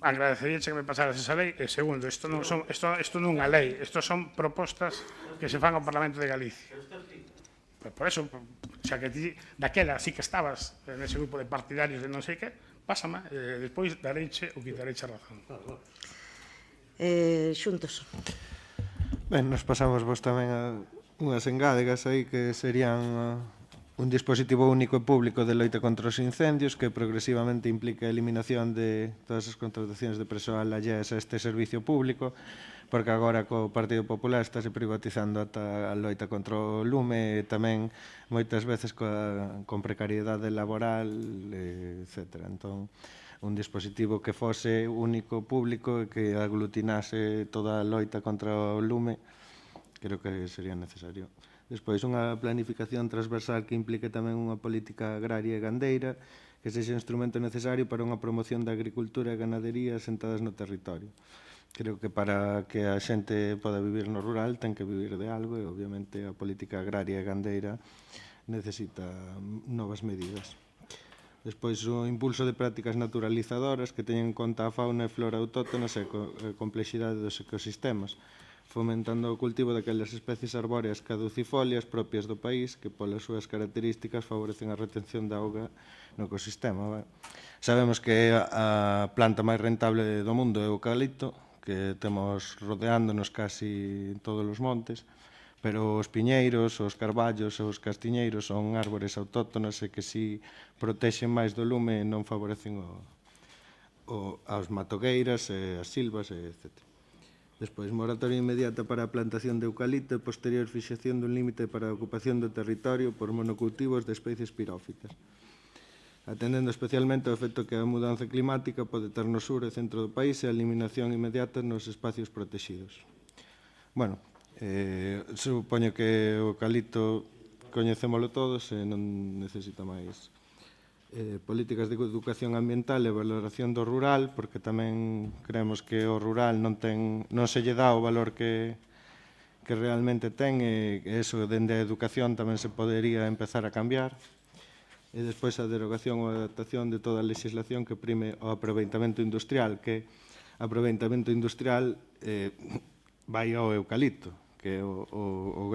agradecería que me pasaras esa lei, e segundo, isto non é unha lei, isto son propostas que se fan ao Parlamento de Galicia. Por eso, xa que ti daquela sí que estabas nese grupo de partidarios de non sei que, pásame, despois dareiche ou quitareiche a razón. Xuntos. Ben, nos pasamos vos tamén a unhas engádegas aí que serían un dispositivo único e público de loita contra os incendios que progresivamente implica a eliminación de todas as contratacións de persoal alleas a este servicio público, porque agora co Partido Popular estáse privatizando ata a loita contra o lume e tamén moitas veces con precariedade laboral, etc. Entón, un dispositivo que fose único público e que aglutinase toda a loita contra o lume, creo que sería necesario. Despois, unha planificación transversal que implique tamén unha política agraria e gandeira que sexa un instrumento necesario para unha promoción da agricultura e ganadería asentadas no territorio. Creo que para que a xente poda vivir no rural ten que vivir de algo e, obviamente, a política agraria e gandeira necesita novas medidas. Despois, o impulso de prácticas naturalizadoras que teñen en conta a fauna e flora autóctonas e a complexidade dos ecosistemas, fomentando o cultivo daquelas especies arbóreas caducifolias propias do país que, polas súas características, favorecen a retención da auga no ecosistema. Sabemos que a planta máis rentable do mundo é o eucalipto, que temos rodeándonos casi todos os montes, pero os piñeiros, os carballos e os castiñeiros son árbores autóctonas e que si protexen máis do lume non favorecen as matogueiras, as silvas, etc. Despois, moratoria inmediata para a plantación de eucalipto e posterior fixación dun límite para a ocupación do territorio por monocultivos de especies pirófitas, atendendo especialmente ao efecto que a mudanza climática pode ter no sur e centro do país e a eliminación inmediata nos espacios protegidos. Bueno, supoño que o eucalipto coñecémolo todos e non necesita máis políticas de educación ambiental e valoración do rural, porque tamén creemos que o rural non se lle dá o valor que realmente ten e eso, dende a educación tamén se podería empezar a cambiar. E despois a derogación ou adaptación de toda a legislación que prime o aproveitamento industrial, que aproveitamento industrial vai ao eucalipto, que é o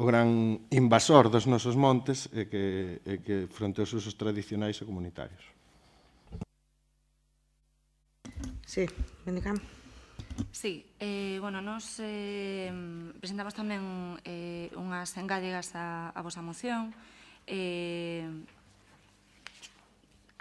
gran invasor dos nosos montes e que fronte aos usos tradicionais e comunitarios. Sí, Benecam. Sí, nos presentamos tamén unhas engádegas a vosa moción.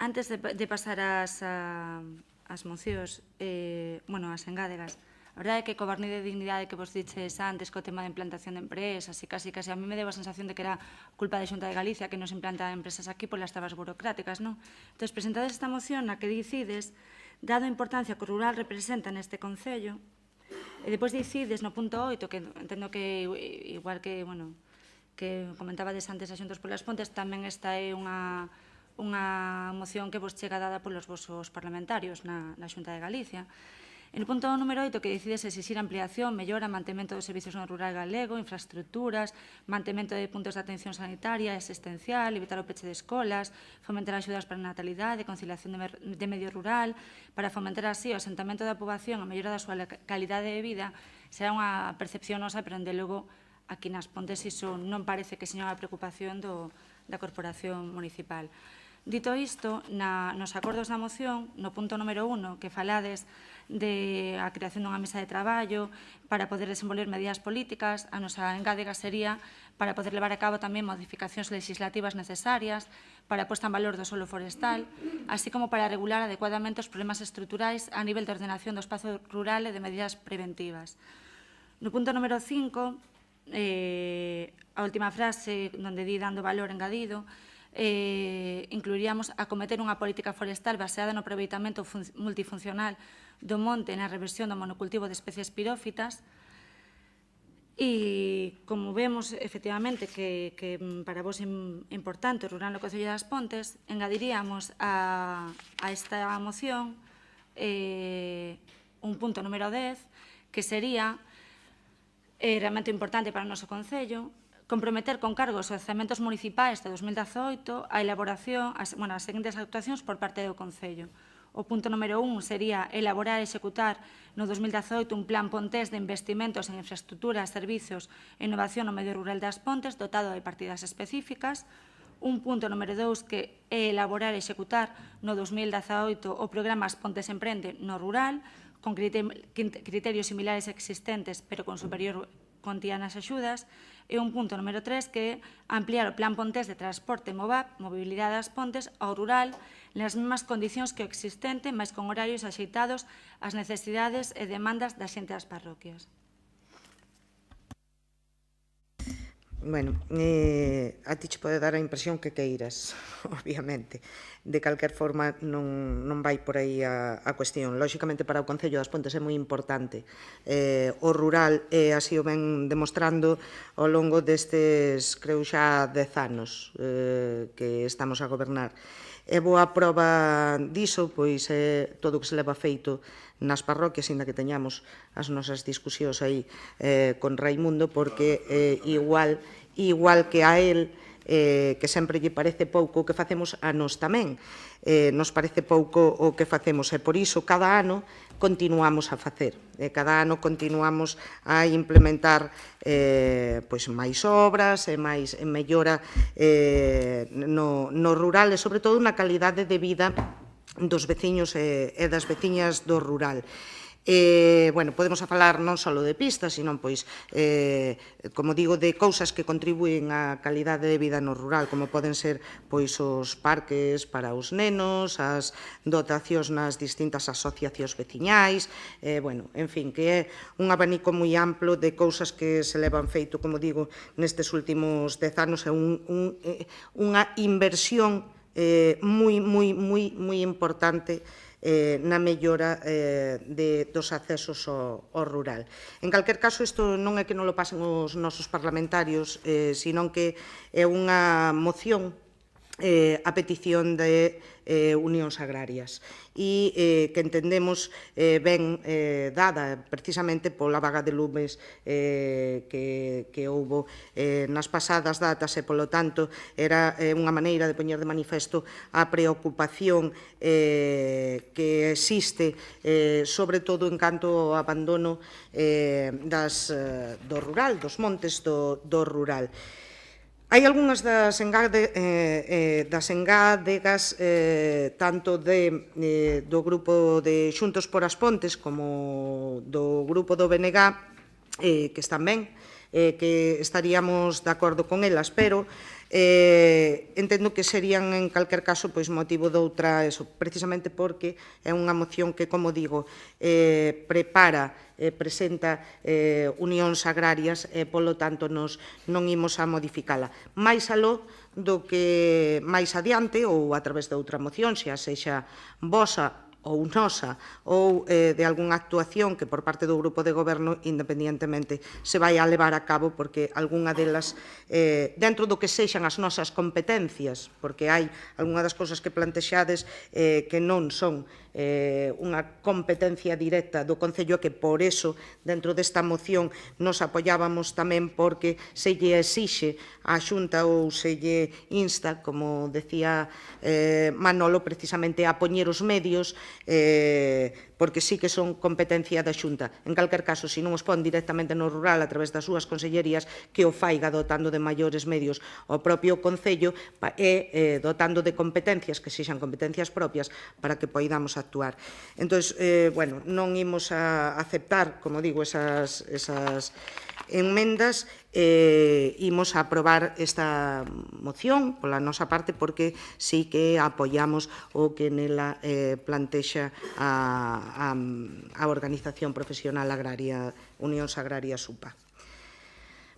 Antes de pasar as mocións, as engádegas, a verdade é que co barniz de dignidade que vos diches antes co tema de implantación de empresas e casi a mí me deu a sensación de que era culpa da Xunta de Galicia que nos implanta empresas aquí polas trabas burocráticas, non? Entón, presentades esta moción na que dicides, dado a importancia que o rural representa neste Concello, e depois dicides no punto 8, que entendo que igual que, que comentabades antes a Xuntos polas Pontes, tamén esta é unha moción que vos chega dada polos vosos parlamentarios na Xunta de Galicia. En o punto número 8, que decides exixir ampliación, mellora, mantemento dos servicios no rural galego, infraestructuras, mantemento de puntos de atención sanitaria e asistencial, evitar o peche de escolas, fomentar axudas para a natalidade, conciliación de medio rural, para fomentar así o asentamento da poboación e a mellora da súa calidade de vida, será unha percepción nosa, pero, dende logo, aquí nas Pontes iso non parece que seña unha preocupación da Corporación Municipal. Dito isto, nos acordos da moción, no punto número 1, que falades de a creación dunha mesa de traballo para poder desenvolver medidas políticas, a nosa engádega sería para poder levar a cabo tamén modificacións legislativas necesarias para a posta en valor do solo forestal, así como para regular adecuadamente os problemas estruturais a nivel de ordenación do espazo rural e de medidas preventivas. No punto número 5, a última frase, onde di dando valor engadido, incluiríamos acometer unha política forestal baseada no aproveitamento multifuncional do monte e na reversión do monocultivo de especies pirófitas. E, como vemos, efectivamente, que para vos é importante o rural no Concello das Pontes, engadiríamos a esta moción un punto número 10, que sería realmente importante para o noso Concello, comprometer con cargos e orzamentos municipais de 2018 a elaboración, as seguintes actuacións por parte do Concello. O punto número 1 sería elaborar e executar no 2018 un plan pontés de investimentos en infraestructuras, servizos e innovación no medio rural das Pontes dotado de partidas específicas. Un punto número 2 que é elaborar e executar no 2018 o programa As Pontes Emprende no rural con criterios similares existentes pero con superior cuantía nas axudas. E un punto número 3 que é ampliar o plan pontés de transporte MOVAP, mobilidade das pontes, ao rural nas mesmas condicións que o existente, máis con horarios axeitados ás necesidades e demandas da xente das parroquias. Bueno, a ti che pode dar a impresión que queiras, obviamente. De calquer forma, non vai por aí a cuestión. Lóxicamente, para o Concello das Pontes é moi importante. O rural, así o ven demostrando ao longo destes, creo xa, 10 anos que estamos a gobernar. E boa prova diso, pois, é todo o que se leva feito nas parroquias, ainda que teñamos as nosas discusións aí con Raimundo, porque igual que a él, que sempre lle parece pouco o que facemos, a nos tamén nos parece pouco o que facemos, e por iso cada ano continuamos a facer, cada ano continuamos a implementar pois máis obras e máis mellora no rural e sobre todo na calidade de vida dos veciños e das veciñas do rural. Bueno, podemos falar non só de pistas, sino, pois, como digo, de cousas que contribúen á calidade de vida no rural, como poden ser, pois, os parques para os nenos, as dotacións nas distintas asociacións veciñais, bueno, en fin, que é un abanico moi amplo de cousas que se levan feito, como digo, nestes últimos 10 anos, é unha inversión moi importante na mellora dos accesos ao rural. En calquer caso, isto non é que non lo pasen os nosos parlamentarios, sino que é unha moción a petición de unións agrarias e que entendemos ben dada precisamente pola vaga de lumes que houbo nas pasadas datas e, polo tanto, era unha maneira de poñer de manifesto a preocupación que existe, sobre todo en canto ao abandono do rural, dos montes do rural. Hai algunhas das engádegas tanto do grupo de Xuntos por as Pontes como do grupo do BNG que están ben, que estaríamos de acordo con elas, pero entendo que serían en calquer caso pois motivo de outra, precisamente porque é unha moción que, como digo, prepara, presenta unións agrarias e, polo tanto, nos non imos a modificala. Mais aló do que máis adiante ou a través de outra moción, xa sexa vosa ou nosa, ou de algunha actuación que por parte do grupo de goberno independientemente se vai a levar a cabo, porque algunha delas, dentro do que sexan as nosas competencias, porque hai algunha das cousas que plantexades que non son unha competencia directa do Concello, que por eso, dentro desta moción, nos apoiábamos tamén porque se lle exixe á Xunta ou se lle insta, como decía Manolo, precisamente a poñer os medios, porque sí que son competencia da Xunta. En calquer caso, se non os pon directamente no rural a través das súas consellerías, que o faiga dotando de maiores medios ao propio Concello e dotando de competencias que sexan competencias propias para que poidamos actuar. Entón, bueno, non imos a aceptar, como digo, esas enmendas, imos a aprobar esta moción pola nosa parte, porque sí que apoiamos o que nela plantexa a Organización Profesional Agraria, Unións Agrarias UPA.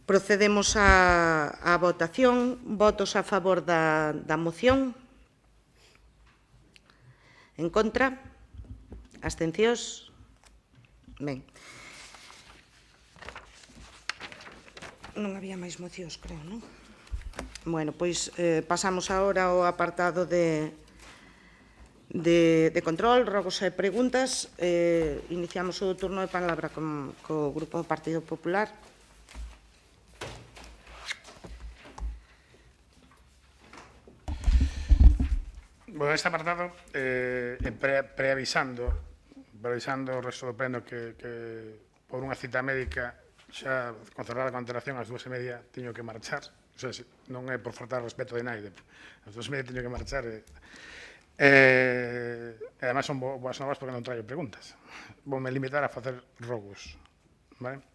Procedemos á votación. Votos a favor da moción? En contra? Abstencións? Ben. Non había máis mocións, creo, non? Bueno, pois pasamos agora ao apartado de control, rogos e preguntas. Iniciamos o turno de palabra co Grupo do Partido Popular. Bueno, neste apartado, preavisando o resto do pleno que por unha cita médica xa concertada con antelación ás 2:30 teño que marchar, o sea, non é por faltar respeto de naide, ás 2:30 teño que marchar e ademais son boas novas porque non traio preguntas, voume limitar a facer rogos, vale?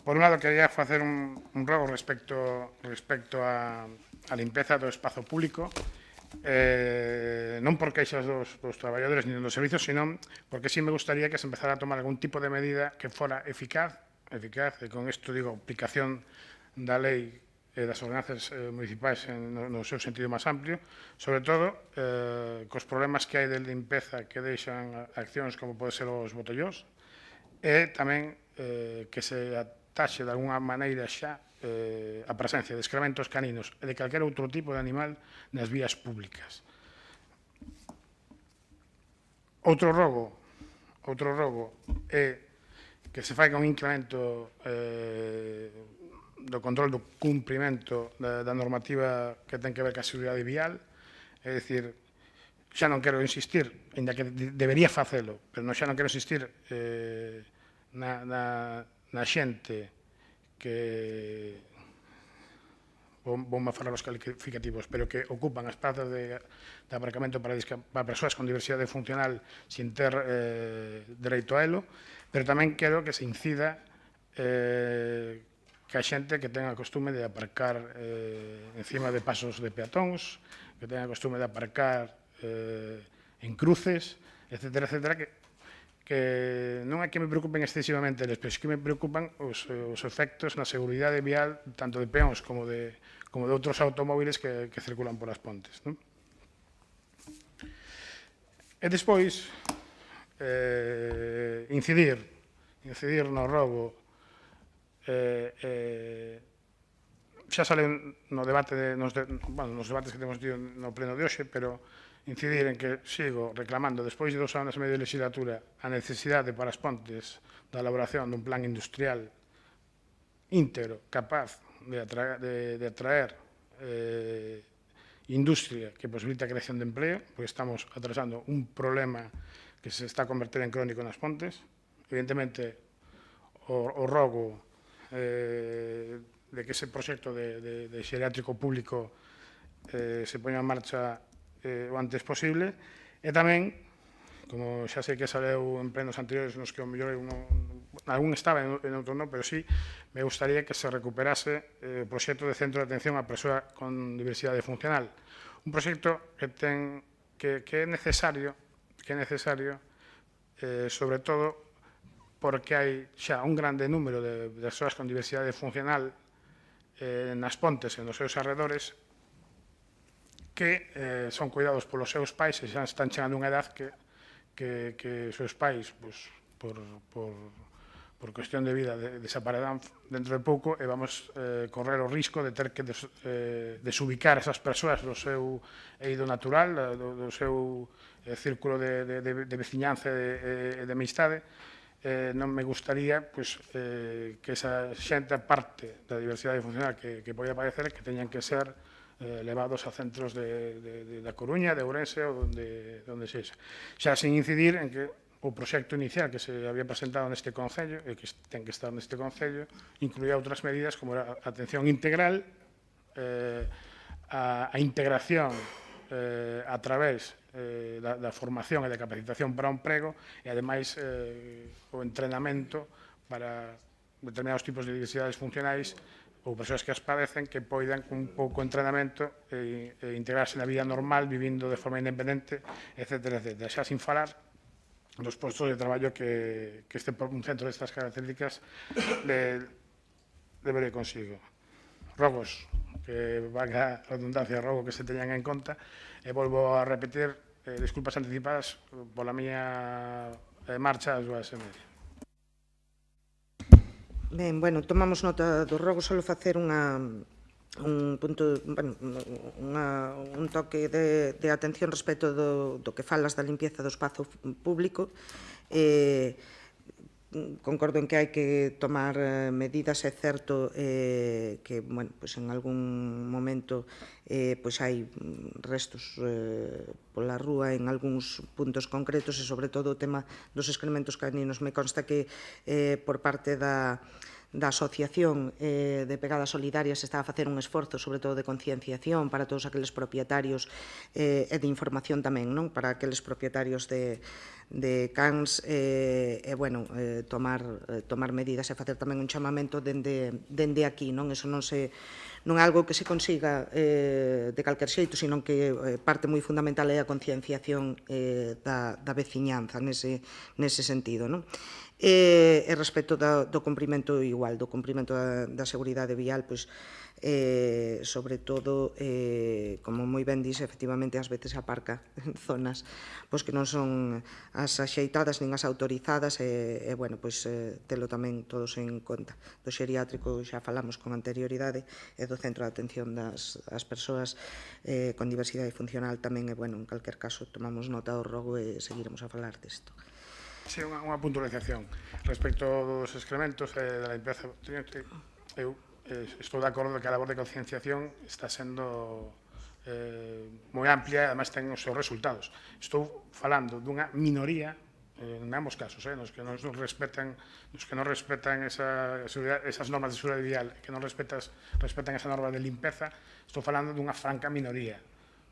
Por un lado, quería facer un rogo respecto a limpeza do espazo público, non por queixas dos traballadores ni dos servizos, sino porque sí me gustaría que se empezara a tomar algún tipo de medida que fora eficaz, e con isto digo aplicación da lei e das ordenanzas municipais no seu sentido máis amplio, sobre todo cos problemas que hai de limpeza que deixan accións como pode ser os botellóns, e tamén que se taxe de alguna maneira xa a presencia de excrementos caninos e de calquera outro tipo de animal nas vías públicas. Outro rogo é que se faiga un incremento do control do cumprimento da normativa que ten que ver ca seguridade vial, é dicir, xa non quero insistir, ainda que debería facelo, pero xa non quero insistir na xente que vou falar os calificativos, pero que ocupan as plazas de aparcamento para persoas con diversidade funcional sin ter dereito a elo, pero tamén quero que se incida que a xente que tenga costume de aparcar encima de pasos de peatóns, que tenga costume de aparcar en cruces, etcétera, etcétera, que non é que me preocupen excesivamente eles, pero que me preocupan os efectos na seguridade vial tanto de peóns como de outros automóviles que circulan polas pontes. E despois, incidir no robo, xa sale nos debates que temos tido no pleno de hoxe, pero incidir en que sigo reclamando, despois de 2 anos e medio de legislatura, a necesidade para as pontes da elaboración dun plan industrial íntegro, capaz de atraer industria que posibilita a creación de empleo, porque estamos atravesando un problema que se está a converter en crónico nas pontes. Evidentemente, o rogo de que ese proxecto de xeriátrico público se poña en marcha o antes posible, e tamén, como xa sei que saleu en plenos anteriores nos que o mellor algún estaba en outro non, pero sí, me gustaría que se recuperase o proxecto de centro de atención a persoa con diversidade funcional. Un proxecto que é necesario, sobre todo porque hai xa un grande número de persoas con diversidade funcional nas pontes e nos seus arredores que son cuidados polos seus pais e xa están chegando a unha edad que os seus pais, por cuestión de vida, desaparecerán dentro de pouco e vamos correr o risco de ter que desubicar esas persoas do seu eido natural, do seu círculo de veciñanza e de amistade. Non me gustaría que esa xente, parte da diversidade funcional que pode aparecer, que teñan que ser levados a centros da Coruña, de Ourense ou onde sexa. Xa sin incidir en que o proxecto inicial que se había presentado neste Concello e que ten que estar neste Concello incluía outras medidas como a atención integral, a integración a través da formación e da capacitación para o emprego e, ademais, o entrenamento para determinados tipos de diversidades funcionais ou persoas que as padecen que poidan con un pouco entrenamento e integrarse na vida normal, vivindo de forma independente, etcétera, etcétera. Xa sin falar dos postos de traballo que un centro destas características debería consigo. Rogos, que valga a redundancia, rogo que se teñan en conta, e volvo a repetir desculpas anticipadas pola miña marcha ás 2:30. Ben, bueno, tomamos nota do rogo, solo facer un punto, bueno, un toque de atención respecto do que falas da limpieza do espazo público. concordo en que hai que tomar medidas. É certo que, bueno, pues en algún momento pues hai restos pola rúa en algúns puntos concretos, e sobre todo o tema dos excrementos caninos. Me consta que por parte da Asociación de Pegadas Solidarias se está a facer un esforzo, sobre todo de concienciación para todos aqueles propietarios e de información tamén, non? Para aqueles propietarios de cans, tomar medidas e facer tamén un chamamento dende aquí, non? Eso non é algo que se consiga de calquer xeito, sino que parte moi fundamental é a concienciación da veciñanza nese sentido, non? E respecto do cumprimento igual, do cumprimento da seguridade vial, pois, sobre todo, como moi ben dixe, efectivamente, ás veces aparca en zonas pois que non son as axeitadas nin as autorizadas, e bueno, pois, telo tamén todos en conta. Do xeriátrico xa falamos con anterioridade, e do centro de atención das persoas con diversidade funcional tamén, e bueno, en calquer caso, tomamos nota do rogo e seguiremos a falar desto. Sí, unha puntualización respecto dos excrementos e da limpeza. Eu estou de acordo que a labor de concienciación está sendo moi amplia e además ten os seus resultados. Estou falando dunha minoría en ambos casos, nos que non respetan esas normas de seguridade vial, que non respetan esa norma de limpeza. Estou falando dunha franca minoría,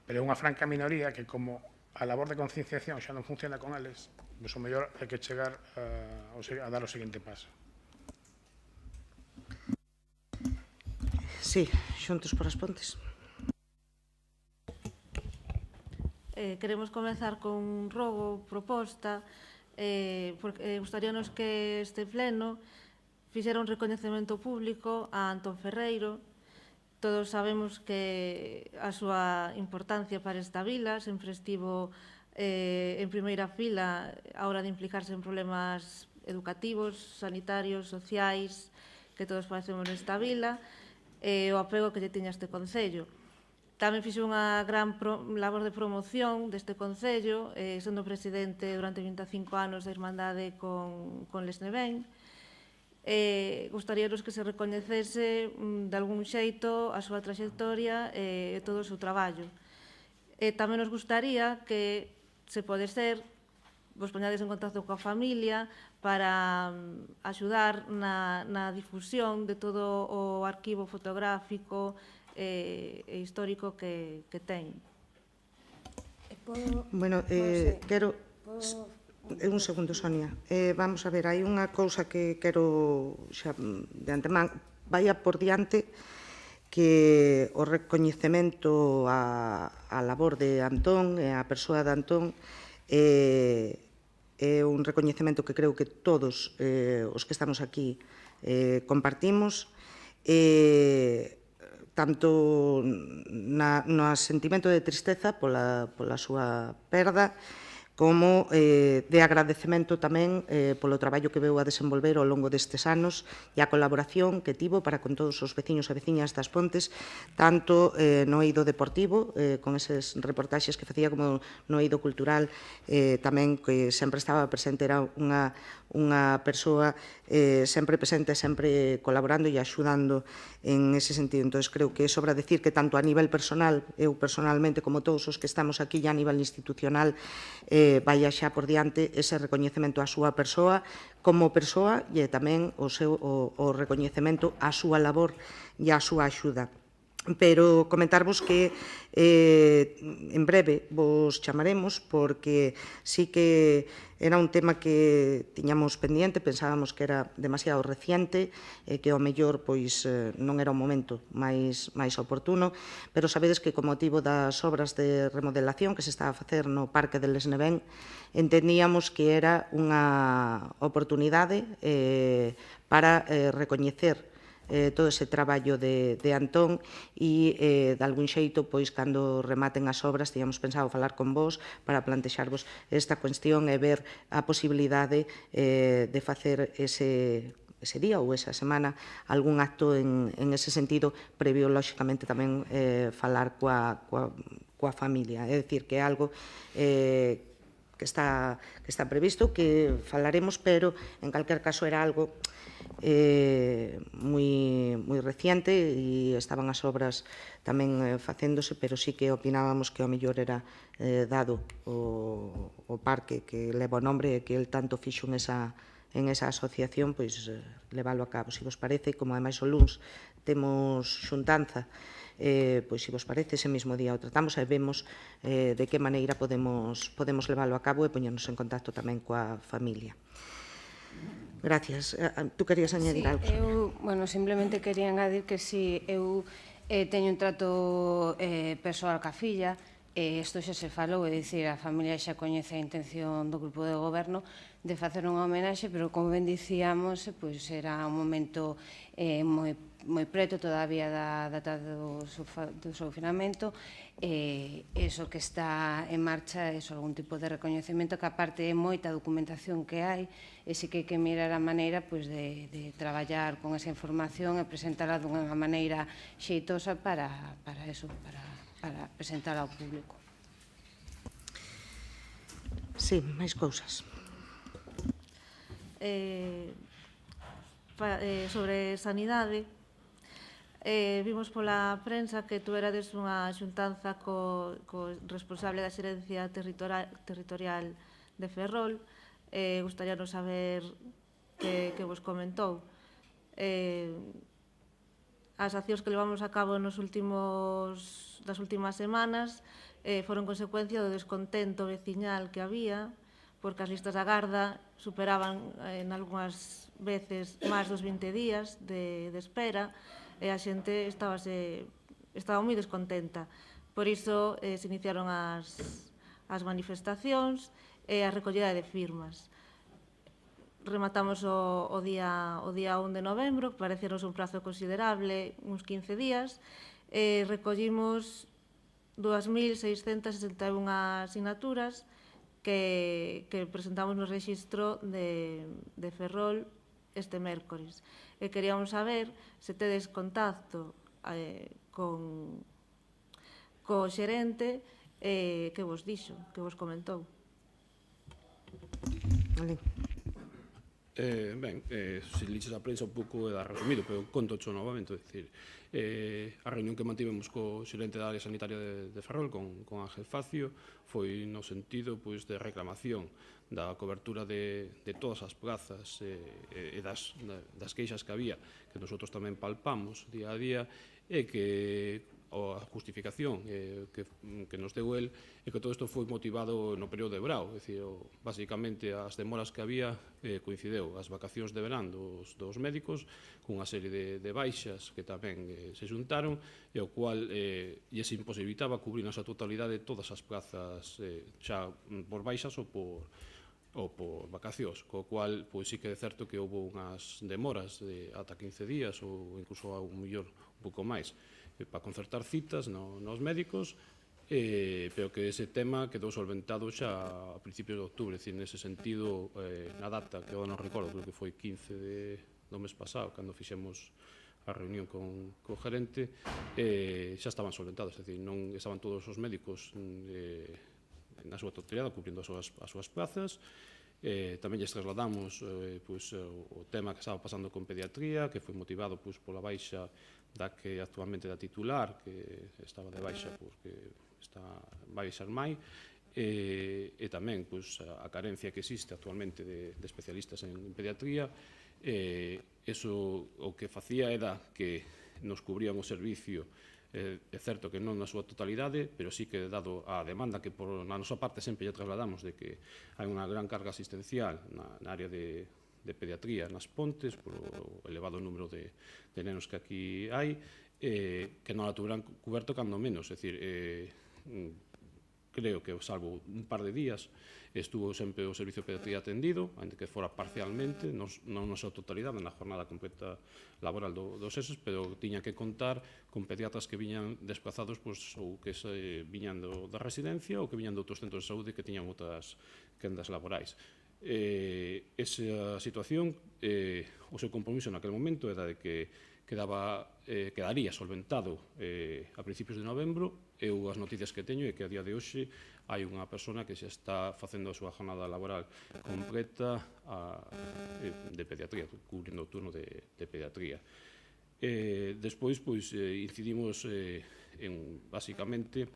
pero é unha franca minoría que, como a labor de concienciación xa non funciona con eles, pois o mellor hai que chegar a dar o seguinte paso. Sí, Xuntos por as Pontes. Queremos comezar con un rogo proposta, porque gustaríanos que este pleno fixera un recoñecemento público a Antón Ferreiro. Todos sabemos que a súa importancia para esta vila sempre estivo en primeira fila a hora de implicarse en problemas educativos, sanitarios, sociais, que todos padecemos nesta vila, e o apego que lle tiña este concello. Tamén fixo unha gran labor de promoción deste concello, sendo presidente durante 25 anos da Irmandade con Lesnevén. Gustaríanos que se recoñecese de algún xeito a súa traxectoria e todo o seu traballo. Tamén nos gustaría que, se pode ser, vos poñades en contacto coa familia para axudar na difusión de todo o arquivo fotográfico e histórico que ten. Bueno, quero... Un segundo, Sonia. Vamos a ver, hai unha cousa que quero xa de antemán. Vaya por diante que o recoñecemento á labor de Antón e á persoa de Antón é un recoñecemento que creo que todos os que estamos aquí compartimos, tanto no sentimento de tristeza pola súa perda, como de agradecemento tamén polo traballo que veu a desenvolver ao longo destes anos e a colaboración que tivo para con todos os veciños e veciñas das Pontes, tanto no eido deportivo, con eses reportaxes que facía, como no eido cultural, tamén que sempre estaba presente. Era unha persoa sempre presente, sempre colaborando e axudando en ese sentido. Entón, creo que sobra decir que tanto a nivel personal, eu personalmente, como todos os que estamos aquí, e a nivel institucional, vai xa por diante ese recoñecemento á súa persoa como persoa, e tamén o recoñecemento á súa labor e á súa axuda. Pero comentarvos que en breve vos chamaremos, porque sí que era un tema que tiñamos pendiente, pensábamos que era demasiado reciente, que ao mellor pois non era o momento máis oportuno, pero sabedes que con motivo das obras de remodelación que se está a facer no Parque de Lesnevén, entendíamos que era unha oportunidade para recoñecer todo ese traballo de Antón, e de algún xeito, pois, cando rematen as obras, tiñamos pensado falar con vos para plantexarvos esta cuestión e ver a posibilidade de facer ese día ou esa semana algún acto en ese sentido, previo, lóxicamente, tamén falar coa familia. É dicir, que é algo está previsto, que falaremos, pero en calquer caso era algo moi reciente e estaban as obras tamén facéndose, pero sí que opinábamos que o mellor era dado o parque que leva o nombre e que el tanto fixo en esa asociación, pois leválo a cabo. Se vos parece, como ademais o luns temos xuntanza, pois se vos parece, ese mesmo día o tratamos e vemos de que maneira podemos leválo a cabo e poñernos en contacto tamén coa familia. Gracias. Tú querías añadir algo? Eu, simplemente quería engadir que si eu teño un trato persoal ca filla, isto xa se falou, é dicir, a familia xa coñece a intención do grupo de goberno de facer unha homenaxe, pero como ben dicíamos, pois era un momento moi preto todavía da data do seu finamento, eso que está en marcha é algún tipo de recoñecemento que aparte é moita documentación que hai e si que hai que mirar a maneira de traballar con esa información e presentala dunha maneira xeitosa para presentala ao público. Sí, máis cousas. Sobre sanidade, vimos pola prensa que tú erades unha xuntanza co responsable da xerencia territorial de Ferrol. Gustaríanos saber que vos comentou. As accións que levamos a cabo das últimas semanas foron consecuencia do descontento veciñal que había, porque as listas de agarda superaban en algunhas veces máis dos 20 días de espera, e a xente estaba moi descontenta. Por iso se iniciaron as manifestacións e a recollida de firmas. Rematamos o día 1 de novembro, que pareceros un prazo considerable, uns 15 días, e recollimos 2.661 asignaturas que presentamos no rexistro de Ferrol este mércores. E queríamos saber se tedes contacto co xerente que vos dixo, que vos comentou. Se liches a prensa un pouco é resumido, pero contocho novamente, é dicir, a reunión que mantivemos co xerente da área sanitaria de Ferrol, con Ángel Facio, foi no sentido de reclamación da cobertura de todas as plazas e das queixas que había, que nosotros tamén palpamos día a día, e que a justificación que nos deu el é que todo isto foi motivado no período de Brao, é dicir, basicamente as demoras que había coincideu as vacacións de verán dos médicos cunha serie de baixas que tamén se xuntaron e o cual lles imposibilitaba cubrir na súa totalidade todas as plazas xa por baixas ou por vacacións, co cual sí que é certo que houve unhas demoras de ata 15 días ou incluso a un millón un pouco máis para concertar citas nos médicos, pero que ese tema quedou solventado xa a principios de outubro, é dicir, nese sentido, na data, que eu non recordo, creo que foi 15 do mes pasado, cando fixemos a reunión con o gerente, xa estaban solventados, é dicir, non estaban todos os médicos na súa totalidade cubrindo as súas plazas. Tamén lles trasladamos o tema que estaba pasando con pediatría, que foi motivado pola baixa da que actualmente da titular, que estaba de baixa porque vai baixar máis, e tamén a carencia que existe actualmente de especialistas en pediatría. Eso o que facía era que nos cubrían o servicio, é certo que non na súa totalidade, pero sí que dado a demanda que por na nosa parte sempre lle trasladamos de que hai unha gran carga asistencial na área de pediatría nas Pontes, por o elevado número de nenos que aquí hai, que non la tuveran cuberto cando menos, é dicir, creo que, salvo un par de días, estuvo sempre o servicio de pediatría atendido, aínda que fora parcialmente, non na súa totalidade, na jornada completa laboral dos ESES, pero tiña que contar con pediatras que viñan desplazados ou que viñan da residencia ou que viñan de outros centros de saúde que tiñan outras quendas laborais. Esa situación, o seu compromiso naquele momento era de que quedaría solventado a principios de novembro, eu as noticias que teño é que a día de hoxe hai unha persona que xa está facendo a súa jornada laboral completa de pediatría, cubrindo o turno de pediatría. Despois, incidimos basicamente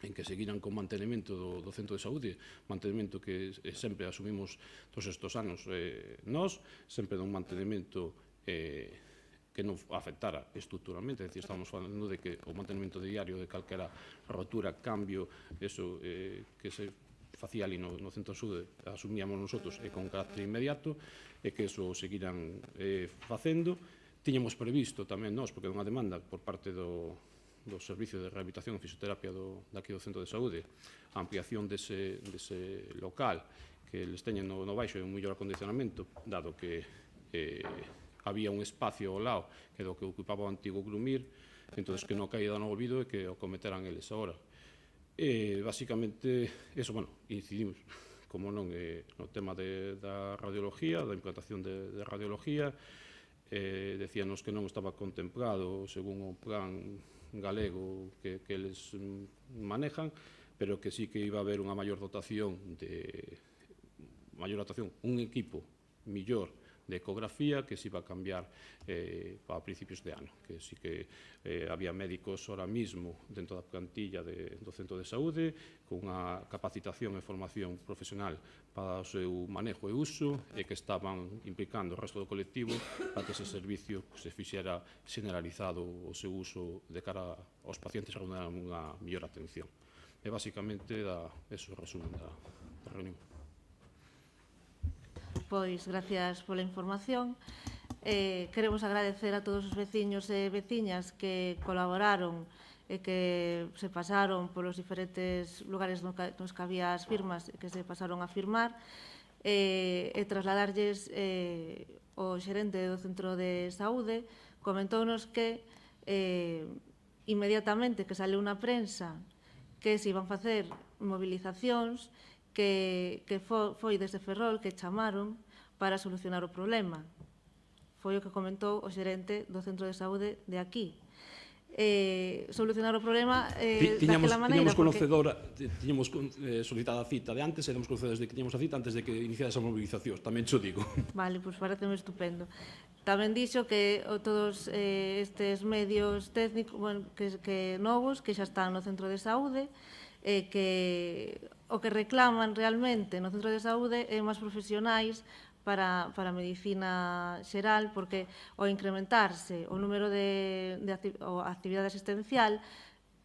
en que seguiran con mantenimento do centro de saúde, mantenimento que sempre asumimos todos estes anos nós, sempre dun mantenimento que non afectara estructuralmente, é dicir, estamos falando de que o mantenimento diario de calquera rotura, cambio, eso que se facía ali no centro de saúde, asumíamos nosotros con carácter inmediato, e que eso seguiran facendo. Tiñamos previsto tamén nós, porque é unha demanda por parte do Servicio de Rehabilitación e Fisioterapia daqui do Centro de Saúde, a ampliación dese local, que les teñen no baixo un mellor acondicionamento, dado que había un espacio ao lado que do que ocupaba o antigo Grumir, entón que non caída no olvido e que o cometeran eles agora. Basicamente, eso, incidimos, como non, no tema da radiología, da implantación de radiología, decíanos que non estaba contemplado según o plan galego que eles manejan, pero que sí que iba a haber unha maior dotación, un equipo millor de ecografía que se iba a cambiar a principios de ano, que sí que había médicos ahora mismo dentro da plantilla do centro de saúde con unha capacitación e formación profesional para o seu manejo e uso e que estaban implicando o resto do colectivo para que ese servicio se fixera generalizado o seu uso de cara aos pacientes a unha mellor atención. E basicamente eso resumen da reunión. Pois, gracias pola información. Queremos agradecer a todos os veciños e veciñas que colaboraron e que se pasaron polos diferentes lugares nos que había as firmas que se pasaron a firmar e trasladarlles o xerente do Centro de Saúde comentounos que inmediatamente que saliu na prensa que se iban facer movilizacións que foi desde Ferrol que chamaron para solucionar o problema. Foi o que comentou o xerente do Centro de Saúde de aquí. Solucionar o problema daquela maneira. Tiñamos solicitada a cita de antes, éramos conocedores de que tiñamos a cita antes de que iniciara esa movilización, tamén xo digo. Vale, pois pareceme estupendo. Tamén dixo que todos estes medios técnicos que novos, que xa están no Centro de Saúde, que o que reclaman realmente no Centro de Saúde é máis profesionais para a medicina xeral, porque ao incrementarse o número de actividade asistencial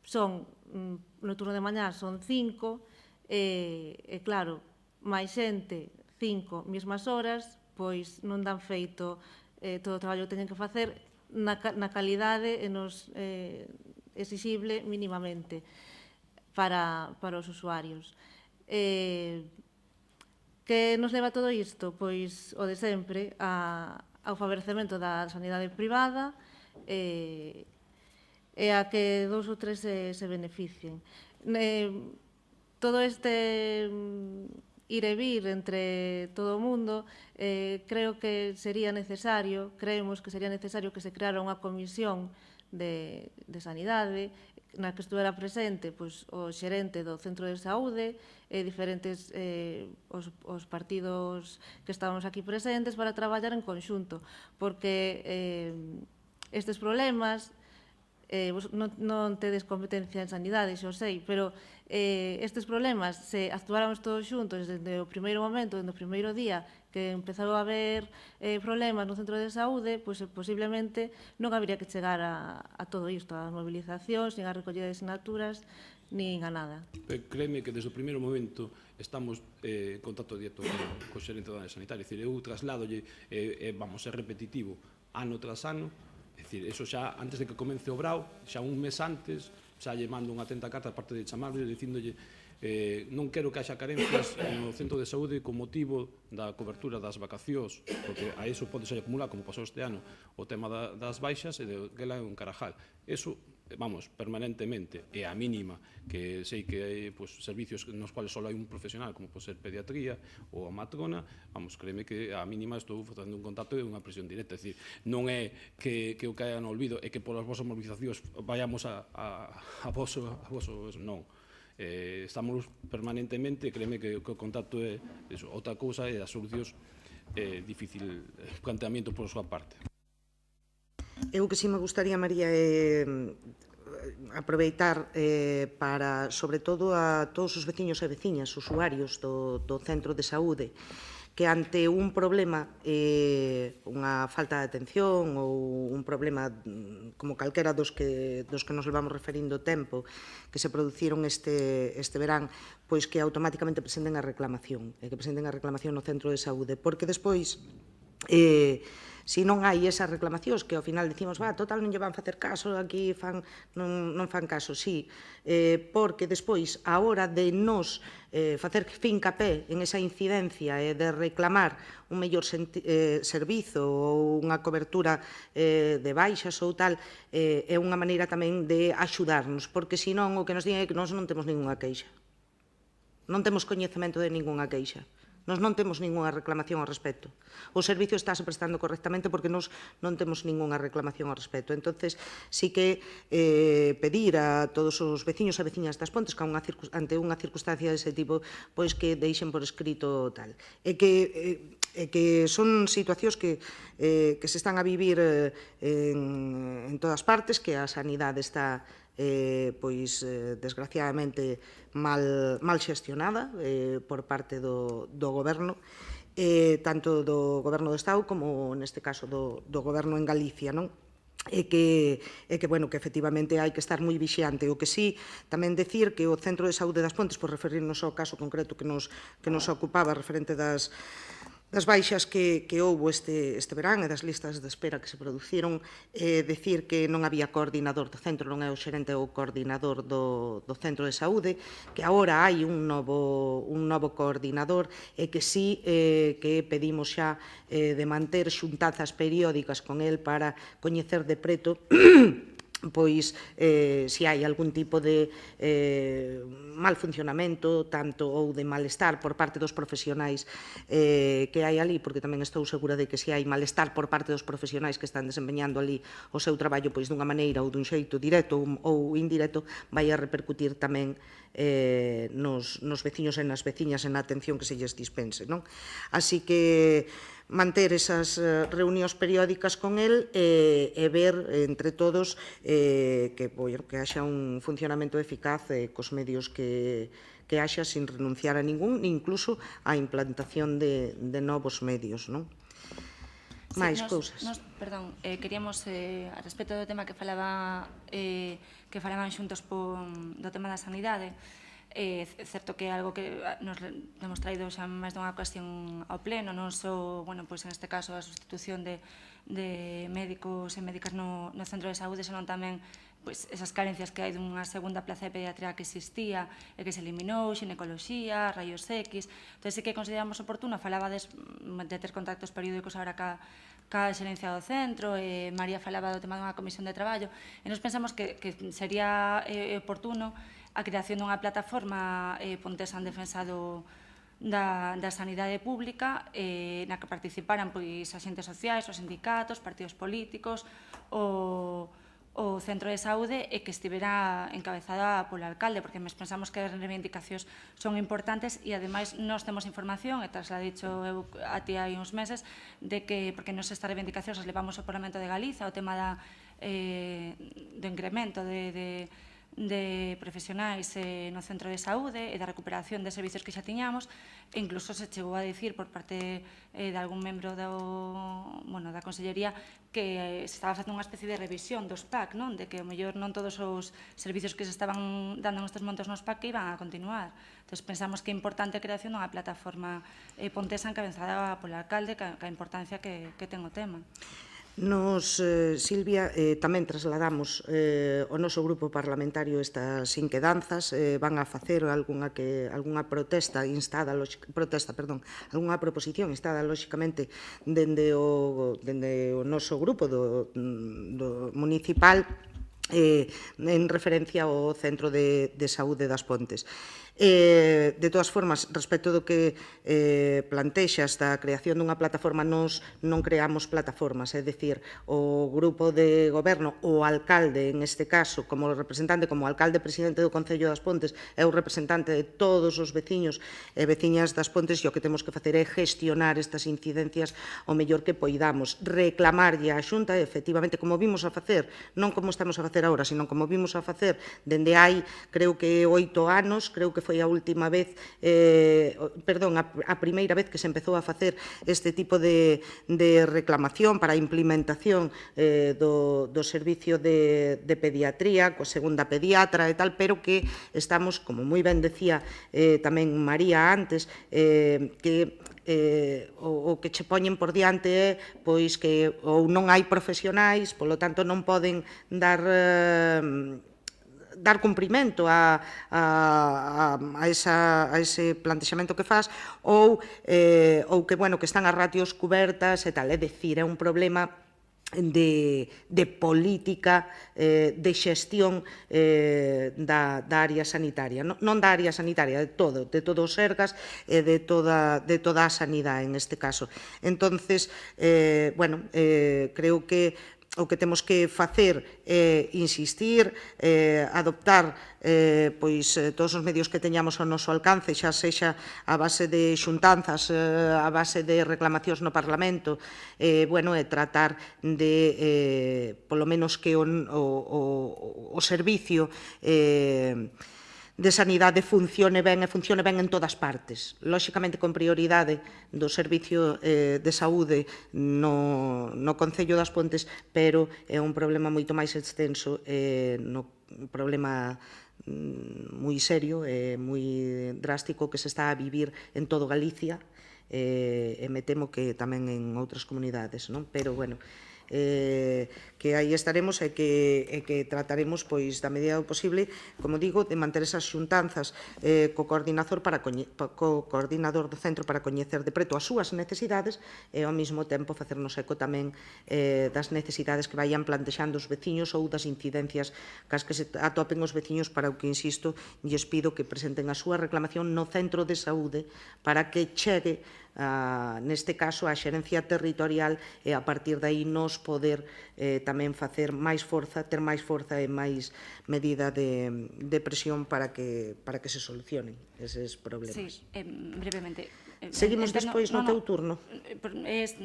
son, no turno de mañá son 5, e claro, máis xente, 5 mesmas horas, pois non dan feito todo o traballo que teñen que facer na calidade e nos exixible mínimamente para os usuarios. Que nos leva todo isto? Pois o de sempre, ao favorecemento da sanidade privada e a que 2 ou 3 se beneficien. Todo este ir e vir entre todo o mundo, creemos que sería necesario que se creara unha comisión de sanidade na que estuvera presente o xerente do Centro de Saúde e diferentes os partidos que estábamos aquí presentes para traballar en conxunto, porque estes problemas non tedes competencia en sanidade, xo sei, pero estes problemas, se actuáramos todos xuntos desde o primeiro momento, desde o primeiro día que empezou a haber problemas no centro de saúde, pois posiblemente non habería que chegar a todo isto, a movilizacións, nin a recollida de asinaturas, nin a nada. Créeme que desde o primeiro momento estamos en contacto directo co xerente da área sanitaria, é dicir, eu trasladolle, vamos, é repetitivo, ano tras ano, é dicir, eso xa antes de que comence o brao, xa un mes antes, xa lle mando unha atenta carta aparte de chamarle dicíndolle non quero que haxa carencias no centro de saúde con motivo da cobertura das vacacións, porque a iso pode ser acumular, como pasou este ano, o tema das baixas e de que lá é un carajal. Eso vamos, permanentemente, e a mínima que sei que hai servicios nos quales só hai un profesional, como pode ser pediatría ou a matrona, vamos, créeme que a mínima estou facendo un contacto e unha presión directa, é dicir, non é que o caia no olvido, é que polas vosas movilizacións vayamos a voso, non. Estamos permanentemente, créeme que o contacto é outra cousa e as solucións difícil planteamiento por súa parte. Eu que sí me gustaría, María, aproveitar para, sobre todo, a todos os veciños e veciñas, usuarios do centro de saúde, que ante un problema, unha falta de atención ou un problema como calquera dos que nos levamos referindo tempo, que se produciron este verán, pois que automáticamente presenten a reclamación, e que presenten a reclamación no centro de saúde, porque despois se non hai esas reclamacións que ao final dicimos, total, non lle van facer caso, aquí non fan caso, sí, porque despois, a hora de nos facer fincapé en esa incidencia e de reclamar un mellor servizo ou unha cobertura de baixas ou tal, é unha maneira tamén de axudarnos, porque senón o que nos digan é que nós non temos ninguna queixa. Non temos coñecemento de ninguna queixa. Nós non temos ninguna reclamación ao respecto. O servicio estáse prestando correctamente porque nós non temos ninguna reclamación ao respecto. Entonces, sí que pedir a todos os veciños e veciñas das Pontes que ante unha circunstancia dese tipo, pois que deixen por escrito tal. E que son situacións que se están a vivir en todas partes, que a sanidade está pois desgraciadamente mal xestionada por parte do goberno, tanto do goberno do Estado como neste caso do goberno en Galicia, non? E que efectivamente hai que estar moi vixiante. O que sí, tamén decir que o Centro de Saúde das Pontes, por referirnos ao caso concreto que nos ocupaba referente das baixas que houbo este verán e das listas de espera que se produciron, decir que non había coordinador do centro, non é o xerente ou coordinador do centro de saúde, que agora hai un novo coordinador e que sí que pedimos xa de manter xuntanzas periódicas con el para coñecer de preto pois se hai algún tipo de mal funcionamento tanto ou de malestar por parte dos profesionais que hai ali, porque tamén estou segura de que se hai malestar por parte dos profesionais que están desempeñando ali o seu traballo pois dunha maneira ou dun xeito directo ou indirecto, vai a repercutir tamén nos veciños e nas veciñas en a atención que se lles dispense, non? Así que manter esas reunións periódicas con el e ver entre todos que haxa un funcionamento eficaz cos medios que haxa sin renunciar a ningún, incluso a implantación de novos medios, non? Máis cousas. Perdón, queríamos, a respecto do tema que falaban xuntos do tema da sanidade, é certo que é algo que nos hemos traído xa máis dunha ocasión ao pleno, non só, pois en este caso a sustitución de médicos e médicas no centro de saúde, senón tamén pois esas carencias que hai dunha segunda plaza de pediatría que existía e que se eliminou, xinecoloxía, rayos X. Entón, sí que consideramos oportuno, falabades de ter contactos periódicos agora ca xerencia do centro, María falaba do tema dunha comisión de traballo, e nos pensamos que sería oportuno a creación dunha plataforma pontesa en defensa da sanidade pública na que participaran pois agentes sociais, os sindicatos, partidos políticos, o centro de saúde e que estivera encabezada polo alcalde, porque nos pensamos que as reivindicacións son importantes e, ademais, nós temos información, e tras la dicho eu a ti hai uns meses, de que, porque nos estas reivindicacións as levamos ao Parlamento de Galiza, o tema do incremento de profesionais no centro de saúde e da recuperación de servicios que xa tiñamos, e incluso se chegou a dicir por parte de algún membro da Consellería que se estaba facendo unha especie de revisión dos PAC, de que, ao mellor, non todos os servicios que se estaban dando nestes momentos nos PAC que iban a continuar. Entón, pensamos que é importante a creación dunha plataforma pontesa encabezada polo alcalde, que a importancia que ten o tema. Nos, Silvia, tamén trasladamos ao noso grupo parlamentario estas inquedanzas, van a facer algunha proposición instada lóxicamente dende o noso grupo do municipal, en referencia ao Centro de Saúde das Pontes. De todas formas, respecto do que plantexas da creación dunha plataforma, nos non creamos plataformas, é dicir, o grupo de goberno, o alcalde, en este caso, como representante, como alcalde presidente do Concello das Pontes, é o representante de todos os veciños e veciñas das Pontes, e o que temos que facer é gestionar estas incidencias o mellor que poidamos, reclamarlle á Xunta, efectivamente, como vimos a facer, non como estamos a facer agora, sino como vimos a facer dende hai, creo que 8 anos, creo que foi a última vez, a primeira vez que se empezou a facer este tipo de reclamación para a implementación do servicio de pediatría, coa segunda pediatra e tal, pero que estamos, como moi ben decía tamén María antes, que o que che poñen por diante é pois que ou non hai profesionais, polo tanto non poden dar cumprimento a ese plantexamento que faz, ou que, bueno, que están as ratios cubertas e tal. É dicir, é un problema de política, de xestión da área sanitaria, non da área sanitaria, de todo o Sergas e de toda a sanidade, en este caso. Entonces, bueno, creo que o que temos que facer é insistir, adoptar pois todos os medios que teñamos ao noso alcance, xa sexa a base de xuntanzas, a base de reclamacións no Parlamento, bueno, e tratar de, polo menos que o servicio de sanidade funcione ben e funcione ben en todas partes. Lóxicamente, con prioridade do Servicio de Saúde no Concello das Pontes, pero é un problema moito máis extenso, un problema moi serio e moi drástico que se está a vivir en todo Galicia, e me temo que tamén en outras comunidades, non? Pero, bueno, que aí estaremos e que trataremos, pois, da medida do posible, como digo, de manter esas xuntanzas co coordinador do centro para coñecer de preto as súas necesidades e, ao mesmo tempo, facernos eco tamén das necesidades que vayan plantexando os veciños ou das incidencias cas que se atopen os veciños, para o que, insisto, lles pido que presenten a súa reclamación no centro de saúde para que chegue neste caso a xerencia territorial e a partir de aí nos poder tamén facer máis forza, ter máis forza e máis medida de presión para que se solucionen eses problemas. Sí, brevemente. Seguimos despois no teu turno.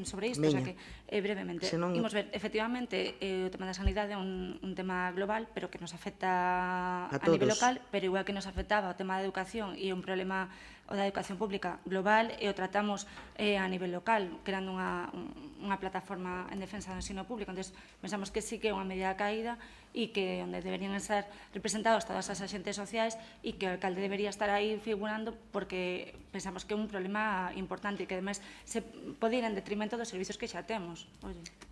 Sobre isto, xa que brevemente. Imos ver, efectivamente, o tema da sanidade é un tema global, pero que nos afecta a nivel local, pero igual que nos afectaba o tema da educación e un problema o da educación pública global, e o tratamos a nivel local, creando unha plataforma en defensa do ensino público. Entón, pensamos que sí que é unha medida caída e que onde deberían ser representados todas as axentes sociais e que o alcalde debería estar aí figurando, porque pensamos que é un problema importante e que, ademais, se pode ir en detrimento dos servicios que xa temos.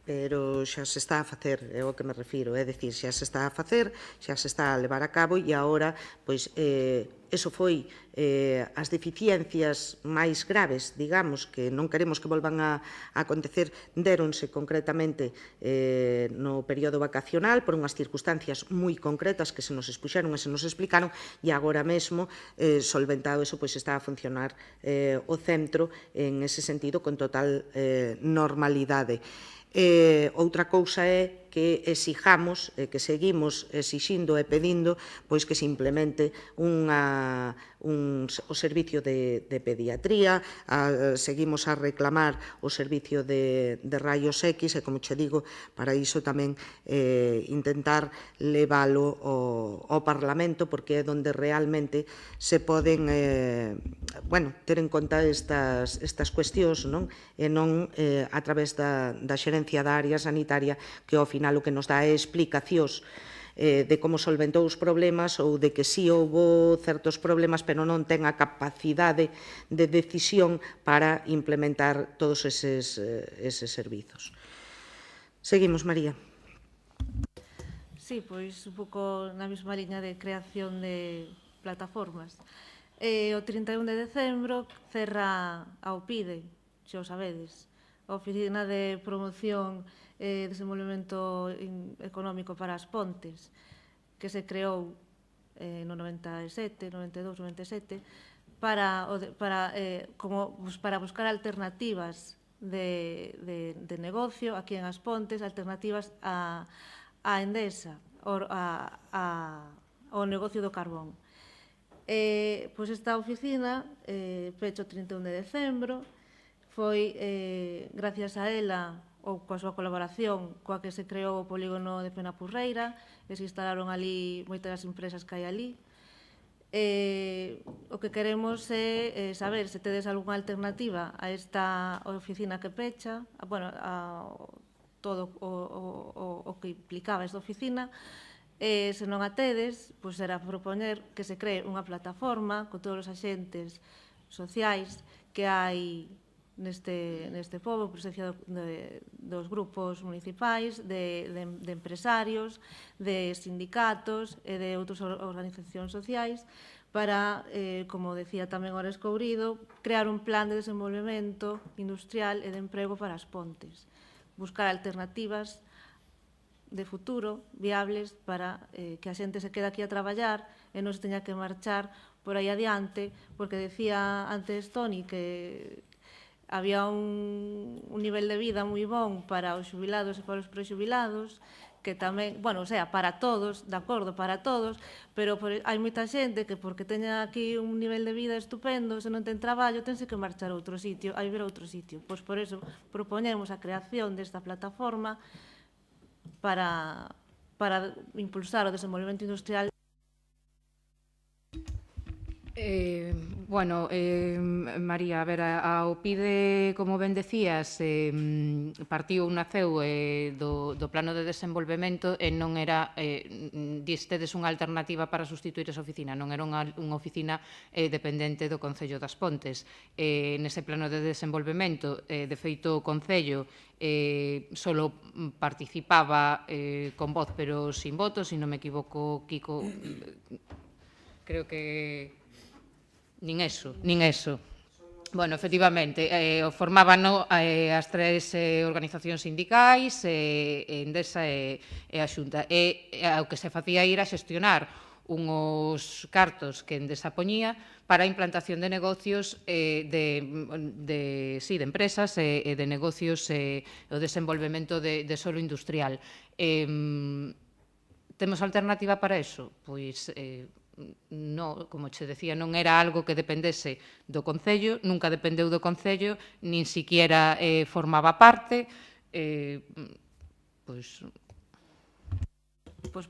Pero xa se está a facer, é o que me refiro, é dicir, xa se está a facer, xa se está a levar a cabo e agora, pois, eso foi as deficiencias máis graves, digamos, que non queremos que volvan a acontecer, déronse concretamente no período vacacional por unhas circunstancias moi concretas que se nos expuxeron e se nos explicaron, e agora mesmo, solventado eso, pois está a funcionar o centro en ese sentido con total normalidade. Outra cousa é que exijamos, que seguimos exixindo e pedindo, pois que se implemente o servicio de pediatría, seguimos a reclamar o servicio de rayos X e, como che digo, para iso tamén intentar leválo ao Parlamento, porque é onde realmente se poden ter en conta estas cuestións, e non a través da xerencia da área sanitaria, que ao final o que nos dá é explicacións de como solventou os problemas ou de que sí houbo certos problemas, pero non ten a capacidade de decisión para implementar todos eses servizos. Seguimos, María. Sí, pois un pouco na mesma liña de creación de plataformas. O 31 de decembro cerra a OPIDE, xa o sabedes, a Oficina de Promoción e Desenvolvemento Económico para as Pontes, que se creou no 97, 92, 97, para buscar alternativas de negocio aquí en As Pontes, alternativas a Endesa, ao negocio do carbón. Pois esta oficina, pecho o 31 de decembro, foi, gracias a ela, ou coa súa colaboración, coa que se creou o polígono de Penapurreira, e se instalaron ali moitas empresas que hai ali. O que queremos é saber se tedes algunha alternativa a esta oficina que pecha, bueno, a todo o que implicaba esta oficina. Se non a tedes, pois será propoñer que se cree unha plataforma con todos os axentes sociais que hai neste pobo, presencia dos grupos municipais, de empresarios, de sindicatos e de outras organizacións sociais para, como decía tamén Ores Courido, crear un plan de desenvolvemento industrial e de emprego para as Pontes, buscar alternativas de futuro viables para que a xente se quede aquí a traballar e non se teña que marchar por aí adiante, porque decía antes Toni que había un nivel de vida moi bon para os xubilados e para os prexubilados, que tamén, bueno, o sea, para todos, de acordo, para todos, pero hai moita xente que porque teña aquí un nivel de vida estupendo, se non ten traballo, tense que marchar a outro sitio, a vivir a outro sitio. Pois por eso propoñemos a creación desta plataforma para impulsar o desenvolvemento industrial. Bueno, María, a ver, a OPIDE, como ben decías, naceu do plano de desenvolvemento e non era, distedes unha alternativa para sustituir esa oficina, non era unha oficina dependente do Concello das Pontes. Nese plano de desenvolvemento, de feito, o Concello solo participaba con voz pero sin voto, se non me equivoco, Kiko, creo que nin eso. Bueno, efectivamente, formaban as tres organizacións sindicais, Endesa e a Xunta. E o que se facía era xestionar unhos cartos que Endesa poñía para a implantación de negocios de empresas e de negocios e o desenvolvemento de solo industrial. Temos alternativa para eso? Pois non, como che decía, non era algo que dependese do Concello, nunca dependeu do Concello, nin siquiera formaba parte, pois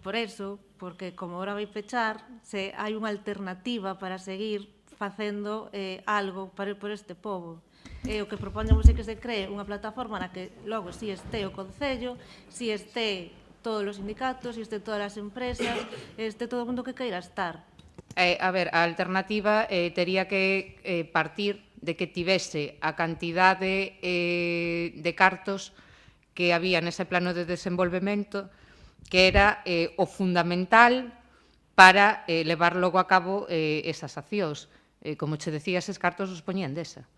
por eso, porque como ahora vai pechar, se hai unha alternativa para seguir facendo algo por este pobo. O que propoñemos é que se cree unha plataforma na que logo si este o Concello, si este todos os sindicatos, si este todas as empresas, este todo o mundo que queira estar. A ver, a alternativa tería que partir de que tivese a cantidade de cartos que había nese plano de desenvolvemento, que era o fundamental para levar logo a cabo esas accións. Como che decía, eses cartos os poñía Endesa.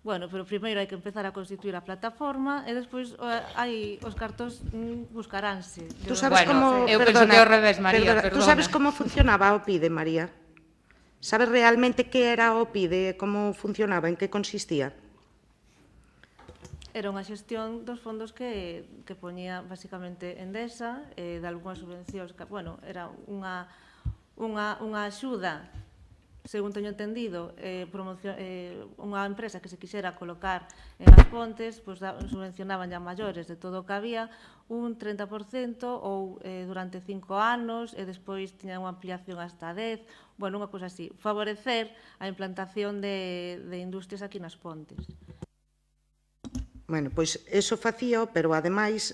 Bueno, pero primeiro hai que empezar a constituir a plataforma e despois os cartos buscaránse. Tú sabes como... Eu penso que ao revés, María, perdona. Tú sabes como funcionaba a OPIDE, María? Sabes realmente que era a OPIDE, como funcionaba, en que consistía? Era unha xestión dos fondos que poñía basicamente Endesa, de algunhas subvencións, bueno, era unha axuda, según teño entendido, unha empresa que se quixera colocar en As Pontes, subvencionaban ya maiores de todo o que había, un 30% ou durante 5 anos, e despois tiñan unha ampliación hasta 10, bueno, unha cousa así, favorecer a implantación de industrias aquí nas Pontes. Bueno, pois eso facíao, pero ademais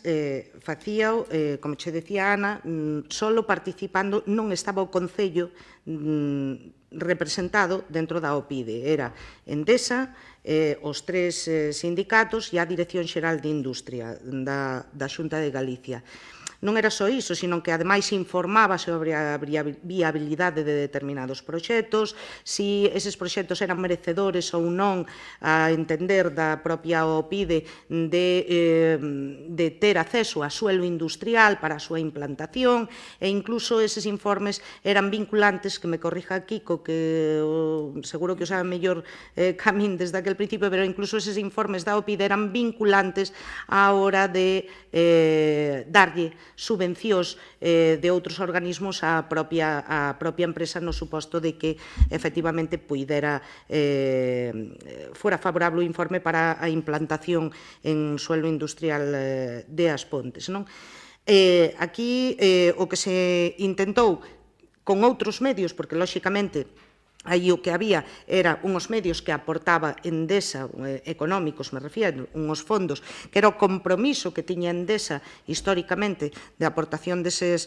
facíao, como che decía Ana, solo participando, non estaba o Concello representado dentro da OPIDE. Era Endesa, os 3 sindicatos e a Dirección Xeral de Industria da Xunta de Galicia. Non era só iso, sino que ademais informaba sobre a viabilidade de determinados proxectos, se eses proxectos eran merecedores ou non, a entender da propia OPIDE de ter acceso a suelo industrial para a súa implantación, e incluso eses informes eran vinculantes, que me corrija Kiko, que seguro que o sabe mellor ca min desde aquel principio, pero incluso eses informes da OPIDE eran vinculantes á hora de darlle subvencións de outros organismos á propia empresa, no suposto de que efectivamente puidera fora favorable o informe para a implantación en suelo industrial de As Pontes. Aquí o que se intentou con outros medios, porque lóxicamente aí o que había era unhos medios que aportaba Endesa, económicos me refiero, unhos fondos, que era o compromiso que tiña Endesa históricamente de aportación deses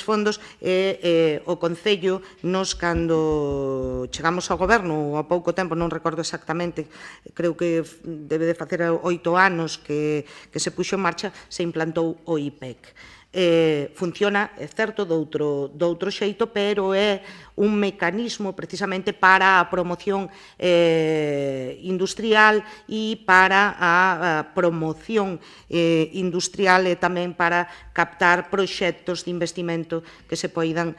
fondos, e o Concello, nos cando chegamos ao goberno, ou a pouco tempo, non recordo exactamente, creo que debe de facer 8 anos que se puxo en marcha, se implantou o IPEC. Funciona, é certo, doutro xeito, pero é un mecanismo precisamente para a promoción industrial e para a promoción industrial e tamén para captar proxectos de investimento que se poidan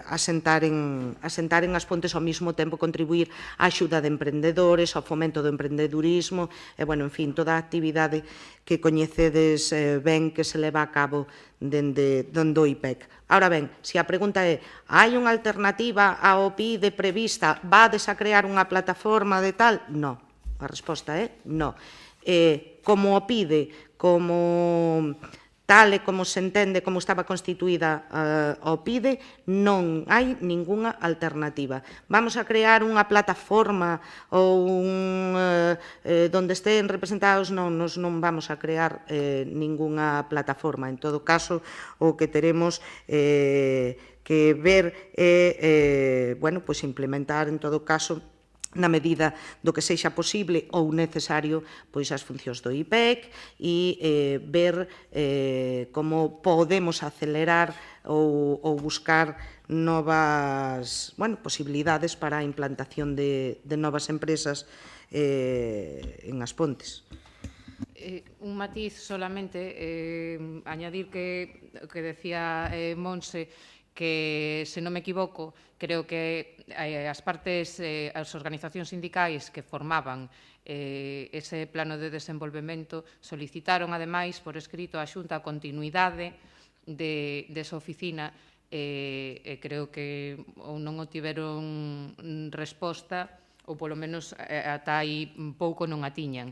asentar en As Pontes, ao mesmo tempo contribuir á axuda de emprendedores, ao fomento do emprendedurismo, e, bueno, en fin, toda a actividade que coñecedes ben que se leva a cabo dende o IPEC. Ahora ben, se a pregunta é, hai unha alternativa ao OPIDE prevista, vades a crear unha plataforma de tal? No, a resposta é no. Como OPIDE, como tal e como se entende como estaba constituída a OPIDE, non hai ningunha alternativa. Vamos a crear unha plataforma ou donde estén representados, non, nos non vamos a crear ningunha plataforma. En todo caso, o que teremos que ver é, bueno, pois implementar, en todo caso, na medida do que sexa posible ou necesario, pois as funcións do IPEC e ver como podemos acelerar ou buscar novas posibilidades para a implantación de novas empresas en As Pontes. Un matiz solamente, añadir que decía Monse, que, se non me equivoco, creo que as partes, as organizacións sindicais que formaban ese plano de desenvolvemento solicitaron, ademais, por escrito á Xunta a continuidade desa oficina, e creo que ou non o tiveron resposta, ou polo menos ata aí pouco non a tiñan.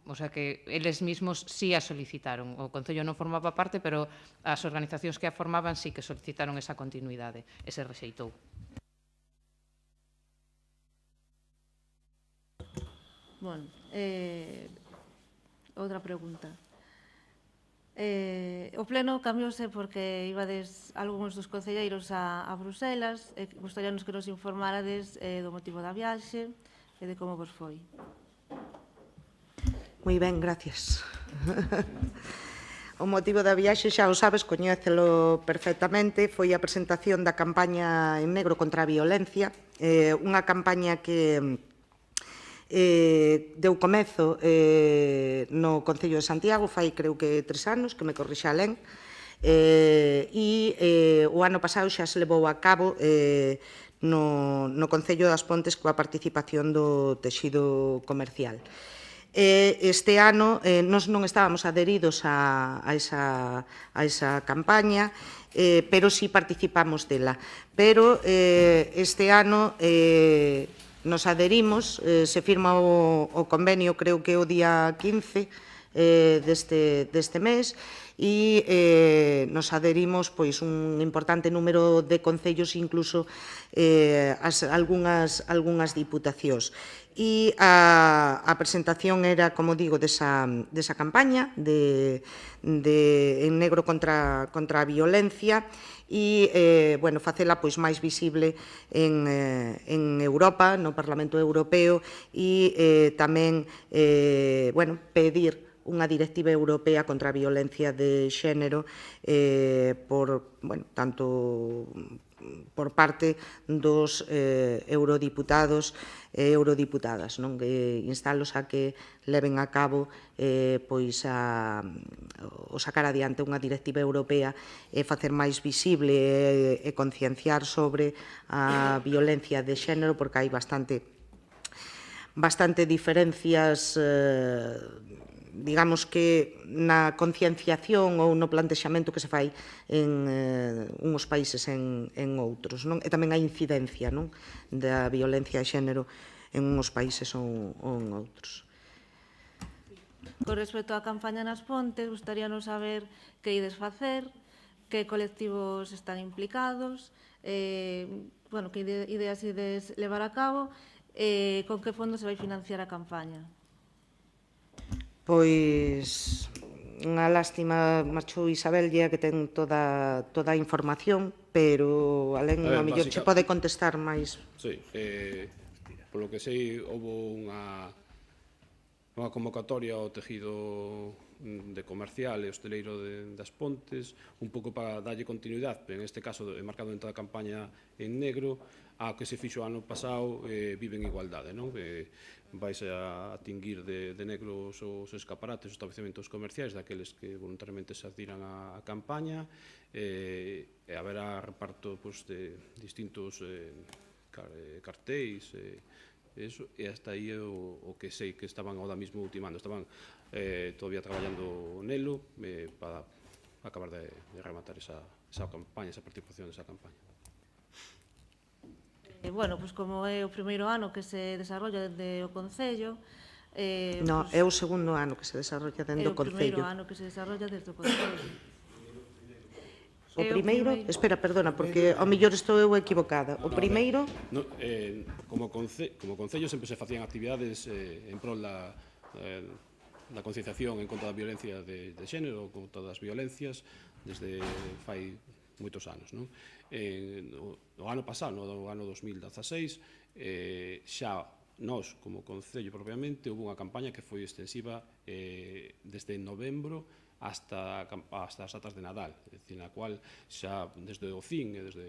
O sea que eles mesmos sí a solicitaron. O Concello non formaba parte, pero as organizacións que a formaban sí que solicitaron esa continuidade e se rexeitou. Bueno, outra pregunta. O pleno cambiouse porque ibades algúns dos concelleiros a Bruselas, e gustaríanos que nos informarades do motivo da viaxe e de como vos foi. Moi ben, gracias. O motivo da viaxe xa o sabes, coñécelo perfectamente, foi a presentación da campaña en negro contra a violencia, unha campaña que deu comezo no Concello de Santiago, fai creo que 3 anos, que me corrixa Alén, e o ano pasado xa se levou a cabo no Concello das Pontes coa participación do texido comercial. Este ano nós non estábamos adheridos a esa campaña, pero sí participamos dela. Pero este ano nos adherimos, se firma o convenio, creo que o día 15 deste mes, e nos adherimos pois un importante número de concellos, incluso algunhas diputacións. E a presentación era, como digo, desa campaña en negro contra a violencia e, bueno, facela pois máis visible en Europa, no Parlamento Europeo e tamén, bueno, pedir unha directiva europea contra a violencia de xénero tanto por parte dos eurodiputados e eurodiputadas, non? Instalos a que leven a cabo pois o sacar adiante unha directiva europea e facer máis visible e concienciar sobre a violencia de xénero, porque hai bastante diferencias, digamos que na concienciación ou no plantexamento que se fai en uns países en outros, non? E tamén a incidencia, non, da violencia de xénero en uns países ou en outros. Con respecto á campaña nas Pontes, gustaríanos saber que ides facer, que colectivos están implicados, bueno, que ideas ides levar a cabo, con que fondo se vai financiar a campaña. Pois unha lástima, marchou Isabel, que ten toda a información, pero alén, a mellor, che pode contestar máis. Sí, polo que sei, houve unha convocatoria ao tejido de comercial e hosteleiro das Pontes, un pouco para darlle continuidade, pero en este caso, marcado dentro da campaña en negro, a que se fixo ano pasado, Vive en Igualdade, non? Vais a tinguir de negro os escaparates, os establecementos comerciais daqueles que voluntariamente se adhiran á campaña, e haberá reparto de distintos cartéis, e hasta aí o que sei que estaban ahora mismo ultimando, estaban todavía traballando nelo para acabar de rematar esa campaña, esa participación desa campaña. Bueno, pois como é o primeiro ano que se desarrolla dende o Concello... No, é o segundo ano que se desarrolla dende o Concello. É o primeiro ano que se desarrolla desde o Concello. O primeiro, espera, perdona, porque ao mellor estou eu equivocada. O primeiro... Como Concello sempre se facían actividades en prol da concienciación en contra da violencia de xénero, contra das violencias, desde fai moitos anos, non? No ano pasado, no ano 2016, xa nós, como Concello propiamente, houve unha campaña que foi extensiva desde novembro hasta as datas de Nadal, na cual xa desde o CIN e desde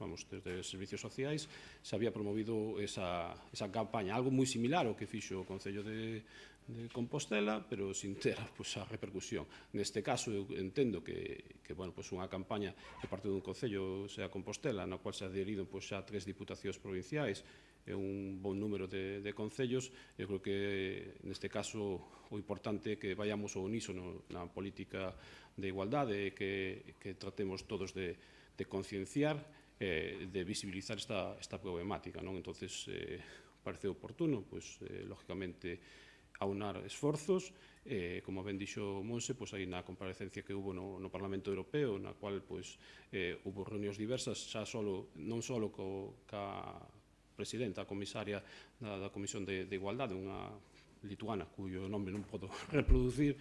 os servicios sociais se había promovido esa campaña, algo moi similar ao que fixo o Concello de Compostela, pero sin ter a repercusión. Neste caso, eu entendo que unha campaña que parte dun Concello sea Compostela, na cual se adherido xa 3 diputacións provinciais e un bon número de concellos, eu creo que neste caso o importante é que vayamos ao unísono na política de igualdade e que tratemos todos de concienciar, de visibilizar esta problemática. Entonces, parece oportuno, lógicamente, aunar esforzos, como ben dixo Monse, aí na comparecencia que hubo no Parlamento Europeo, na cual hubo reunións diversas, xa non só ca presidenta, a comisaria da Comisión de Igualdade, unha lituana, cuyo nome non podo reproducir,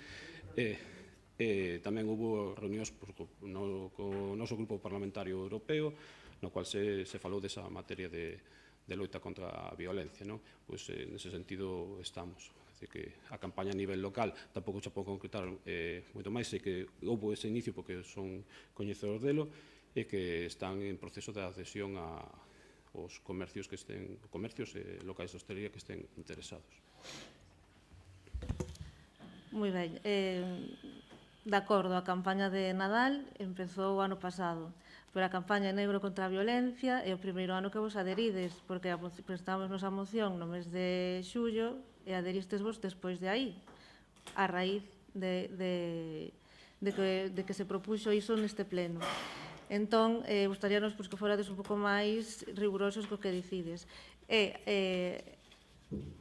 tamén hubo reunións co noso grupo parlamentario europeo, no cual se falou desa materia de loita contra a violencia. Nese sentido estamos. Que a campaña a nivel local tampouco se pode concretar moito máis, sei que houve ese inicio porque son coñecedor delo e que están en proceso de adhesión aos comercios locais de hostelería que estén interesados. Moi ben. De acordo, a campaña de Nadal empezou o ano pasado, pero a campaña negro contra a violencia é o primeiro ano que vos adherides, porque prestamos nosa moción no mes de xullo e adheristes vos despois de aí, a raíz de que se propuxo iso neste pleno. Entón, gustaríanos que forades un pouco máis rigurosos co que dicides.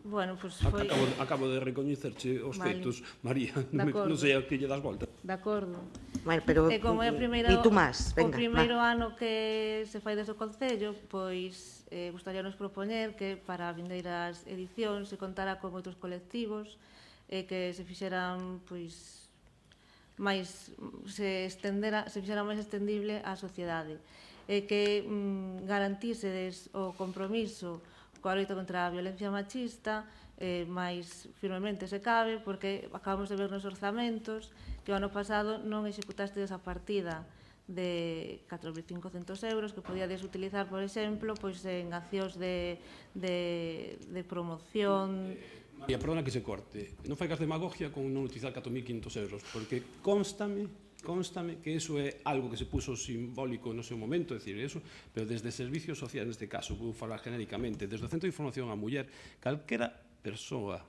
Bueno, pois foi... Acabo de recoñecerche os Vale. feitos, María. De acordo. Non sei a que lle das volta. De acordo. Bueno, pero E como é a primeira, e tú máis, o venga, primeiro va. ano que se fai desde o Concello, pois gustaríanos propoñer que para as vindeiras edicións se contara con outros colectivos que se fixeran pois máis se fixera máis extendible á sociedade e que garantísedes o compromiso coa loita contra a violencia machista máis firmemente se cabe, porque acabamos de ver nos orzamentos que o ano pasado non executaste esa partida de 4.500 euros que podíades utilizar, por exemplo, pois en accións de promoción. María, perdona que se corte. Non fai demagogia con non utilizar 4.500 euros, porque constame que eso é algo que se puso simbólico no seu momento, é dicir, eso, pero desde servicios sociais, neste caso, vou falar genéricamente, desde o Centro de Información á Muller, calquera persoa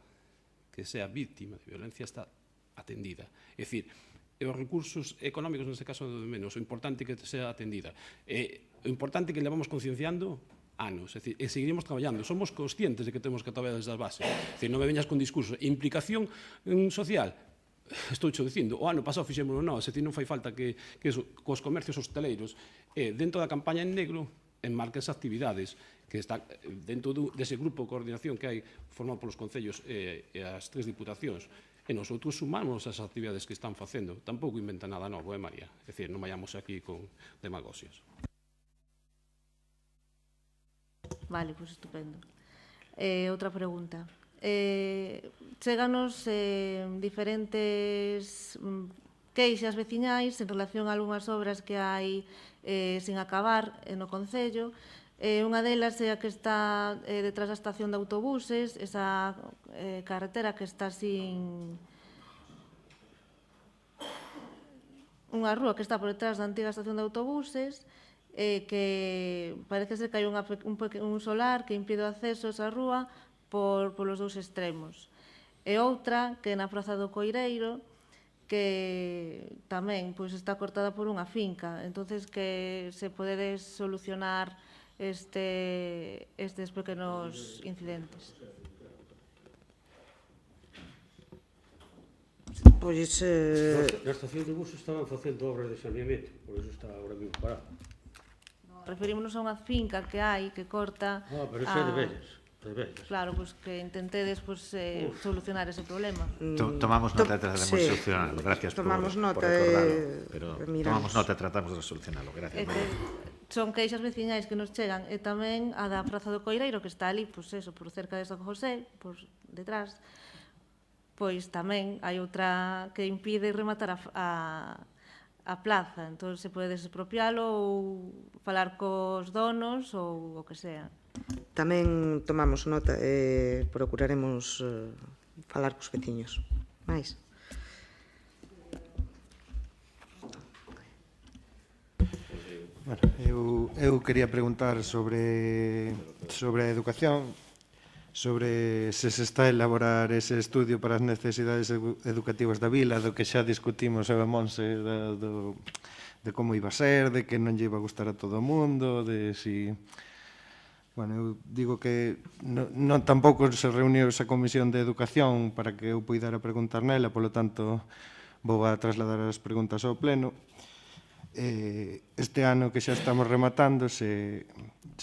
que sea víctima de violencia está atendida. É dicir, os recursos económicos, neste caso, de menos, o importante que sea atendida. O importante que levamos concienciando anos, é dicir, e seguiremos traballando. Somos conscientes de que temos que traballar desde as bases. É dicir, non me veñas con discurso. Implicación social, estou xo dicindo, o ano pasado fixémoslo nós, é dicir, non fai falta que cos comercios hosteleiros, dentro da campaña en negro, enmarca esas actividades que está dentro dese grupo de coordinación que hai formado polos concellos e as 3 diputacións. E nosotros sumamos as actividades que están facendo. Tampouco inventa nada novo, María? É dicir, non vayamos aquí con demagosias. Vale, pois estupendo. Outra pregunta. Cheganos diferentes queixas veciñais en relación a algunhas obras que hai sin acabar no Concello. Unha delas é a que está detrás da estación de autobuses, esa carretera que está sin... Unha rúa que está por detrás da antiga estación de autobuses, que parece ser que hai un solar que impide o acceso a esa rúa polos dous extremos. E outra, que é na Praza do Coireiro, que tamén está cortada por unha finca. Entonces, que se podedes solucionar estes pequenos incidentes. Pois... Na estación de buses estaban facendo obras de saneamento, por eso está ahora mismo parado. Referímonos a unha finca que hai que corta... Pero iso é de vellas. Claro, pois que intentedes solucionar ese problema. Tomamos nota e tratamos de solucionarlo. Gracias por recordarlo. Pero tomamos nota e tratamos de solucionarlo. Gracias. Son queixas veciñais que nos chegan e tamén a da Praza do Coireiro, que está ali, pois eso, por cerca de San José, por detrás. Pois tamén hai outra que impide rematar a plaza. Entón, se podedes expropialo ou falar cos donos ou o que sea. Tamén tomamos nota e procuraremos falar cos veciños. Mais? Bueno, eu quería preguntar sobre a educación, sobre se está a elaborar ese estudio para as necesidades educativas da vila, do que xa discutimos eu e Monse, de como iba a ser, de que non lle iba a gustar a todo o mundo, de si... Bueno, eu digo que non tampouco se reuniu esa comisión de educación para que eu puidera preguntar nela, polo tanto vou a trasladar as preguntas ao pleno. Este ano que xa estamos rematando, se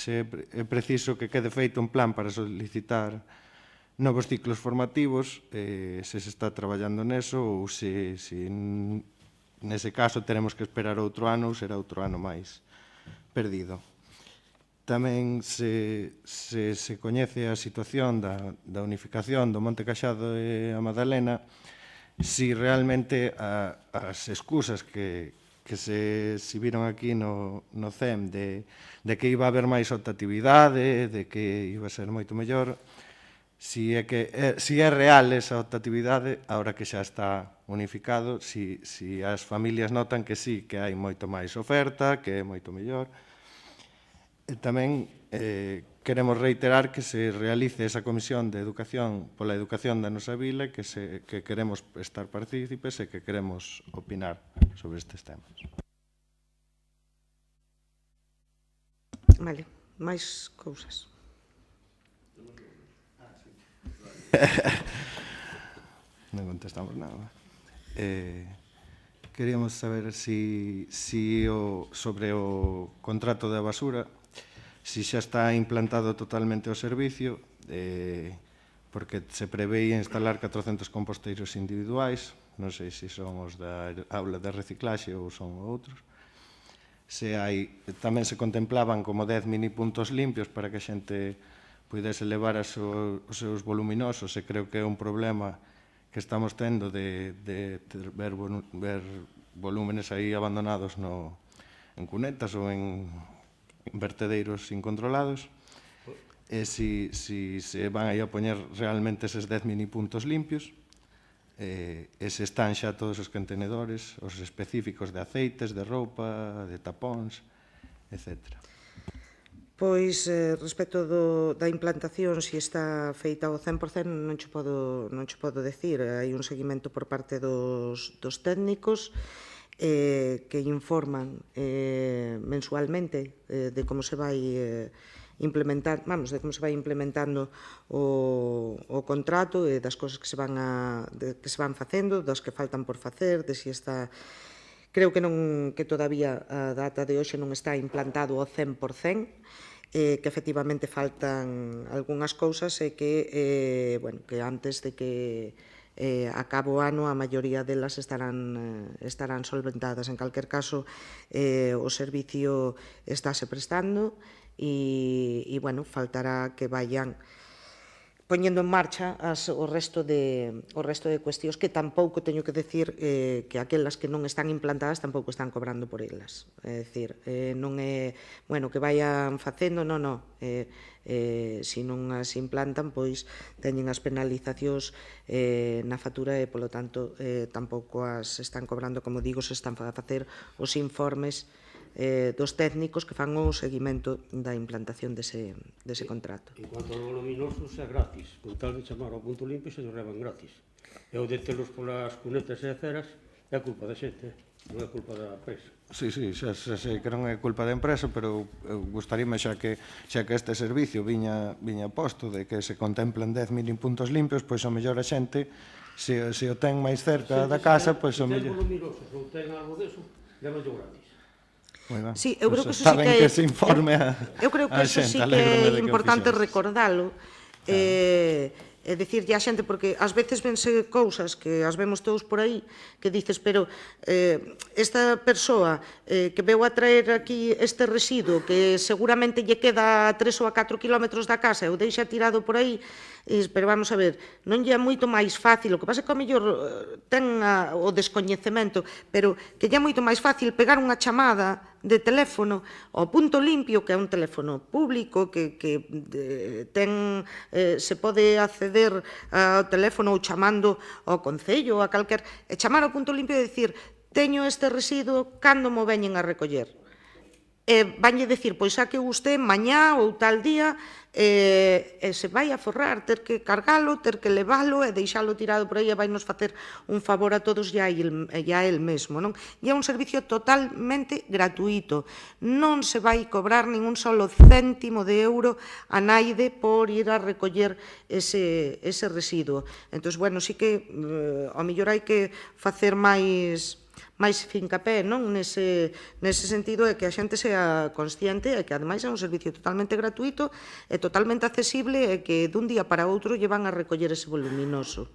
é preciso que quede feito un plan para solicitar novos ciclos formativos, se se está traballando neso ou se nese caso teremos que esperar outro ano ou será outro ano máis perdido. Tamén se coñece a situación da unificación do Monte Caxado e a Madalena, si realmente as excusas que se viron aquí no CEM de que iba a haber máis optatividade, de que iba a ser moito mellor, si é real esa optatividade, agora que xa está unificado, si as familias notan que sí, que hai moito máis oferta, que é moito mellor. E tamén queremos reiterar que se realice esa comisión de educación pola educación da nosa vila, que queremos estar partícipes e que queremos opinar sobre estes temas. Vale, máis cousas. Non contestamos nada. Queríamos saber sobre o contrato da basura, se xa está implantado totalmente o servicio, porque se preveía instalar 400 composteiros individuais, non sei se son os da aula de reciclaxe ou son outros. Tamén se contemplaban como 10 mini puntos limpios para que a xente pudese levar os seus voluminosos, e creo que é un problema que estamos tendo de ver volúmenes aí abandonados en cunetas ou en vertedeiros incontrolados, e se van aí a poñer realmente eses 10 mini puntos limpios, e se están xa todos os contenedores, os específicos de aceites, de roupa, de tapóns, etcétera. Pois, respecto da implantación, se está feita ao 100%, non che podo decir. Hai un seguimento por parte dos técnicos que informan mensualmente de como se vai implementando o contrato e das cousas que se van facendo, das que faltan por facer, de se está... Creo que todavía a data de hoxe non está implantado ao 100%, que efectivamente faltan algunhas cousas e que antes de que acabe o ano a maioría delas estarán solventadas. En calquer caso, o servicio estáse prestando e, faltará que vayan poñendo en marcha o resto de cuestións que tampouco teño que decir que aquelas que non están implantadas tampouco están cobrando por elas. É dicir, non é, que vayan facendo, non. Se non as implantan, pois teñen as penalizacións na factura e, polo tanto, tampouco as están cobrando, como digo, se están a facer os informes dos técnicos que fan o seguimento da implantación dese contrato. En cuanto aos voluminosos, é gratis. Con tal de chamar ao punto limpio, se nos reban gratis. E o de telos polas cunetas e aceras é culpa da xente, non é culpa da empresa. Sí, xa sei que non é culpa da empresa, pero gustaríame xa que este servicio viña posto de que se contemplan 10 mini puntos limpios, pois o mellor a xente, se o ten máis cerca da casa, pois o mellor... Se ten voluminosos ou ten algo deso, levanllo gratis. Sí, eu creo que eso sí que se informe a xente, é importante recordalo. É dicirlle a xente, porque ás veces vense cousas que as vemos todos por aí, que dices, pero esta persoa que veu a traer aquí este residuo, que seguramente lle queda a 3 ou a 4 kilómetros da casa e o deixa tirado por aí, pero vamos a ver, non lle é moito máis fácil, o que pasa é que ao mellor ten o descoñecemento, pero que lle é moito máis fácil pegar unha chamada de teléfono ao punto limpio, que é un teléfono público, que se pode acceder ao teléfono ou chamando ao concello ou a calquer, e chamar ao punto limpio e dicir, teño este residuo, cando mo veñen a recoller? E vanlle dicir, pois saque usted mañá ou tal día, e se vai a forrar, ter que cargalo, ter que levalo e deixalo tirado por aí, e vai nos facer un favor a todos e a el mesmo, non? E é un servicio totalmente gratuito, non se vai cobrar ningún solo céntimo de euro a naide por ir a recoller ese residuo. Entón, sí que ao mellor hai que facer máis fincapé, non? Nese sentido é que a xente sea consciente e que ademais é un servicio totalmente gratuito e totalmente accesible e que dun día para outro lle van a recoller ese voluminoso.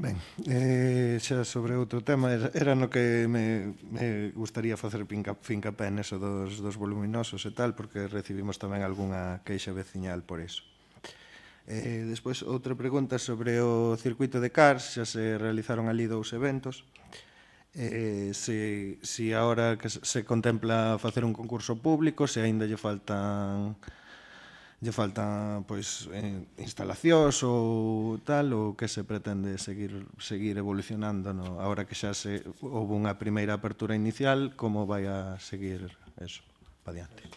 Ben, xa sobre outro tema, era no que me gustaría facer fincapé neso dos voluminosos e tal, porque recibimos tamén algunha queixa veciñal por iso. Despois, outra pregunta sobre o circuito de Cars, xa se realizaron ali 2 eventos, se agora que se contempla facer un concurso público, se aínda lle faltan instalacións ou tal, ou que se pretende seguir evolucionando, agora que xa houve unha primeira apertura inicial, como vai a seguir eso, para diante?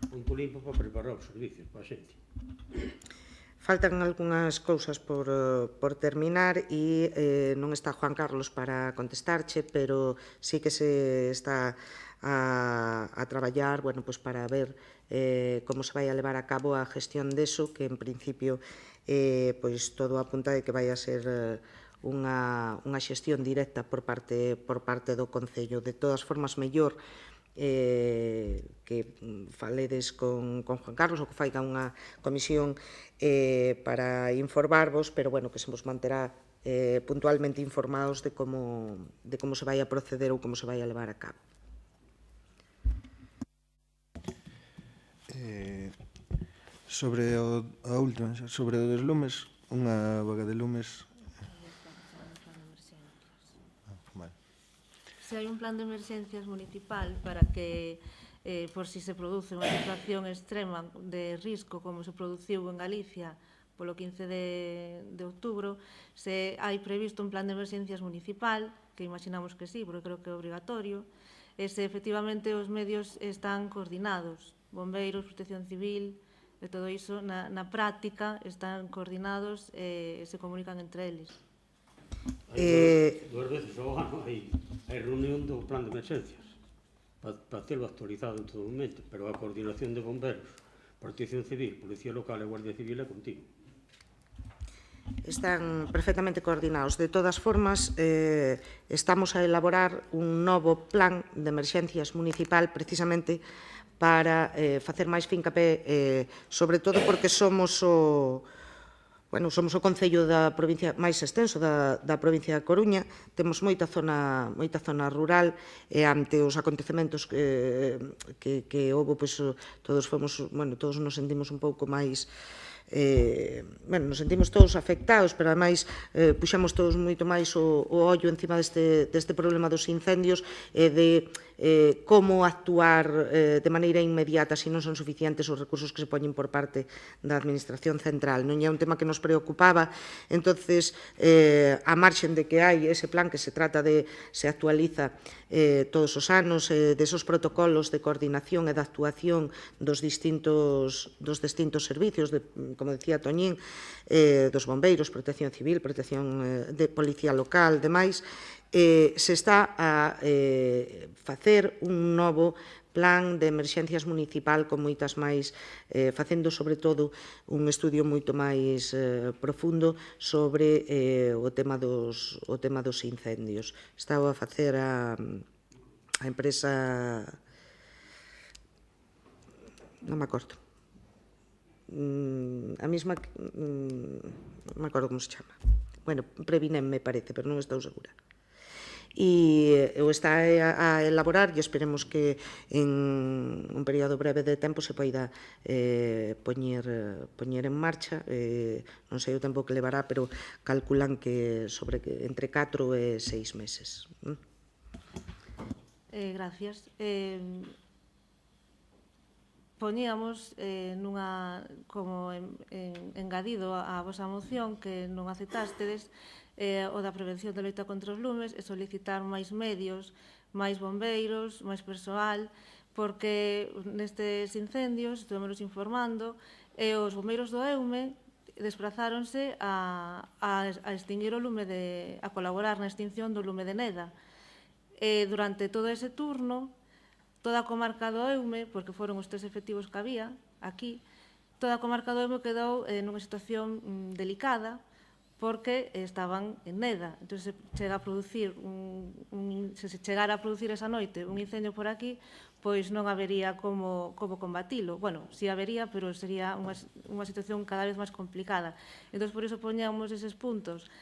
Punto limpo para preparar os servicios para a xente. Faltan algunhas cousas por terminar e non está Juan Carlos para contestarche, pero sí que se está a traballar, bueno, pues para ver como se vai a levar a cabo a gestión deso, que en principio pois todo apunta de que vai a ser unha xestión directa por parte do Concello. De todas formas, mellor que faledes con Juan Carlos ou que faiga unha comisión para informarvos, pero bueno, que se vos manterá puntualmente informados de como se vai a proceder ou como se vai a levar a cabo. Sobre a última, sobre o dos lumes, unha vaga de lumes. Se hai un plan de emerxencias municipal para que, por si se produce unha situación extrema de risco, como se produciu en Galicia polo 15 de outubro, se hai previsto un plan de emerxencias municipal, que imaginamos que sí, porque creo que é obrigatorio, e se efectivamente os medios están coordinados, bombeiros, protección civil, e todo iso na práctica están coordinados e se comunican entre eles. Duas veces ao ano hai reunión do plan de emerxencias para telo actualizado en todo momento, pero a coordinación de bomberos, protección civil, policía local e guardia civil é continua. Están perfectamente coordinados. De todas formas, estamos a elaborar un novo plan de emerxencias municipal precisamente para facer máis fincapé, sobre todo porque somos o concello da provincia máis extenso da provincia da Coruña, temos moita zona rural e ante os acontecementos que houve, todos nos sentimos un pouco máis nos sentimos todos afectados, pero ademais puxamos todos moito máis o ollo encima deste problema dos incendios e de como actuar de maneira inmediata se non son suficientes os recursos que se poñen por parte da Administración Central. Non é un tema que nos preocupaba, entonces, a marxen de que hai ese plan que se trata de se actualiza todos os anos, desos protocolos de coordinación e de actuación dos distintos servicios, como decía Toñín, dos bombeiros, protección civil, protección de policía local, demais, se está a facer un novo plan de emerxencias municipal con moitas máis, facendo sobre todo un estudio moito máis profundo sobre o tema dos incendios. Estaba a facer a empresa, non me acordo, a mesma, non me acordo como se chama. Bueno, Previnem me parece, pero non estou segura. E o está a elaborar e esperemos que en un período breve de tempo se poida poñer en marcha. Non sei o tempo que levará, pero calculan que entre 4 e 6 meses. Gracias. Poñíamos como engadido a vosa moción que non aceptástedes o da prevención da loita contra os lumes e solicitar máis medios, máis bombeiros, máis persoal, porque nestes incendios, estuvemos informando, e os bombeiros do EUME desplazáronse a extinguir o lume a colaborar na extinción do lume de Neda. E durante todo ese turno, toda a comarca do Eume, porque foron os 3 efectivos que había aquí, toda a comarca do Eume quedou nunha situación delicada, porque estaban en Neda. Entón, se chegara a producir esa noite un incendio por aquí, pois non habería como combatilo. Bueno, si habería, pero sería unha situación cada vez máis complicada. Entón, por iso poñamos eses puntos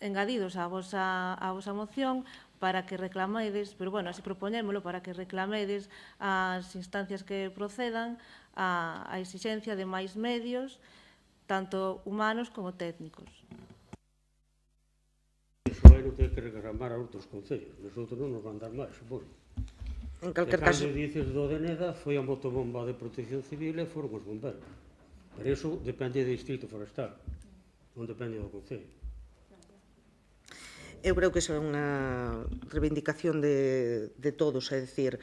engadidos á vosa moción para que reclamedes, pero bueno, así propoñémolo, para que reclamedes as instancias que procedan a exixencia de máis medios, tanto humanos como técnicos. Iso é o que hai que reclamar a outros concellos. Nosotros non nos van dar máis, supoño. En calquer caso... Cando dices do de Neda, foi a motobomba de protección civil e foron os bombeiros. Pero iso depende do distrito forestal, non depende do concello. eu creo que esa é unha reivindicación de todos, é dicir,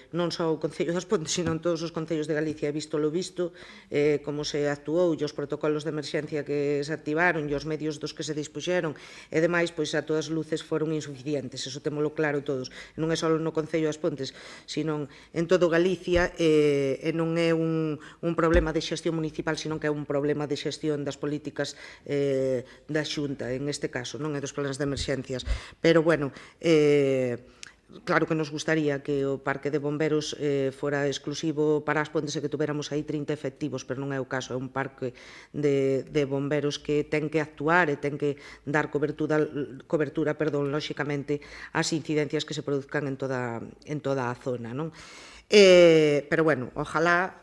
non só o Concello das Pontes, sino en todos os concellos de Galicia, visto lo visto, como se actuou, e os protocolos de emerxencia que se activaron, e os medios dos que se dispuxeron, e demais, pois a todas luces foron insuficientes, eso témolo claro todos. Non é só no Concello das Pontes, sino en todo Galicia, e non é un problema de xestión municipal, sino que é un problema de xestión das políticas da Xunta, en este caso, non é dos planes de emerxencias. Pero, bueno, claro que nos gustaría que o parque de bomberos fora exclusivo para as Pontes e que tuviéramos aí 30 efectivos, pero non é o caso, é un parque de bomberos que ten que actuar e ten que dar cobertura, lóxicamente, ás incidencias que se produzcan en toda a zona, non? Pero, bueno, ojalá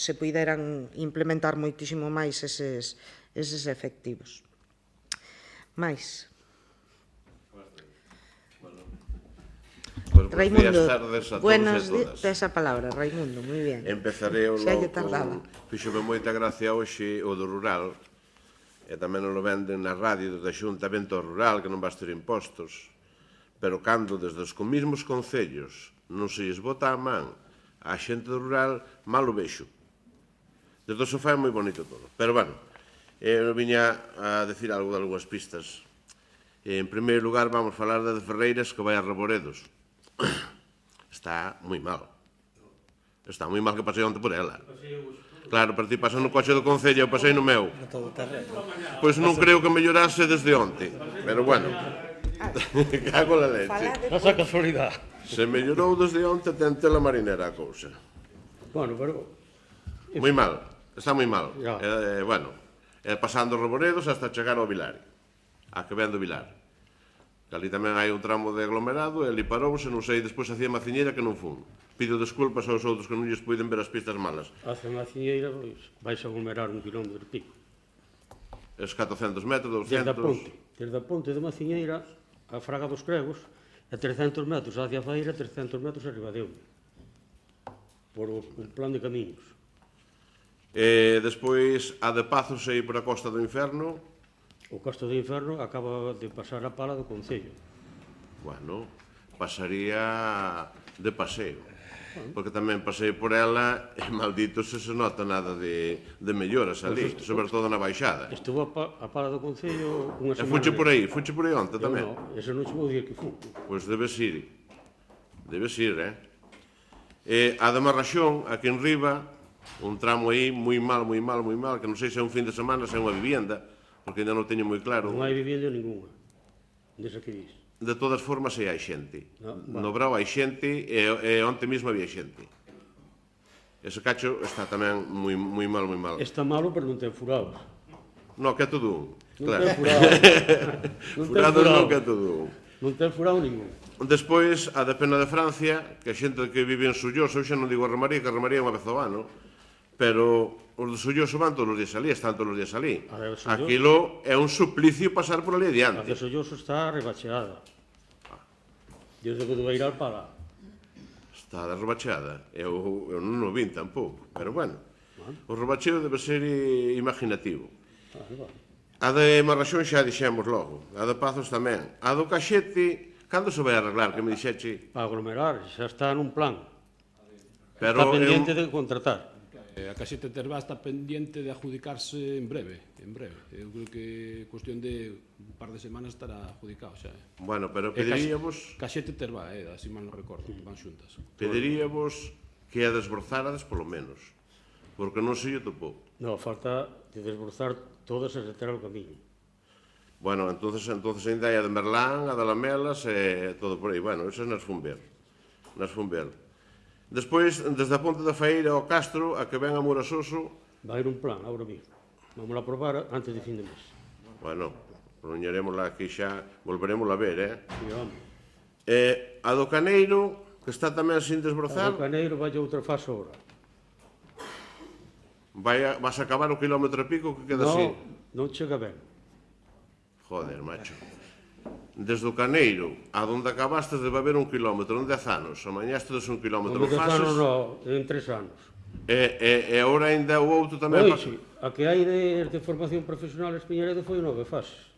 se puideran implementar moitísimo máis eses efectivos. Mais. Raimundo, buenas tes a palabra, Raimundo, moi bien. Empezarei logo con... Fíxome moita gracia hoxe o do rural, e tamén non lo venden na radio da Xunta Vento Rural, que non vas ter impostos, pero cando desde os mesmos concellos non se lles bota a man a xente do rural, mal o vexo. Desde o sofá é moi bonito todo, pero, bueno, eu viña a decir algo de algunhas pistas. En primeiro lugar, vamos falar da de Ferreiras que vai a Reboredos. Está moi mal. Está moi mal que pasei onte por ela. Claro, para ti pasas no coche do Concello, eu pasei no meu. Pois non creo que mellorase desde onte, pero, bueno, cago la leche. Esa casualidade. Se mellorou desde onte, ten tela marinera a cousa. Bueno, pero... Moi mal, está moi mal. Bueno, pasando Reboredos hasta chegar ao Vilar, a que ven do Vilar. Ali tamén hai un tramo de aglomerado, e ali parouse, non sei, despois hacía Maciñeira que non fun. Pido desculpas aos outros que non lles poden ver as pistas malas. Hace Maciñeira, pois, vais a aglomerar 1 kilómetro e pico. Es 400 metros, 200... Desde a ponte de Maciñeira a Fraga dos Cregos, e 300 metros hacia a Feira, 300 metros arriba de Eume. Por un plan de camiños. Despois, a de Pazos e por a Costa do Inferno. O Costa do Inferno acaba de pasar a pala do Concello. Bueno, pasaría de paseo. Porque tamén pasei por ela e maldito se nota nada de melloras ali, sobre todo na baixada. Estuvo a pala do Concello unha semana. E fuche por aí onte tamén. Non, ese non che vou dir que fu. Pois debes ir, A de Marraxón, aquí en Riba, un tramo aí moi mal, que non sei se é un fin de semana, se é unha vivienda, porque ainda non teño moi claro. Non hai vivienda ninguna, desa que dis. De todas formas, hai xente. No Brao hai xente, e onte mesmo había xente. Ese cacho está tamén moi mal. Está malo, pero non ten furados. Non, que é todo un. Non ten furados. Furados non, que é todo un. Non ten furado ningún. Despois, a de Pena de Francia, que a xente que vive en Sulloso, xa non digo a Romaría, que a Romaría é unha vez ao ano, pero os de Sulloso van todos os días ali, están todos os días ali. Aquilo é un suplicio pasar por ali adiante. A de Sulloso está rebacheada. Desde que do Beiral para. Está rebacheada. Eu non o vin tampouco, pero, bueno, o rebacheo debe ser imaginativo. A de Marraxón xa dixemos logo, a de Pazos tamén. A do Caxete, cando se vai arreglar, que me dixeche? Para aglomerar, xa está nun plan. Está pendiente de contratar. A Caxete Tervá está pendiente de adjudicarse en breve. Eu creo que cuestión de un par de semanas estará adjudicado xa. Bueno, pero pediríamos... Caxete Tervá, así mal non recordo, van xuntas. Pediríamos que a desbrozárades polo menos, porque non se lle topou. Non, falta de desbrozar todas e reter o camiño. Bueno, entonces ainda hai a de Merlán, a de Lamelas e todo por aí. Bueno, esas nas fun ver. Despois, desde a Ponte da Feira ao Castro, a que ven a Murasoso... Vai ir un plan, agora mismo. Vamos a probar antes de fin de mes. Bueno, proñaremosla aquí xa, volveremosla a ver, Sí, vamos. A do Caneiro, que está tamén sin desbrozar... A do Caneiro vai a outra fase ahora. Vas a acabar o kilómetro e pico que queda así? Non chega ben. Joder, macho. Desde o Caneiro a donde acabaste debe haber 1 kilómetro en 10 anos. Amañaste des 1 kilómetro. En 10 anos non, en 3 anos. E agora ainda o outro tamén... Oixe, a que hai de formación profesional en Piñaredo foi 9 fases.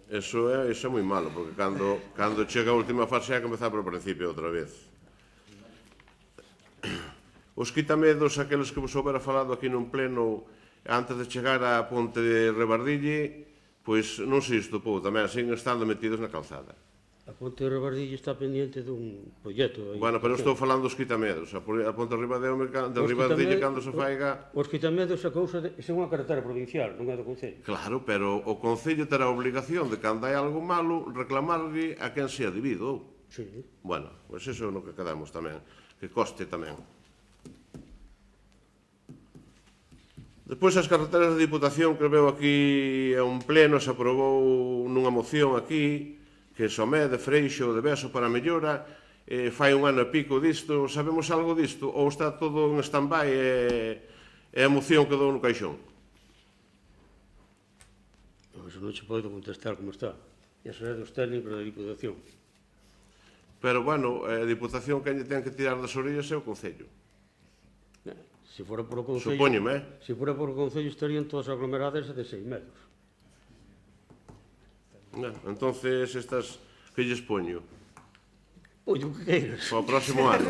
Eso é moi malo, porque cando chega a última fase hai que empezar por principio outra vez. Os quitamedos, aqueles que vos houbera falado aquí nun pleno antes de chegar á ponte de Rebardille, pois non se estopou tamén, siguen estando metidos na calzada. A ponte de Rebardille está pendiente dun proxecto. Bueno, pero estou falando dos quitamedos. A ponte de Rebardille, cando se faiga... Os quitamedos é unha carretera provincial, non é do Concello. Claro, pero o Concello terá a obligación de, cando hai algo malo, reclamarle a quen sea debido. Sí. Bueno, pois iso é no que quedamos tamén, que coste tamén. Despois, as carreteras de Diputación, que veo aquí a un pleno, se aprobou nunha moción aquí, que Somé, de Freixo, de Beso para a mellora, fai un ano e pico disto. Sabemos algo disto? Ou está todo en stand-by e a moción quedou no caixón? Iso non se pode contestar como está. Iso é dos técnicos da Diputación. Pero, bueno, a Diputación quen ten que tirar das orellas é o Concello. Se fora por o Concello... Supóñome, Se fora por o Concello estarían todas aglomeradas de 6 metros. entonces estas que lles poño? Poño o que queiras. Para o próximo ano.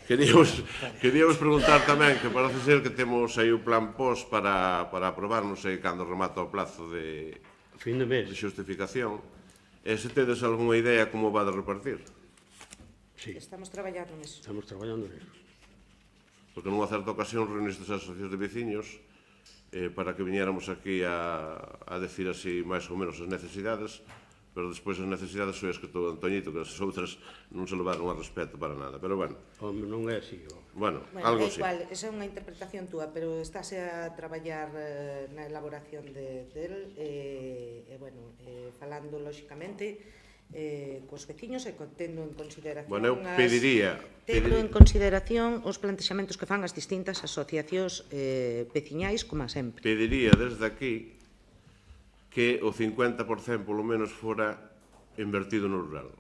Queríamos preguntar tamén, que parece ser que temos aí o plan POS para aprobar, non sei cando remata o plazo de fin de mes de xustificación. E se tedes algunha idea como va de repartir? Sí. Estamos traballando nisso. Estamos traballando nisso. Porque nunha certa ocasión reunistes as asociacións de veciños para que viñéramos aquí a decir así máis ou menos as necesidades, pero despois as necesidades sois que todo Antoñito, que as outras non se levaron a respeto para nada, pero bueno. Home, non é así. Bueno, algo así. Igual, esa é unha interpretación túa, pero estáse a traballar na elaboración del, bueno, falando lóxicamente cos veciños e tendo en consideración bueno, eu pediría en consideración os plantexamentos que fan as distintas asociacións veciñais, como sempre. Pediría desde aquí que o 50% polo menos fora invertido no rural.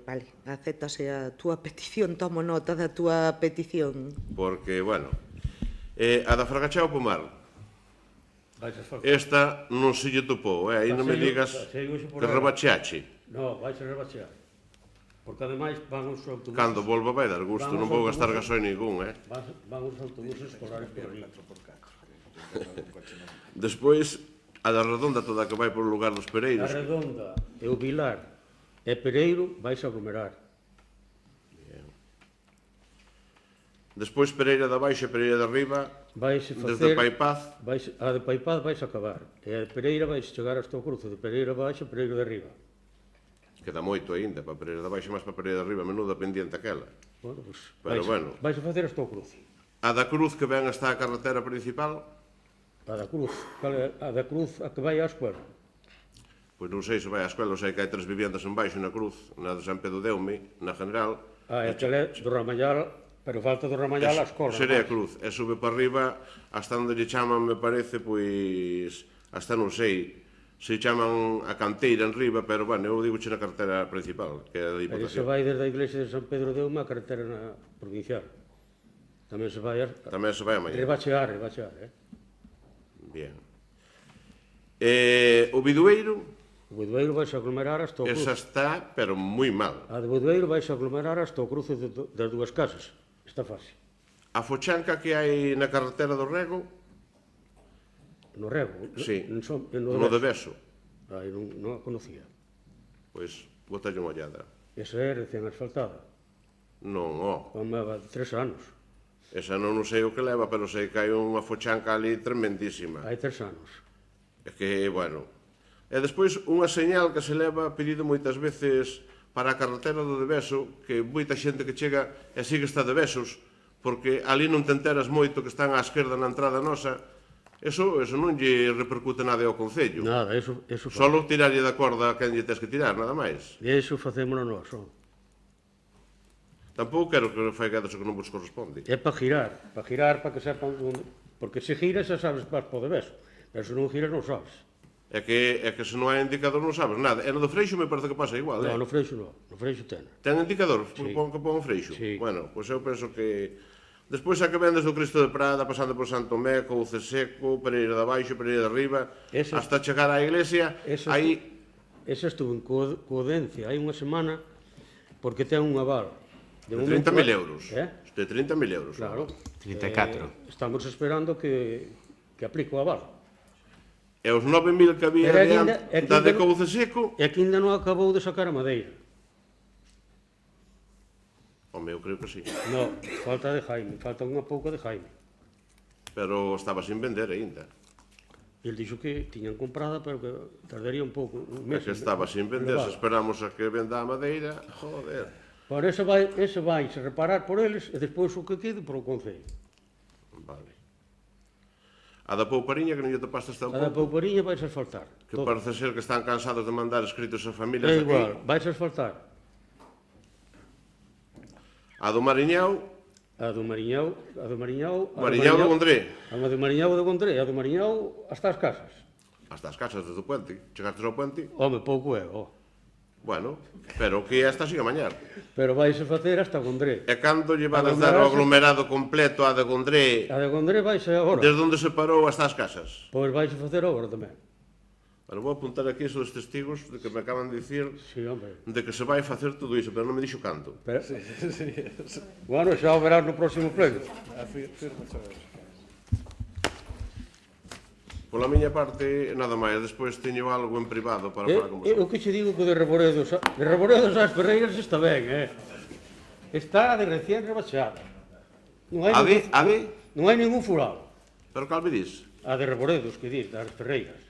Vale, acéptase a túa petición, tomo nota da túa petición. Porque, bueno, a da Fragachao Pomar, esta non se lle topou, aí non me digas que rebacheache. Non, vais a rebachear. Porque ademais van os autobuses... Cando volva vai dar gusto, non vou gastar gasoil ningún, Van os autobuses escolares por ali. Despois, a da Redonda toda que vai por lugar dos Pereiros. A Redonda e o Vilar e Pereiro vais a aglomerar. Despois Pereira da Baixa e Pereira da Riba, desde Paipaz. A de Paipaz vais a acabar. E a Pereira vais chegar hasta o cruce de Pereira Baixa e Pereira da Riba. Queda moito aínda para Pereira da Baixa, máis para Pereira da Riba, menuda pendiente aquela. Bueno, pues, vais a facer hasta o cruce. A da Cruz que ven hasta a carretera principal? A da Cruz. A da Cruz a que vai á escuela? Pois non sei se vai á escuela, sei que hai 3 viviendas en baixo na Cruz, na de San Pedro de Eume, na General. E aquela do Ramayal... Pero falta do Ramayal a escola. Sería a Cruz. E sube para arriba, hasta onde lle chaman, me parece, pois... Hasta non sei. Se chaman a canteira en riba, pero, bueno, eu digo na carretera principal, que é a Diputación. Pero se vai desde a iglesia de San Pedro de Uma a carretera provincial. Tamén se vai a mañá. Rebachear, Bien. O Bidueiro? O Bidueiro vais a aglomerar hasta o cruce. Esa está, pero moi mal. A de Bidueiro vais a aglomerar hasta o cruce das dúas casas. Está fácil. A fochanca que hai na carretera do Rego? No Rego? Sí, no de Beso. Non a conocía. Pois, botalle unha ollada. Esa é recén asfaltada? Non, Leva 3 anos. Esa non sei o que leva, pero sei que hai unha fochanca ali tremendísima. Hai 3 anos. É que, bueno... E despois, unha señal que se leva pedido moitas veces para a carretera do de Beso, que moita xente que chega e sigue está de Besos, porque ali non te enteras moito que están á esquerda na entrada nosa, eso non lle repercute nada ao Concello. Nada, eso solo tirarlle da corda a quen lle tes que tirar, nada máis. E iso facémolo nós, Tampouco quero que faigades o que non vos corresponde. É para girar, para que sepan onde... Porque se giras xa sabes que vas para o de Beso, pero se non giras non sabes. É que se non hai indicador non sabes nada. E no do Freixo me parece que pasa igual, Non, no Freixo non. No Freixo ten. Ten indicador? Ten? Que pon o Freixo? Sí. Bueno, pois eu penso que Despois a que ven desde o Cristo de Prada, pasando por Santo Tomé, Couce Seco, Pereira de Abaixo, Pereira de Arriba, hasta chegar á iglesia, aí... Ese estuvo en Codencia hai unha semana porque ten un aval. De 30.000 euros. De 30.000 euros. Claro. 34. Estamos esperando que aplique o aval. E os 9.000 que había da de Couce Seco... E que ainda non acabou de sacar a madeira. Home, eu creo que sí. Non, falta de Jaime, falta unha pouca de Jaime. Pero estaba sin vender aínda. El dixo que tiñan comprada, pero que tardaría un pouco, un mes. É que estaba sin vender, se esperamos a que venda a madeira, joder. Por ese vai se reparar por eles e despois o que quede por o Concello. Vale. A da Poupariña, que non lle tapastes tampouco. A da Poupariña vais asfaltar. Que parece ser que están cansados de mandar escritos a familias aquí. É igual, vais asfaltar. A do Mariñao... A do Mariñao de Gondré. A do Mariñao de Gondré, a do Mariñao hasta as casas. Hasta as casas desde o puente. Chegastes ao puente? Home, pouco é, Bueno, pero que esta siga mañar. Pero vais a facer hasta Gondré. E cando lle van a dar o aglomerado completo a de Gondré? A de Gondré vais agora. Desde onde se parou hasta as casas? Pois vais a facer agora tamén. Bueno, vou apuntar aquí esos testigos de que me acaban de dicir de que se vai facer todo iso, pero non me dixo canto. Bueno, xa o verás no próximo pleno. Pola miña parte, nada máis. Despois teño algo en privado para falar con vos. O que che digo que de Reboredos ás Ferreiras está ben, Está de recién rebaixada. Non hai ningún furado. Pero cal me dis? A de Reboredos, que dis, das Ferreiras.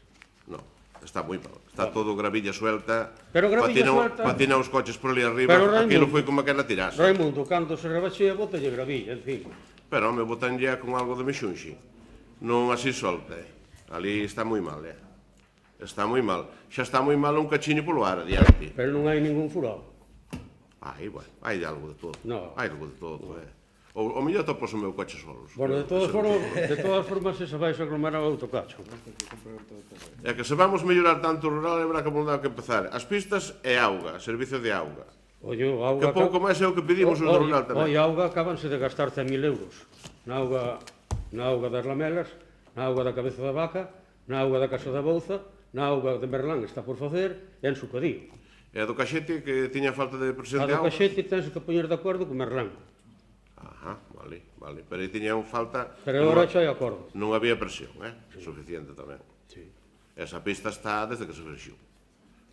Non. Está moi mal. Está todo gravilla suelta. Pero gravilla suelta... Patina os coches por ali arriba. Aquilo foi como que la tirase. Raimundo, cando se rebaixea, botalle gravilla, encima. Pero, home, botanlle con algo de mexunxi. Non así solta, Ali está moi mal, Está moi mal. Xa está moi mal un cachiño polo ar, adiante. Pero non hai ningún furado. Bueno, hai algo de todo. Non. Hai algo de todo, O mellor topos o meu coche solos. Bueno, de todas formas, se vais a aglomerar outro cacho. É que se vamos mellorar tanto o rural, habrá que empezar. As pistas e auga, servicio de auga. Que pouco máis é o que pedimos os do rural tamén. A auga acabanse de gastar 100.000 euros. Na auga das Lamelas, na auga da Cabeza da Vaca, na auga da Casa da Bouza, na auga de Merlán está por facer, e en Sucadío. E a do Caxete, que tiña falta de presión de auga? A do Caxete tens que poñer de acordo con Merlán. Vale. Pero aí tiñan falta... Pero agora xa hai acordo. Non había presión, suficiente tamén. Esa pista está desde que se fixou.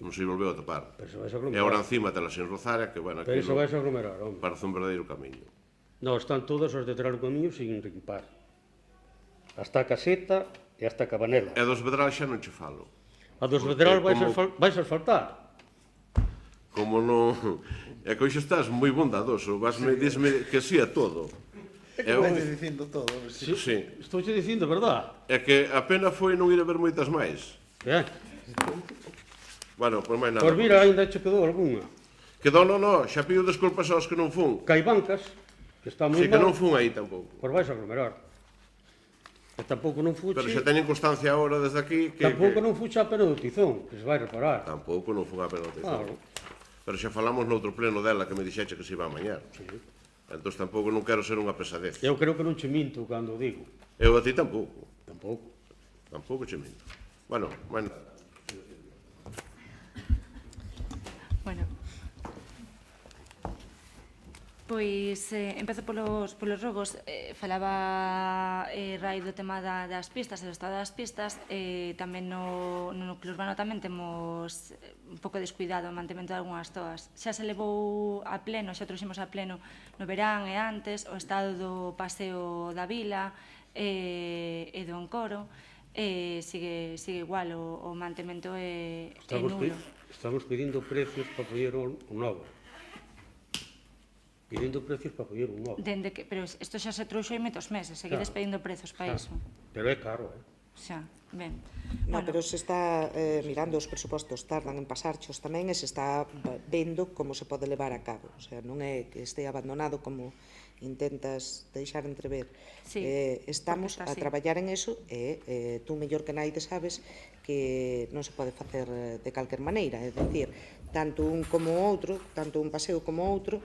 Non se volveu a topar. E agora encima tela sin rozar, que, bueno, pero iso vais a aglomerar, home. Parece un verdadeiro camiño. Non, están todas as detrás do camiño sin rimpar. Hasta a Caseta e hasta a Cabanela. E dos Vedral xa non che falo. A dos Vedral vais a asfaltar. Como non... É que hoxe estás moi bondadoso, disme que sí a todo. Vai dicindo todo. Sí. Estou che dicindo, verdad? É que a pena foi non ir a ver moitas máis. Bueno, pois máis nada. Pois mira, ainda che quedou algunha. Quedou, non, xa pido desculpas aos que non fun. Caibancas, que está moi mal. Si que non fun aí tampouco. Pois vais a aglomerar. E tampouco non fuche... Pero xa teñen constancia agora desde aquí que... Tampouco non fuche a pena do Tizón, que se vai reparar. Tampouco non fun a pena do Tizón. Claro. Pero xa falamos noutro pleno dela que me dixeche que se iba a mañar. Entón tampouco non quero ser unha pesadez. Eu creo que non che minto cando digo. Eu a ti tampouco. Tampouco che minto. Bueno, máis nada. Bueno. Pois empezo polos rogos. Falaba Rai do tema das pistas e do estado das pistas. Tamén no núcleo urbano tamén temos un pouco descuidado o mantemento de algunhas toas. Xa se levou a pleno, xa trouxemos a pleno no verán e antes o estado do paseo da vila e do Encoro. Sigue igual, o mantemento é nulo. Estamos pedindo precios para poñer un novo. Pedindo precios para poñer un novo. Pero isto xa se trouxo hai moitos meses, seguides pedindo prezos para iso. Pero é caro, Xa, ben. No, pero se está mirando os presupostos, tardan en pasarchos tamén, e se está vendo como se pode levar a cabo. O sea, non é que este abandonado como intentas deixar entrever. Estamos a traballar en eso e tú mellor que naide sabes que non se pode facer de calquer maneira, é dicir, tanto un como outro, tanto un paseo como outro,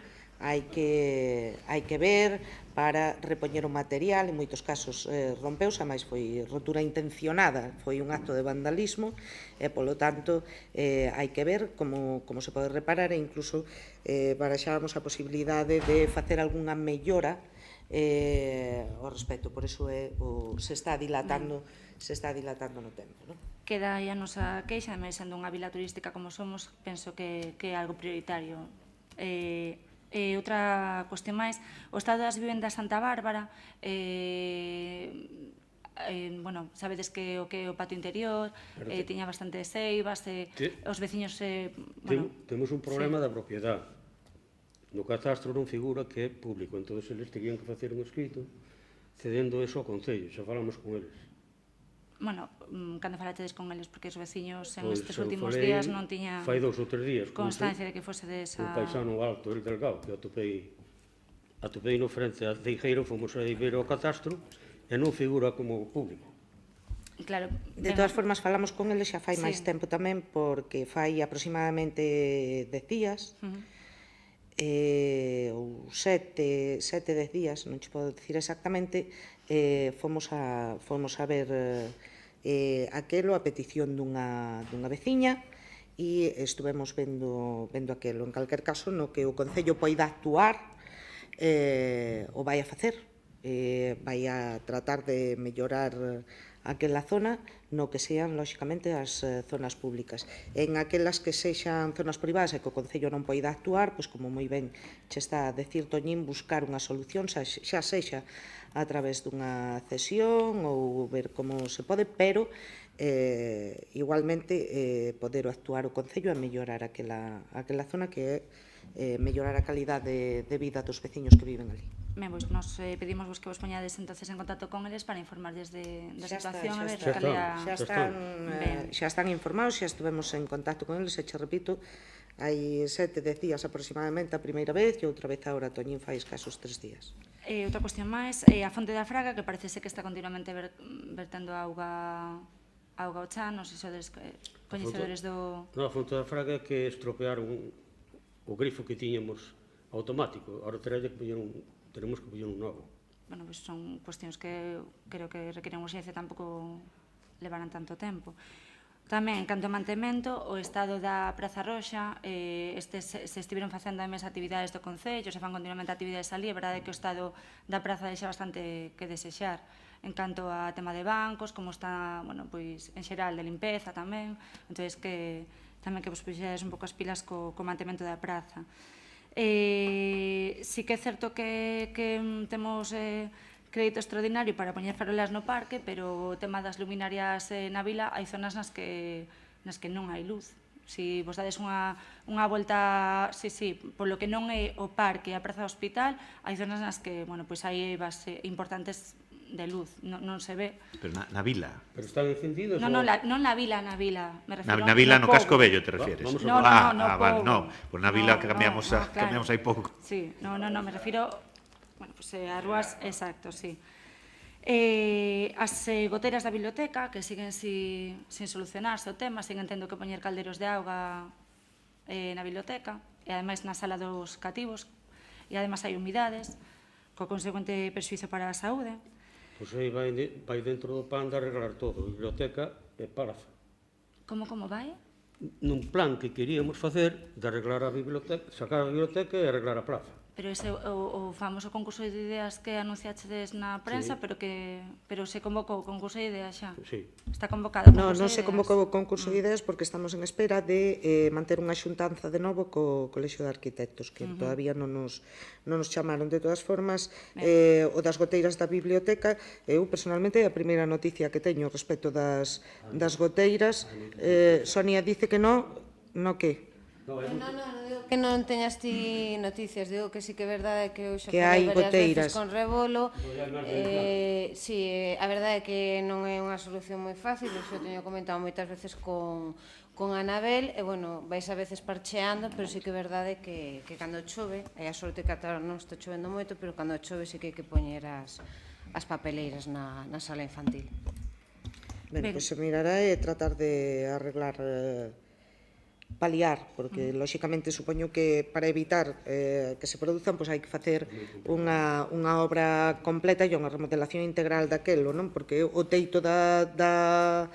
hai que ver para repoñer o material, en moitos casos rompeuse, máis foi rotura intencionada, foi un acto de vandalismo, e, polo tanto, hai que ver como se pode reparar, e incluso baraxábamos a posibilidade de facer algunha mellora ao respecto. Por iso se está dilatando no tempo, non? Queda aí a nosa queixa, ademais, sendo unha vila turística como somos, penso que é algo prioritario. Outra cuestión máis, o estado das vivendas Santa Bárbara, bueno, sabedes que o patio interior tiña bastante seivas, os veciños... Temos un problema da propiedade. No catastro non figura que é público, entón eles terían que facer un escrito cedendo eso ao Concello, xa falamos con eles. Bueno, cando falatedes con eles, porque os veciños en estes últimos días non tiñan fai 2 ou 3 días constancia de que fose desa... Un paisano alto, el delgado, que atopei no frente a Ceijeiro, fomos a ver o catastro e non figura como público. Claro. De todas formas, falamos con eles xa fai máis tempo tamén, porque fai aproximadamente 10 días, ou 7, 10 días, non che podo dicir exactamente, fomos a ver aquelo a petición dunha veciña, e estuvemos vendo aquelo. En calquer caso, no que o Concello poida actuar, o vai a facer, vai a tratar de mellorar aquela zona no que sean, lóxicamente, as zonas públicas. En aquelas que sexan zonas privadas e que o Concello non poida actuar, pois, como moi ben che está a decir Toñín, buscar unha solución, xa sexa a través dunha cesión ou ver como se pode, pero igualmente poder actuar o Concello a mellorar aquela zona, que é mellorar a calidade de vida dos veciños que viven ali. Ben, pois nos pedimos vos que vos poñades entonces en contacto con eles para informarles da situación, a ver cal é a... Xa están informados, xa estivemos en contacto con eles, e che repito, hai 7, 10 días aproximadamente a primeira vez, e outra vez agora Toñín fai escasos 3 días. Outra cuestión máis, a fonte da Fraga, que parece ser que está continuamente vertendo auga ao chan, non sei se sodes coñecedores do... Non, a fonte da Fraga é que estropearon o grifo que tiñamos automático, agora teremos que poñer un novo. Bueno, pois son cuestións que creo que requiren urxencia, tampouco levarán tanto tempo. Tamén, en canto ao mantemento, o estado da Praza Roxa, se estiveron facendo a mesma actividades do Concello, se fan continuamente actividades ali, é verdade que o estado da praza deixa bastante que desexar. En canto a tema de bancos, como está, bueno, pois, en xeral, de limpeza tamén, entón, que tamén que vos puxedes un pouco as pilas co mantemento da praza. Sí que é certo que temos crédito extraordinario para poñer farolas no parque, pero o tema das luminarias na vila, hai zonas nas que non hai luz. Si vos dades unha volta, polo que non é o parque e a praza do hospital, hai zonas nas que, bueno, pois hai importantes de luz, non se ve. Pero na vila? Pero están encendidos? Non na vila, me refiro. Na vila no Casco Vello te refieres? No, vale, no, pues na vila que cambiamos hai pouco. Sí, me refiro, bueno, pues as rúas, exacto, sí. As goteras da biblioteca, que siguen sin solucionarse o tema, siguen tendo que poñer calderos de auga na biblioteca, e ademais na sala dos cativos, e ademais hai humidades, co consecuente perxuízo para a saúde. Pois aí vai dentro do plan de arreglar todo, biblioteca e praza. Como vai? Nun plan que queríamos facer de arreglar a biblioteca, sacar a biblioteca e arreglar a praza. Pero ese o famoso concurso de ideas que anunciaxedes na prensa, pero se convocou o concurso de ideas xa? Sí. Está convocado o concurso de ideas? Non se convocou o concurso de ideas porque estamos en espera de manter unha xuntanza de novo co Colexio de Arquitectos, que todavía non nos chamaron. De todas formas, o das goteiras da biblioteca, eu personalmente é a primeira noticia que teño respecto das goteiras. Sonia dice que non que? Non, digo que non teñas ti noticias, digo que sí que é verdade que eu xa falei varias veces con Rebolo. A verdade é que non é unha solución moi fácil, eu teño comentado moitas veces con Anabel, e, bueno, vais a veces parcheando, pero sí que é verdade que cando chove, hai a sorte que ata non está chovendo moito, pero cando chove sí que hai que poñer as papeleiras na sala infantil. Ben, pois se mirará e tratar de arreglar paliar, porque lóxicamente supoño que para evitar que se produzan, pois hai que facer unha obra completa e unha remodelación integral daquelo, non? Porque o teito da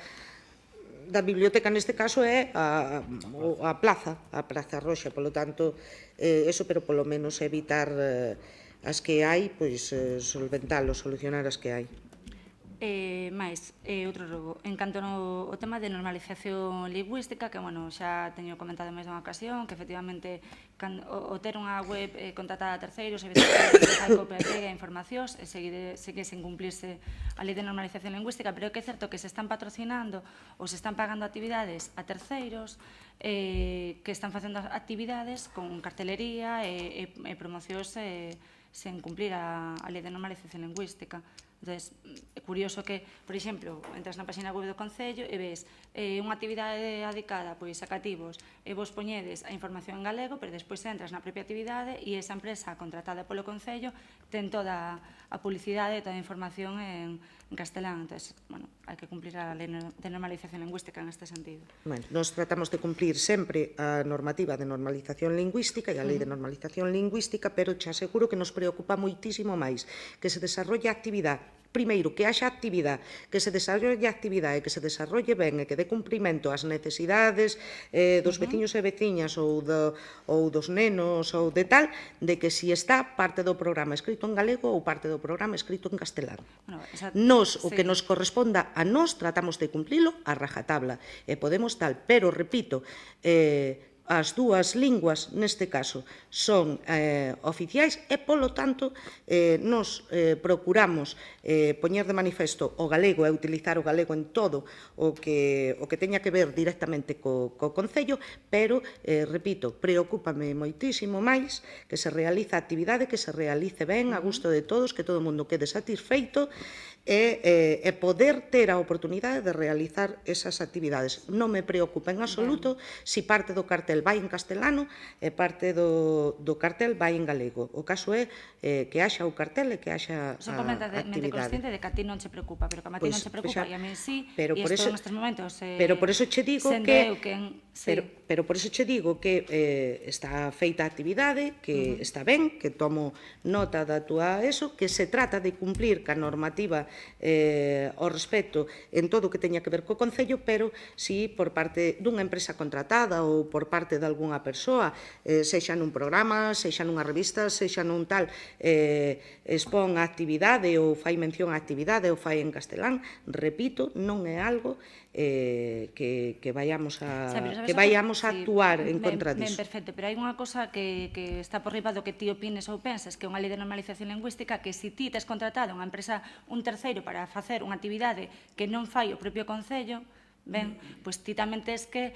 biblioteca neste caso é a Praza Roxa, polo tanto, eso, pero polo menos evitar as que hai, pois solventalo, solucionar as que hai. Mais, outro rogo, en canto ao tema de normalización lingüística, que, bueno, xa teño comentado en mesma ocasión, que efectivamente o ter unha web contratada a terceiros, evidentemente, hai copia e informacións, e segue sen cumplirse a lei de normalización lingüística, pero é que é certo que se están patrocinando ou se están pagando actividades a terceiros que están facendo actividades con cartelería e promocións sen cumplir a lei de normalización lingüística. Entón, é curioso que, por exemplo, entras na página web do Concello e ves unha actividade dedicada a cativos e vos poñedes a información en galego, pero despois entras na propia actividade e esa empresa contratada polo Concello ten toda a publicidade e toda a información en castelán. Entón, bueno, hai que cumplir a lei de normalización lingüística en este sentido. Bueno, nos tratamos de cumplir sempre a normativa de normalización lingüística e a lei de normalización lingüística, pero te aseguro que nos preocupa moitísimo máis que se desarrolle a actividade. Primeiro, que haxa actividade, que se desarrolle actividade, que se desarrolle ben e que dé cumprimento ás necesidades dos veciños e veciñas ou dos nenos ou de tal, de que si está parte do programa escrito en galego ou parte do programa escrito en castelán. Nos, o que nos corresponda a nós, tratamos de cumplilo a rajatabla e podemos tal, pero, repito, as dúas linguas, neste caso, son oficiais e, polo tanto, nos procuramos poñer de manifesto o galego e utilizar o galego en todo o que teña que ver directamente co Concello, pero, repito, preocúpame moitísimo máis que se realiza a actividade, que se realice ben, a gusto de todos, que todo o mundo quede satisfeito e poder ter a oportunidade de realizar esas actividades. Non me preocupa en absoluto se parte do cartel vai en castelano e parte do cartel vai en galego. O caso é que haxa o cartel e que haxa a actividade. Son completamente consciente de que a ti non se preocupa, pero que a ti non se preocupa e a mí sí, e isto nestes momentos pero por eso che digo que pero por eso che digo que está feita a actividade, que está ben, que tomo nota da túa eso, que se trata de cumplir ca normativa ao respecto en todo o que teña que ver co Concello, pero si por parte dunha empresa contratada ou por parte de algunha persoa, sexa nun programa, sexa nunha revista, sexa nun tal, expón a actividade ou fai mención a actividade ou fai en castelán, repito, non é algo que vayamos a actuar en contra disso. Perfecto, pero hai unha cosa que está por riba do que ti opines ou pensas, que é unha lei de normalización lingüística, que se ti tes contratado unha empresa, un terceiro para facer unha actividade que non fai o propio Concello, ben, pois ti tamén tes que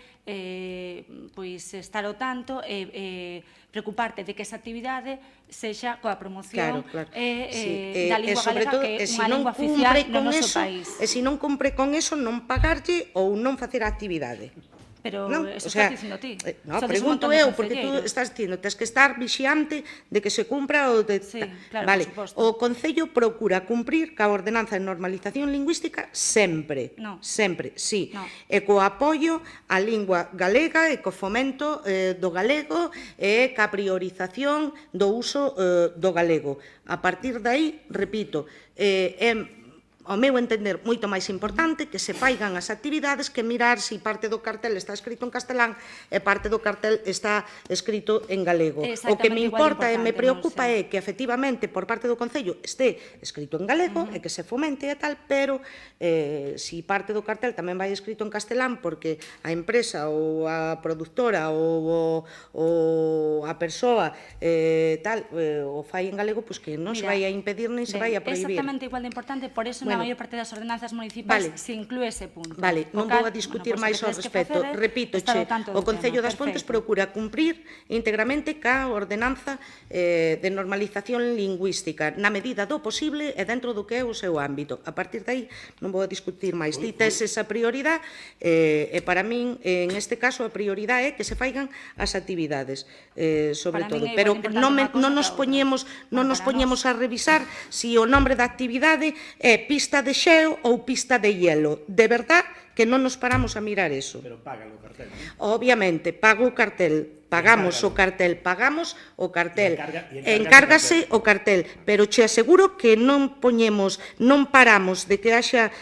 estar ao tanto e preocuparte de que esa actividade sexa coa promoción da lingua galega, que é unha lingua oficial no noso país. E se non cumpre con eso, non pagarlle ou non facer a actividade. Pero eso estás dicindo ti. No, pregunto eu, porque tú estás dicindo, tens que estar vixiante de que se cumpra o de... Sí, claro, vale. por suposto. O Concello procura cumprir ca ordenanza de normalización lingüística sempre. No. Sempre, sí. No. E co apoio á lingua galega e co fomento do galego e ca priorización do uso do galego. A partir de aí, repito, ao meu entender, moito máis importante que se faigan as actividades que mirar se parte do cartel está escrito en castelán e parte do cartel está escrito en galego. O que me importa e me preocupa é que, efectivamente, por parte do Concello este escrito en galego e que se fomente e tal, pero se parte do cartel tamén vai escrito en castelán porque a empresa ou a productora ou a persoa tal o fai en galego, pois que non se vai a impedir nin se vai a prohibir. Exactamente igual de importante, por eso na maior parte das ordenanzas municipais se inclúe ese punto. Vale, non vou a discutir máis ao respecto. Repítoche, o Concello das Pontes procura cumprir íntegramente ca ordenanza de normalización lingüística na medida do posible e dentro do que é o seu ámbito. A partir de aí non vou a discutir máis. Ti tes esa prioridade e para min, en este caso, a prioridade é que se faigan as actividades, sobre todo. Pero non nos poñemos a revisar se o nombre da actividade é pista de xeo ou pista de hielo. De verdad que non nos paramos a mirar eso. Pero pagan o cartel, non? Obviamente, pago o cartel, pagamos o cartel, encárgase o cartel, pero che aseguro que non paramos de que haxa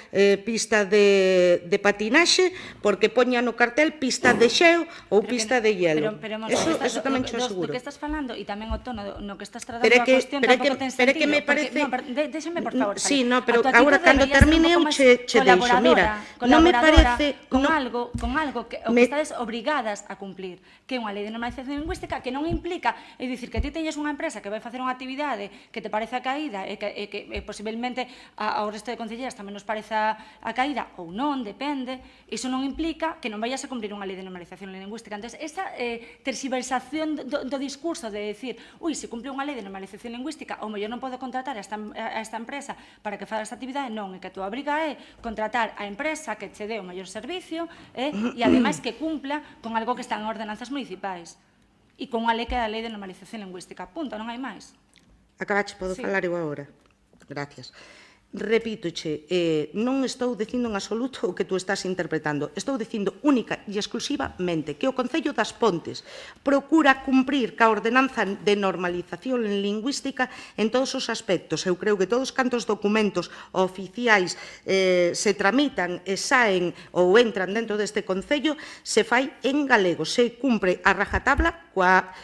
pista de patinaxe porque poñan no cartel pista de xeo ou pista de hielo. Eso tamén che aseguro. Do que estás falando e tamén o tono no que estás tratando a cuestión tampouco ten sentido. Pero que me parece... Déxame, por favor. Sí, no, pero agora, cando termine eu che deixo, mira, non me parece... Con algo que estades obrigadas a cumplir, que é unha lei de normalización lingüística que non implica, é dicir, que ti teñes unha empresa que vai facer unha actividade que te parece a caída e que posiblemente ao resto de concelleiras tamén nos parece a caída ou non, depende, iso non implica que non vayas a cumplir unha lei de normalización lingüística. Entón, esa terxiversación do discurso de decir, se cumpre unha lei de normalización lingüística, ou mellor non podo contratar a esta empresa para que faga esta actividade, non, é que a túa obriga é contratar a empresa que che dé o mellor servicio e ademais que cumpla con algo que está en ordenanzas municipais e con unha lei que é a lei de normalización lingüística. Punto, non hai máis. Acabache, podo falar eu agora? Gracias. Repítoche, non estou dicindo en absoluto o que tú estás interpretando. Estou dicindo única e exclusivamente que o Concello das Pontes procura cumprir ca ordenanza de normalización lingüística en todos os aspectos. Eu creo que todos cantos documentos oficiais se tramitan e saen ou entran dentro deste Concello se fai en galego, se cumpre a rajatabla coa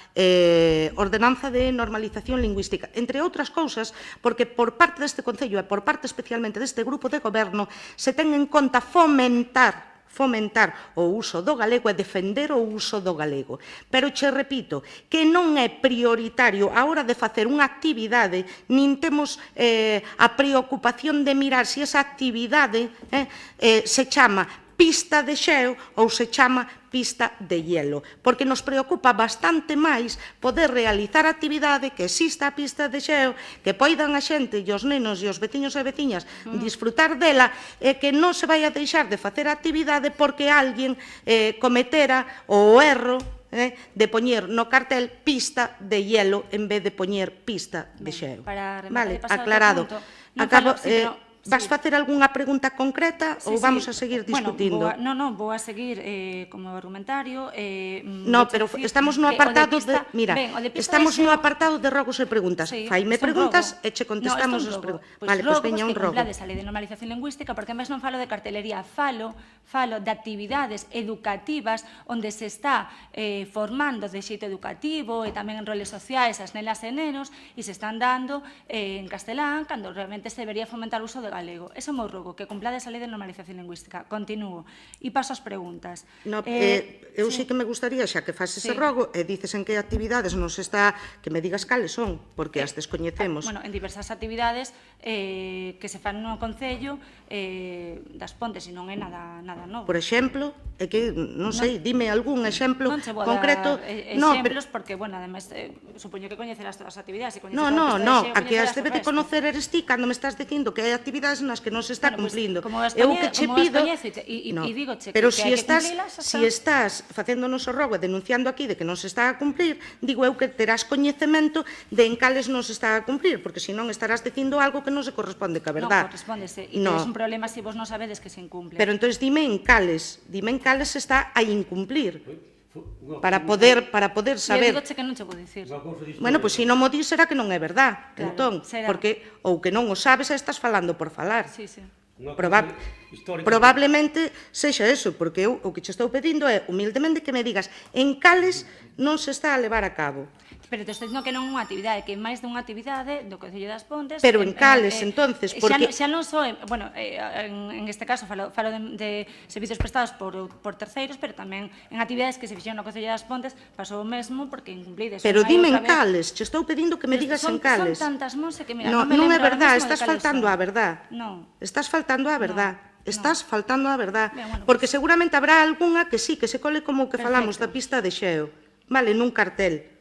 ordenanza de normalización lingüística. Entre outras cousas, porque por parte deste Concello e por parte especialmente deste grupo de goberno se ten en conta fomentar o uso do galego e defender o uso do galego. Pero che repito que non é prioritario a hora de facer unha actividade, nin temos a preocupación de mirar se esa actividade se chama pista de xeo ou se chama pista de hielo, porque nos preocupa bastante máis poder realizar a actividade, que exista a pista de xeo, que poidan a xente e os nenos e os veciños e veciñas disfrutar dela e que non se vai a deixar de facer a actividade porque alguén cometera o erro de poñer no cartel pista de hielo en vez de poñer pista de xeo. Vale, aclarado. Acabo... Vas facer algunha pregunta concreta ou vamos a seguir discutindo? Non, vou a seguir como argumentario. Non, pero estamos no apartado de... Mira, estamos no apartado de rogos e preguntas. Faime preguntas e che contestamos as preguntas. Vale, pois veña un rogo. Complades a lei de normalización lingüística, porque máis non falo de cartelería, falo de actividades educativas onde se está formando de xeito educativo e tamén en roles sociais as nenas e nenos e se están dando en castelán cando realmente se debería fomentar o uso de galego. Ese é o meu rogo, que cumplades a lei de normalización lingüística. Continúo. E paso as preguntas. Eu sí que me gustaría, xa que faz ese rogo, e dices en que actividades nos está, que me digas cales son, porque as descoñecemos. Bueno, en diversas actividades que se fan no Concello das Pontes, e non é nada novo. Por exemplo, é que, non sei, dime algún exemplo concreto. Non che vou dar exemplos, porque, bueno, ademais, supoño que coñecerás todas as actividades. Non, a que as debe de conocer eres ti cando me estás dicindo que hai actividades nas que non se está cumplindo. Eu que che pido... Pero se estás facéndonos o rogo e denunciando aquí de que non se está a cumplir, digo eu que terás coñecemento de en cales non se está a cumplir, porque senón estarás dicindo algo que non se corresponde ca verdad. Non correspondese, e tedes un problema se vos non sabedes que se incumple. Pero entón dime en cales se está a incumplir para poder saber. Eu digo que non che vou dicir. Bueno, pois se non mo dis será que non é verdad, entón, porque ou que non o sabes e estás falando por falar. Sí, sí. Probablemente sexa eso, porque eu o que che estou pedindo é humildemente que me digas en cales non se está a levar a cabo. Pero te estou dicindo que non é unha actividade, que é máis dunha actividade do Concello das Pontes. Pero en cales, entonces, porque... Xa non só, bueno, en este caso falo de servicios prestados por terceiros, pero tamén en actividades que se fixeron no Concello das Pontes pasou o mesmo porque incumplides. Pero dime en cales, che estou pedindo que me digas en cales. Son tantas, Monse, que mira, non é verdad, estás faltando á verdad. Non. Estás faltando á verdad. Estás faltando á verdad. Porque seguramente habrá algunha que sí, que se cole como o que falamos da pista de xeo. Vale, nun cartel.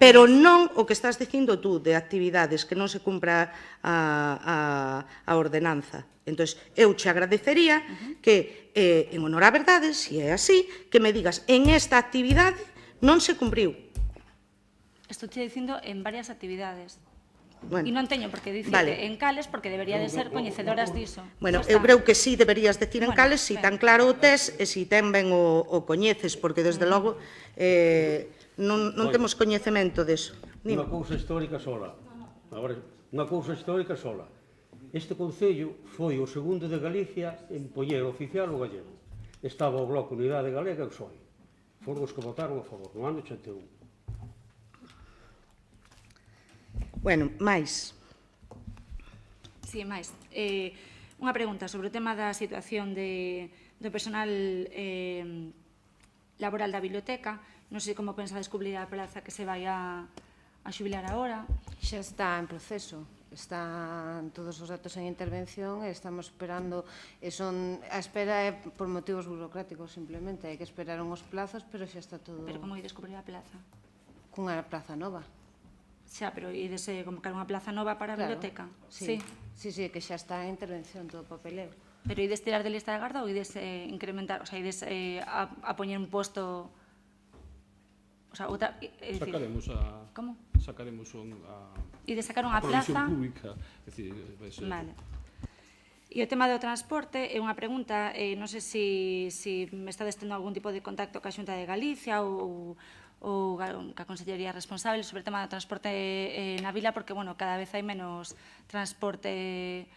Pero non o que estás dicindo tú de actividades que non se cumpra a ordenanza. Entón, eu che agradecería que, en honor á verdade, se é así, que me digas, en esta actividade non se cumpriu. Estou che dicindo en varias actividades. E non teño por que dicirte en cales, porque debería de ser coñecedoras diso. Bueno, eu creo que sí deberías decir en cales, si tan claro o tes e si ten ben o coñeces, porque desde logo non temos coñecemento deso. Unha cousa histórica sola. Unha cousa histórica sola. Este Concello foi o segundo de Galicia en poñer oficial o gallego. Estaba o Bloque Unidade Galega e o PSOE. Foron os que votaron a favor no ano 81. Bueno, máis. Si, máis. Unha pregunta sobre o tema da situación do personal laboral da biblioteca. Non sei como pensades cubrir a praza que se vai a xubilar agora. Xa está en proceso. Están todos os datos en intervención e estamos esperando. A espera é por motivos burocráticos, simplemente. Hai que esperar uns plazos, pero xa está todo... Pero como ides cubrir a plaza? Cunha plaza nova. Xa, pero ides convocar unha plaza nova para a biblioteca? Sí, que xa está en intervención todo o papeleo. Pero ides tirar de lista de garda ou ides incrementar, o sea, ides a poñer un posto... O sea, outra... Sacaremos a... Como? Sacaremos a... Ides sacar unha plaza... pública, é dicir, vai ser... Vale. E o tema do transporte é unha pregunta, non sei se me estades tendo algún tipo de contacto ca Xunta de Galicia ou ca Consellería responsable sobre o tema do transporte na vila, porque, bueno, cada vez hai menos transporte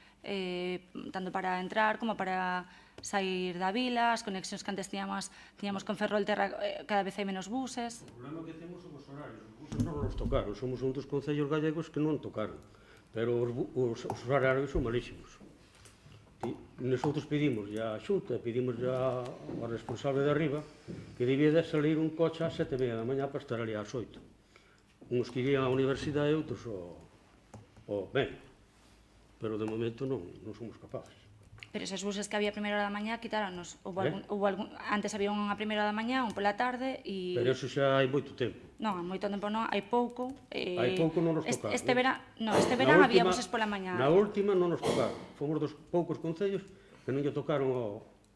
tanto para entrar como para sair da vila, as conexións que antes tiñamos con Ferrolterra, cada vez hai menos buses. O problema que temos son os horarios, os buses non nos tocaron, somos un dos concellos gallegos que non tocaron, pero os horarios son malísimos. Nosotros pedimos a Xunta, pedimos ao responsable de arriba que debía de salir un coche ás 7:30 da mañá para estar ali ás 8. Uns que irían á universidade e outros ao médico. Pero de momento non somos capaces. Pero esos buses que había a primeira hora da mañá quitáronos. Antes había un a primeira hora da mañá, un pola tarde e... Pero eso xa hai moito tempo. Non, hai moito tempo non, hai pouco. Hai pouco non nos tocaron. Este verán había buses pola mañá. Na última non nos tocaron. Fomos dos poucos concellos que non lle tocaron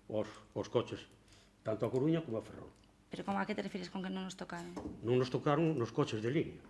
os coches, tanto a Coruña como a Ferrol. Pero como a que te refires con que non nos tocaron? Non nos tocaron nos coches de línea.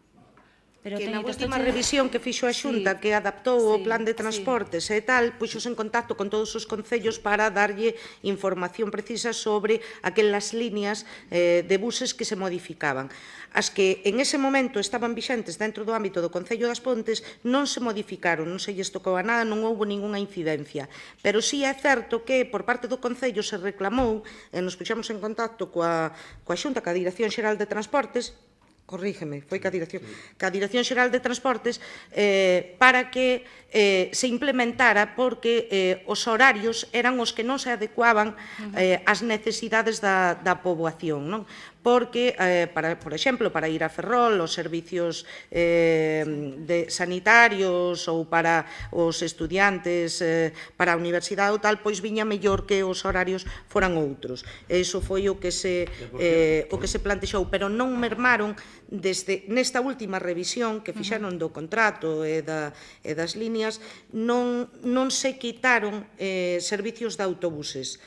Que na última revisión que fixo a Xunta, que adaptou o plan de transportes e tal, puxos en contacto con todos os concellos para darlle información precisa sobre aquelas líneas de buses que se modificaban. As que en ese momento estaban vixentes dentro do ámbito do Concello das Pontes non se modificaron, non se lles tocou a nada, non houve ningunha incidencia. Pero sí é certo que por parte do Concello se reclamou, e nos puxamos en contacto coa Xunta, coa Dirección Xeral de Transportes, corrígeme, foi ca Dirección Xeral de Transportes, para que se implementara, porque os horarios eran os que non se adecuaban ás necesidades da poboación, non? Porque, por exemplo, para ir a Ferrol, os servicios sanitarios ou para os estudiantes, para a universidade ou tal, pois viña mellor que os horarios foran outros. Iso foi o que se plantexou, pero non mermaron nesta última revisión que fixeron do contrato e das líneas, non se quitaron servicios de autobuses.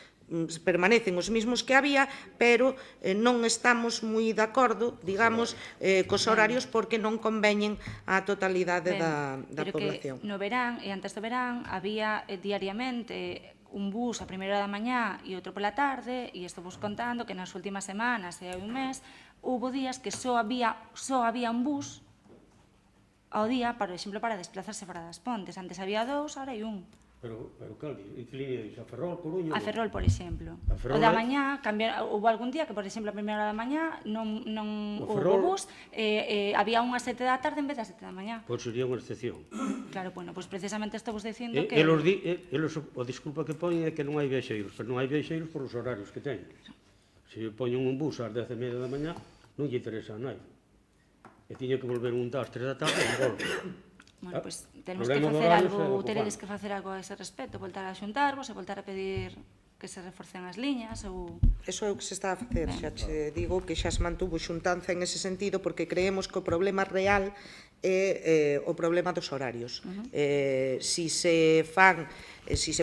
Permanecen os mesmos que había, pero non estamos moi de acordo, digamos, cos horarios porque non conveñen á totalidade da población. Pero que no verán, e antes do verán, había diariamente un bus a primeira hora da mañá e outro pola tarde, e estou vos contando que nas últimas semanas e un mes, houve días que só había un bus ao día, por exemplo, para desplazarse fora das Pontes. Antes había 2, agora hai un. Pero cal, e que línea dices? A Ferrol, Coruña? A Ferrol, por exemplo. O da mañá, houve algún día que, por exemplo, a primeira hora da mañá non houve bus, había un a 7 da tarde en vez das 7 da mañá. Pois sería unha excepción. Claro, bueno, pois precisamente estou vos dicindo que... O disculpa que poñen é que non hai viaxeiros, pero non hai viaxeiros por os horarios que teñen. Se poñen un bus ás 10:30 da mañá, non lle interesa a nai. E tiña que volver un das 3 da tarde e volve. Bueno, pois tenemos que facer algo, teredes que facer algo a ese respecto, voltar a xuntarvos e voltar a pedir que se reforcen as liñas ou... Eso é o que se está a facer, xa te digo que xa se mantuvo xuntanza en ese sentido porque creemos que o problema real é o problema dos horarios. Si se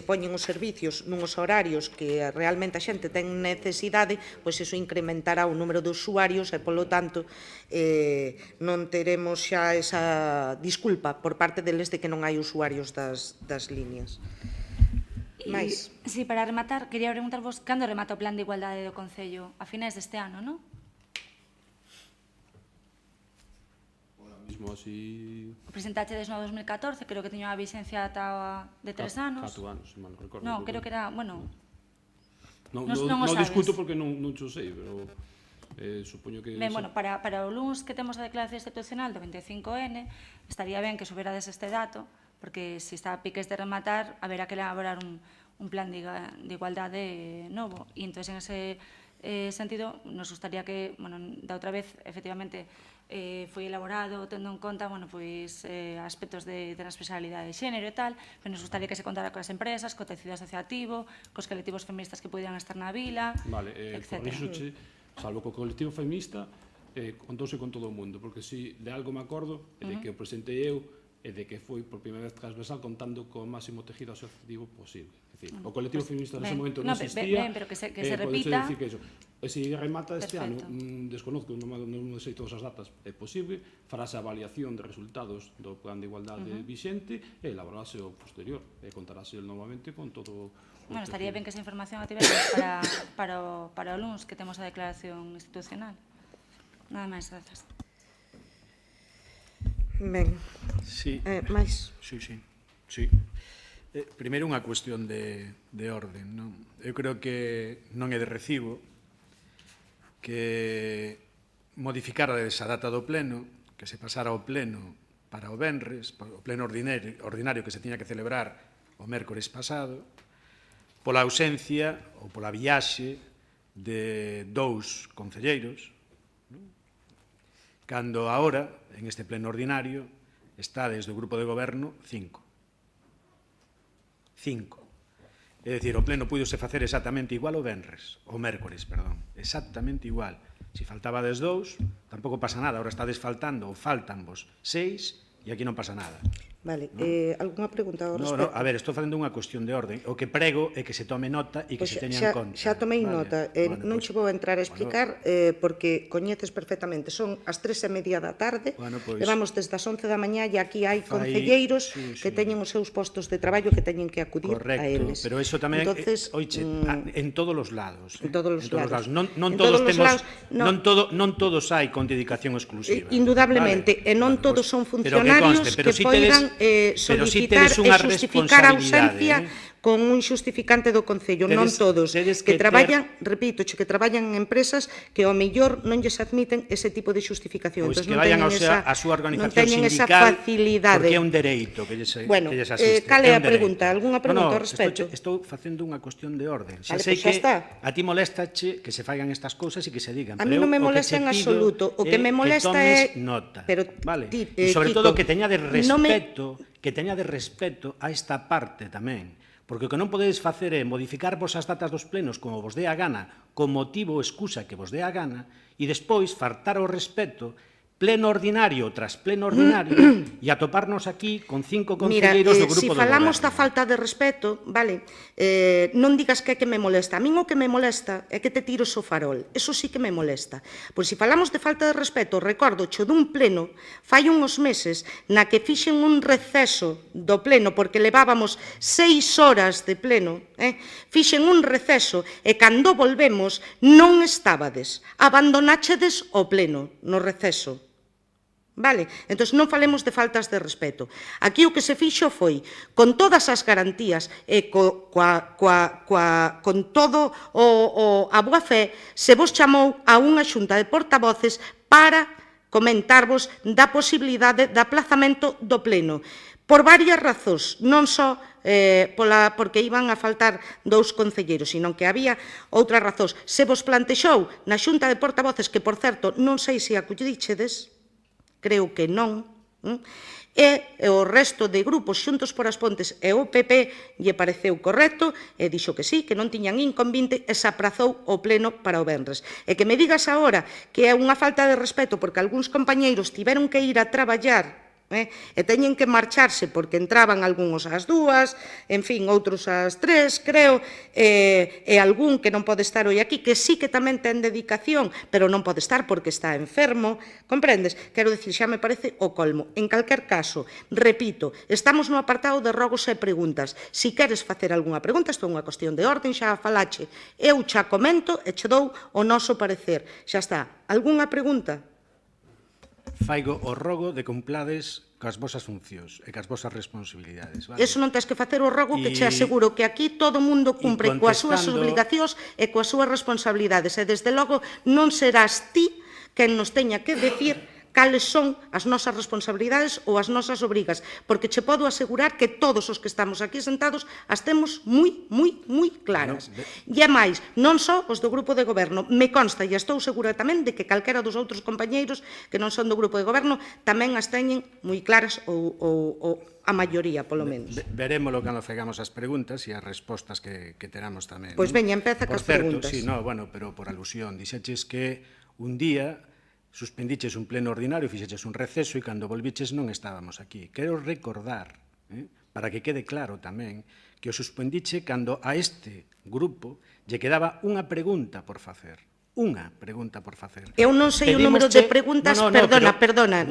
poñen os servicios nuns horarios que realmente a xente ten necesidade, pois iso incrementará o número de usuarios e, polo tanto, non teremos xa esa disculpa por parte deles de que non hai usuarios das líneas. Mais? Sí, para rematar, quería preguntarvos cando remata o plan de igualdade do Concello? A finais deste ano, non? Mismo así... O presentachedes no 2014, creo que teño a vixencia ata de 3 anos. 4 anos, se mal non recordo. Non, creo que era, bueno... Non discuto porque non xo sei, pero supoño que... Ben, bueno, para o luns que temos a declaración institucional do 25N, estaría ben que superades este dato, porque se está a piques de rematar, haberá que elaborar un plan de igualdade novo. E entón, en ese sentido, nos gustaría que, bueno, da outra vez, efectivamente, foi elaborado tendo en conta, bueno, pois, aspectos de transversalidade de xénero e tal, pero nos gustaría que se contara coas empresas, co tecido asociativo, cos colectivos feministas que pudieran estar na vila, etc. Corríxoche, salvo co colectivo feminista, contouse con todo o mundo, porque si de algo me acordo, é de que o presentei eu, e de que foi por primeira vez transversal contando co máximo tejido asociativo posible. É dicir, o colectivo feminista nese momento non existía. Pero que se repita. Pode ser que e se remata este ano, desconozco, non sei todas as datas, é posible, farase a avaliación de resultados do plan de igualdade vixente e elaborarase o posterior, e contarase novamente con todo... Bueno, estaría ben que esa información a tivemos para o luns que temos a declaración institucional. Nada máis, grazas. Ben, máis? Sí. Primeiro, unha cuestión de orden, non? Eu creo que non é de recibo que modificara esa data do pleno, que se pasara ao pleno para o venres, o pleno ordinario que se tiña que celebrar o mércores pasado, pola ausencia ou pola viaxe de 2 concelleiros, cando agora, en este pleno ordinario, está desde o grupo de goberno 5. É dicir, o pleno púidose facer exactamente igual o venres, o mércores, perdón, exactamente igual. Se faltabades 2, tampouco pasa nada, agora estades faltando ou faltanvos 6 e aquí non pasa nada. Vale, algunha pregunta ao respecto? A ver, estou facendo unha cuestión de orden. O que prego é que se tome nota e que se teña en conta. Xa tomei nota. Non che vou entrar a explicar porque coñeces perfectamente. Son as 3:30 da tarde, levamos desde as 11 da mañá e aquí hai concelleiros que teñen os seus postos de traballo que teñen que acudir a eles. Correcto, pero iso tamén, oiche, en todos os lados. En todos os lados. Non todos hai con dedicación exclusiva. Indudablemente, e non todos son funcionarios que poidan solicitar e justificar a ausencia con un xustificante do Concello, non todos, que traballan, repito, que traballan en empresas que ao mellor non lles admiten ese tipo de xustificación. Pois que vayan a súa organización sindical, porque é un dereito que lles asiste. Cal é a pregunta? Algúnha pregunta ao respecto? Estou facendo unha cuestión de orden. Xa sei que a ti molestache que se faigan estas cousas e que se digan. A mí non me molesta en absoluto. O que me molesta é... E sobre todo que teña de respeto a esta parte tamén. Porque o que non podedes facer é modificar vos as datas dos plenos como vos dé a gana, con motivo ou excusa que vos dé a gana, e despois faltar o respeto pleno ordinario tras pleno ordinario e atoparnos aquí con 5 concelleiros do grupo do goberno. Se falamos da falta de respeto, vale, non digas que é que me molesta. A min o que me molesta é que te tires o farol. Eso sí que me molesta. Pois se falamos de falta de respeto, recordo cho dun pleno, fai uns meses, na que fixen un receso do pleno, porque levábamos 6 horas de pleno, fixen un receso, e cando volvemos non estábades, abandonáchedes o pleno no receso. Vale? Entón, non falemos de faltas de respeto. Aquí o que se fixo foi, con todas as garantías e con todo a boa fe, se vos chamou a unha xunta de portavoces para comentarvos da posibilidade de aplazamento do pleno. Por varias razóns, non só porque iban a faltar 2 concelleiros, sino que había outras razóns. Se vos plantexou na xunta de portavoces, que, por certo, non sei se acudichedes, creo que non, e o resto de grupos Xuntos por as Pontes e o PP lle pareceu correcto e dixo que sí, que non tiñan inconvinte e se aprazou o pleno para o venres. E que me digas agora que é unha falta de respeto porque algúns compañeiros tiveron que ir a traballar e teñen que marcharse porque entraban algúns ás 2, en fin, outros ás 3, creo, e algún que non pode estar hoy aquí, que sí que tamén ten dedicación, pero non pode estar porque está enfermo, comprendes? Quero dicir, xa me parece o colmo. En calquer caso, repito, estamos no apartado de rogos e preguntas. Si queres facer algunha pregunta, isto é unha cuestión de orden, xa a falache. Eu xa comento e che dou o noso parecer. Xa está. Algunha pregunta? Faigo o rogo de cumplades coas vosas funcións e coas vosas responsabilidades. Vale? Eso non tens que facer o rogo que che aseguro que aquí todo o mundo cumpre coas súas obligacións e coas súas responsabilidades. E desde logo non serás ti quen nos teña que decir cales son as nosas responsabilidades ou as nosas obrigas, porque che podo asegurar que todos os que estamos aquí sentados as temos moi claras. E a máis, non só os do grupo de goberno, me consta e estou segura tamén de que calquera dos outros compañeiros que non son do grupo de goberno tamén as teñen moi claras ou a maioría, polo menos. Verémolo cando fegamos as preguntas e as respostas que teramos tamén. Pois veña, empeza cas preguntas. Por certo, sí, no, bueno, pero por alusión, dixeches que un día suspendiches un pleno ordinario, fixeches un receso e cando volviches non estábamos aquí. Quero recordar, para que quede claro tamén, que o suspendiche cando a este grupo lle quedaba unha pregunta por facer. Unha pregunta por facer. Eu non sei o número de preguntas, perdona.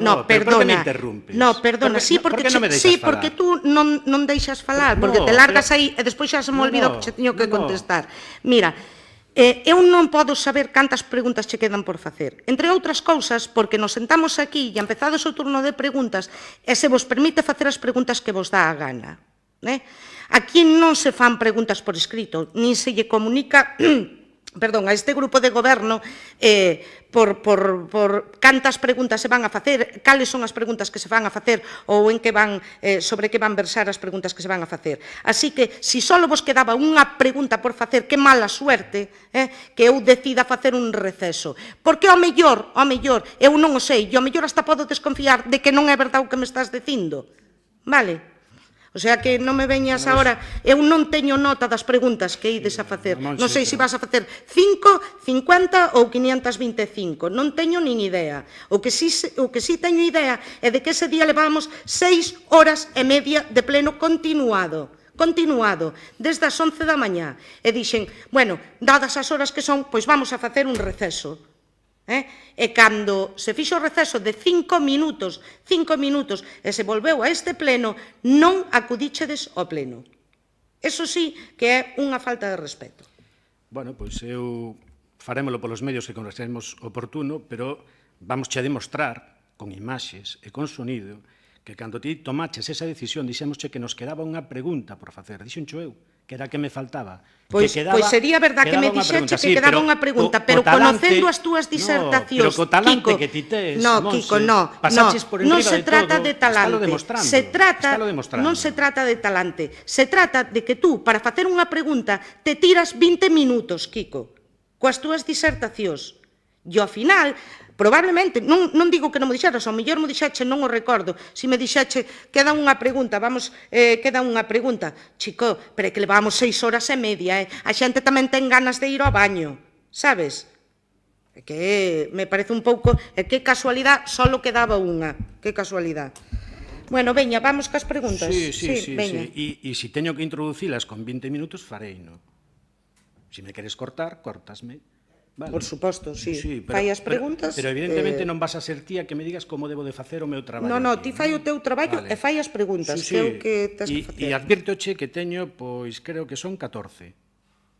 Sí, porque tú non deixas falar, porque te largas aí e despois xa se me olvida que che teño que contestar. Mira, eu non podo saber cantas preguntas che quedan por facer. Entre outras cousas, porque nos sentamos aquí e empezades o turno de preguntas e se vos permite facer as preguntas que vos dá a gana. Aquí non se fan preguntas por escrito, nin se lle comunica a este grupo de goberno por cantas preguntas se van a facer, cales son as preguntas que se van a facer ou sobre que van versar as preguntas que se van a facer. Así que, se só vos quedaba unha pregunta por facer, que mala suerte que eu decida facer un receso. Porque ao mellor, eu non o sei, e ao mellor hasta podo desconfiar de que non é verdade o que me estás dicindo. Vale? O sea que non me veñas agora, eu non teño nota das preguntas que ides a facer. Non sei se vas a facer 5, 50 ou 525, non teño nin idea. O que sí teño idea é de que ese día levamos 6 horas e media de pleno continuado, desde as 11 da mañá. E dixen, bueno, dadas as horas que son, pois vamos a facer un receso. E cando se fixo o receso de 5 minutos, e se volveu a este pleno, non acudíchedes ao pleno. Eso sí que é unha falta de respeto. Bueno, pois eu farémolo polos medios que consideremos oportuno, pero vamos a demostrar con imaxes e con sonido que cando ti tomaches esa decisión dixémosche que nos quedaba unha pregunta por facer. Dixencho eu, que era que me faltaba. Pois sería verdad que me dixeche que quedaba unha pregunta, pero conocendo as túas disertacións, Kiko, que ti tes, Kiko, non se trata de talante, non se trata de talante, se trata de que tú, para facer unha pregunta, te tiras 20 minutos, Kiko, coas túas disertacións, e ao final, probablemente, non digo que non me dixeras, ao mellor me dixeche, non o recordo, se me dixeche, queda unha pregunta, chico, pero é que levamos 6 horas e media, a xente tamén ten ganas de ir ao baño, sabes? É que me parece un pouco, que casualidade, só quedaba unha, que casualidade. Bueno, veña, vamos cas preguntas. Sí, e se teño que introducilas con 20 minutos, farei, non? Se me queres cortar, cortasme. Vale. Por suposto, sí. Fai as preguntas. Pero evidentemente non vas a ser ti a que me digas como debo de facer o meu traballo. Non, ti fai o teu traballo e fai as preguntas, que é o que tens que facer. E advírtoche que teño, pois, creo que son 14.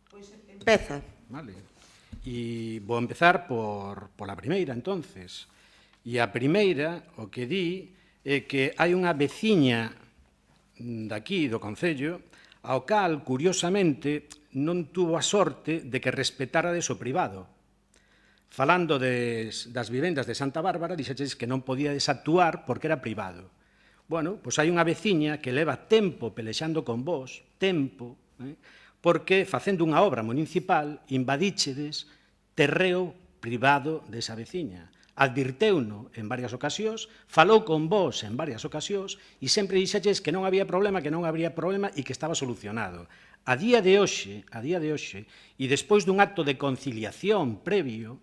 Pois empeza. Vale. E vou empezar pola primeira, entonces. E a primeira, o que di, é que hai unha veciña daqui, do Concello, ao cal, curiosamente, non tuvo a sorte de que respetárades o privado. Falando das vivendas de Santa Bárbara, dixeches que non podíades actuar porque era privado. Bueno, pois hai unha veciña que leva tempo pelexando con vos, porque facendo unha obra municipal invadíchedes terreo privado desa veciña. advirteuno en varias ocasións, falou con vos en varias ocasións e sempre dixaches que non había problema e que estaba solucionado. A día de hoxe, e despois dun acto de conciliación previo,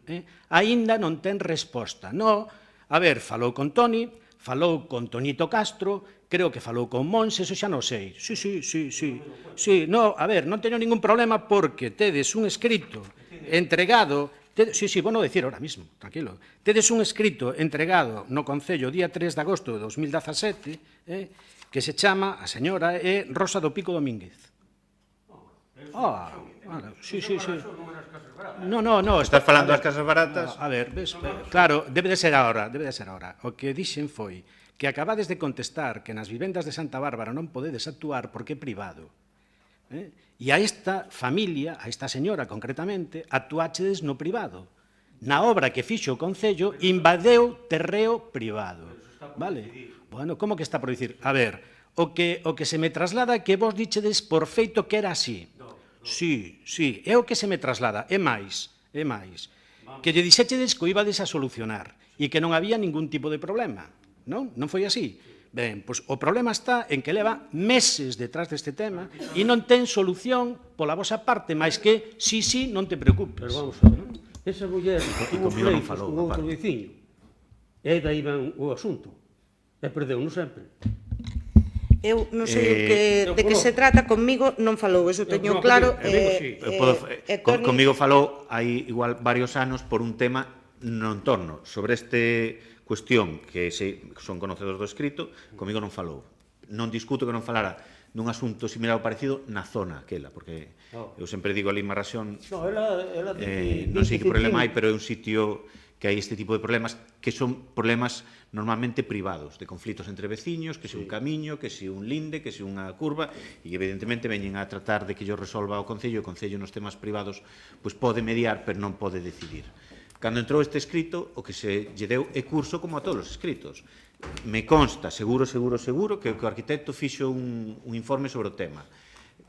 aínda non ten resposta. No, a ver, falou con Toni, falou con Toñito Castro, creo que falou con Mons, eso xa non sei. Sí, no, a ver, non teño ningún problema porque tedes un escrito entregado. Sí, vou non decir ahora mismo, tranquilo. Tedes un escrito entregado no Concello día 3 de agosto de 2017 que se chama, a señora é Rosa do Pico Domínguez. Sí. No. Estás falando das casas baratas? A ver, ves, claro, debe de ser ahora. O que dixen foi que acabades de contestar que nas vivendas de Santa Bárbara non podedes actuar porque é privado. E a esta familia, a esta señora concretamente, actuáchedes no privado. Na obra que fixo o Concello, invadeu terreo privado. Vale? Bueno, como que está por dicir? A ver, o que se me traslada é que vos dichedes por feito que era así. Sí, é o que se me traslada. É máis. Que lle dixechedes que o ibades a solucionar e que non había ningún tipo de problema. Non? Non foi así? Ben, pois o problema está en que leva meses detrás deste tema e non ten solución pola vosa parte, máis que, sí, non te preocupes. Pero vamos a ver, esa muller tuvo pleitos con outro veciño, e daí ven o asunto, e perdeu-no sempre. Eu non sei de que se trata, conmigo non falou, eso teño claro. Conmigo falou hai igual varios anos por un tema no entorno sobre este cuestión que son conocedores do escrito, comigo non falou. Non discuto que non falara dun asunto similar ou parecido na zona aquela, porque eu sempre digo ali en Marrasón, non sei que problema hai, pero é un sitio que hai este tipo de problemas, que son problemas normalmente privados, de conflitos entre veciños, que se un camiño, que se un linde, que se unha curva, e evidentemente veñen a tratar de que yo resolva o Concello, e o Concello nos temas privados pois pode mediar, pero non pode decidir. Cando entrou este escrito, o que se lle deu é curso como a todos os escritos. Me consta, seguro, que o arquitecto fixo un informe sobre o tema.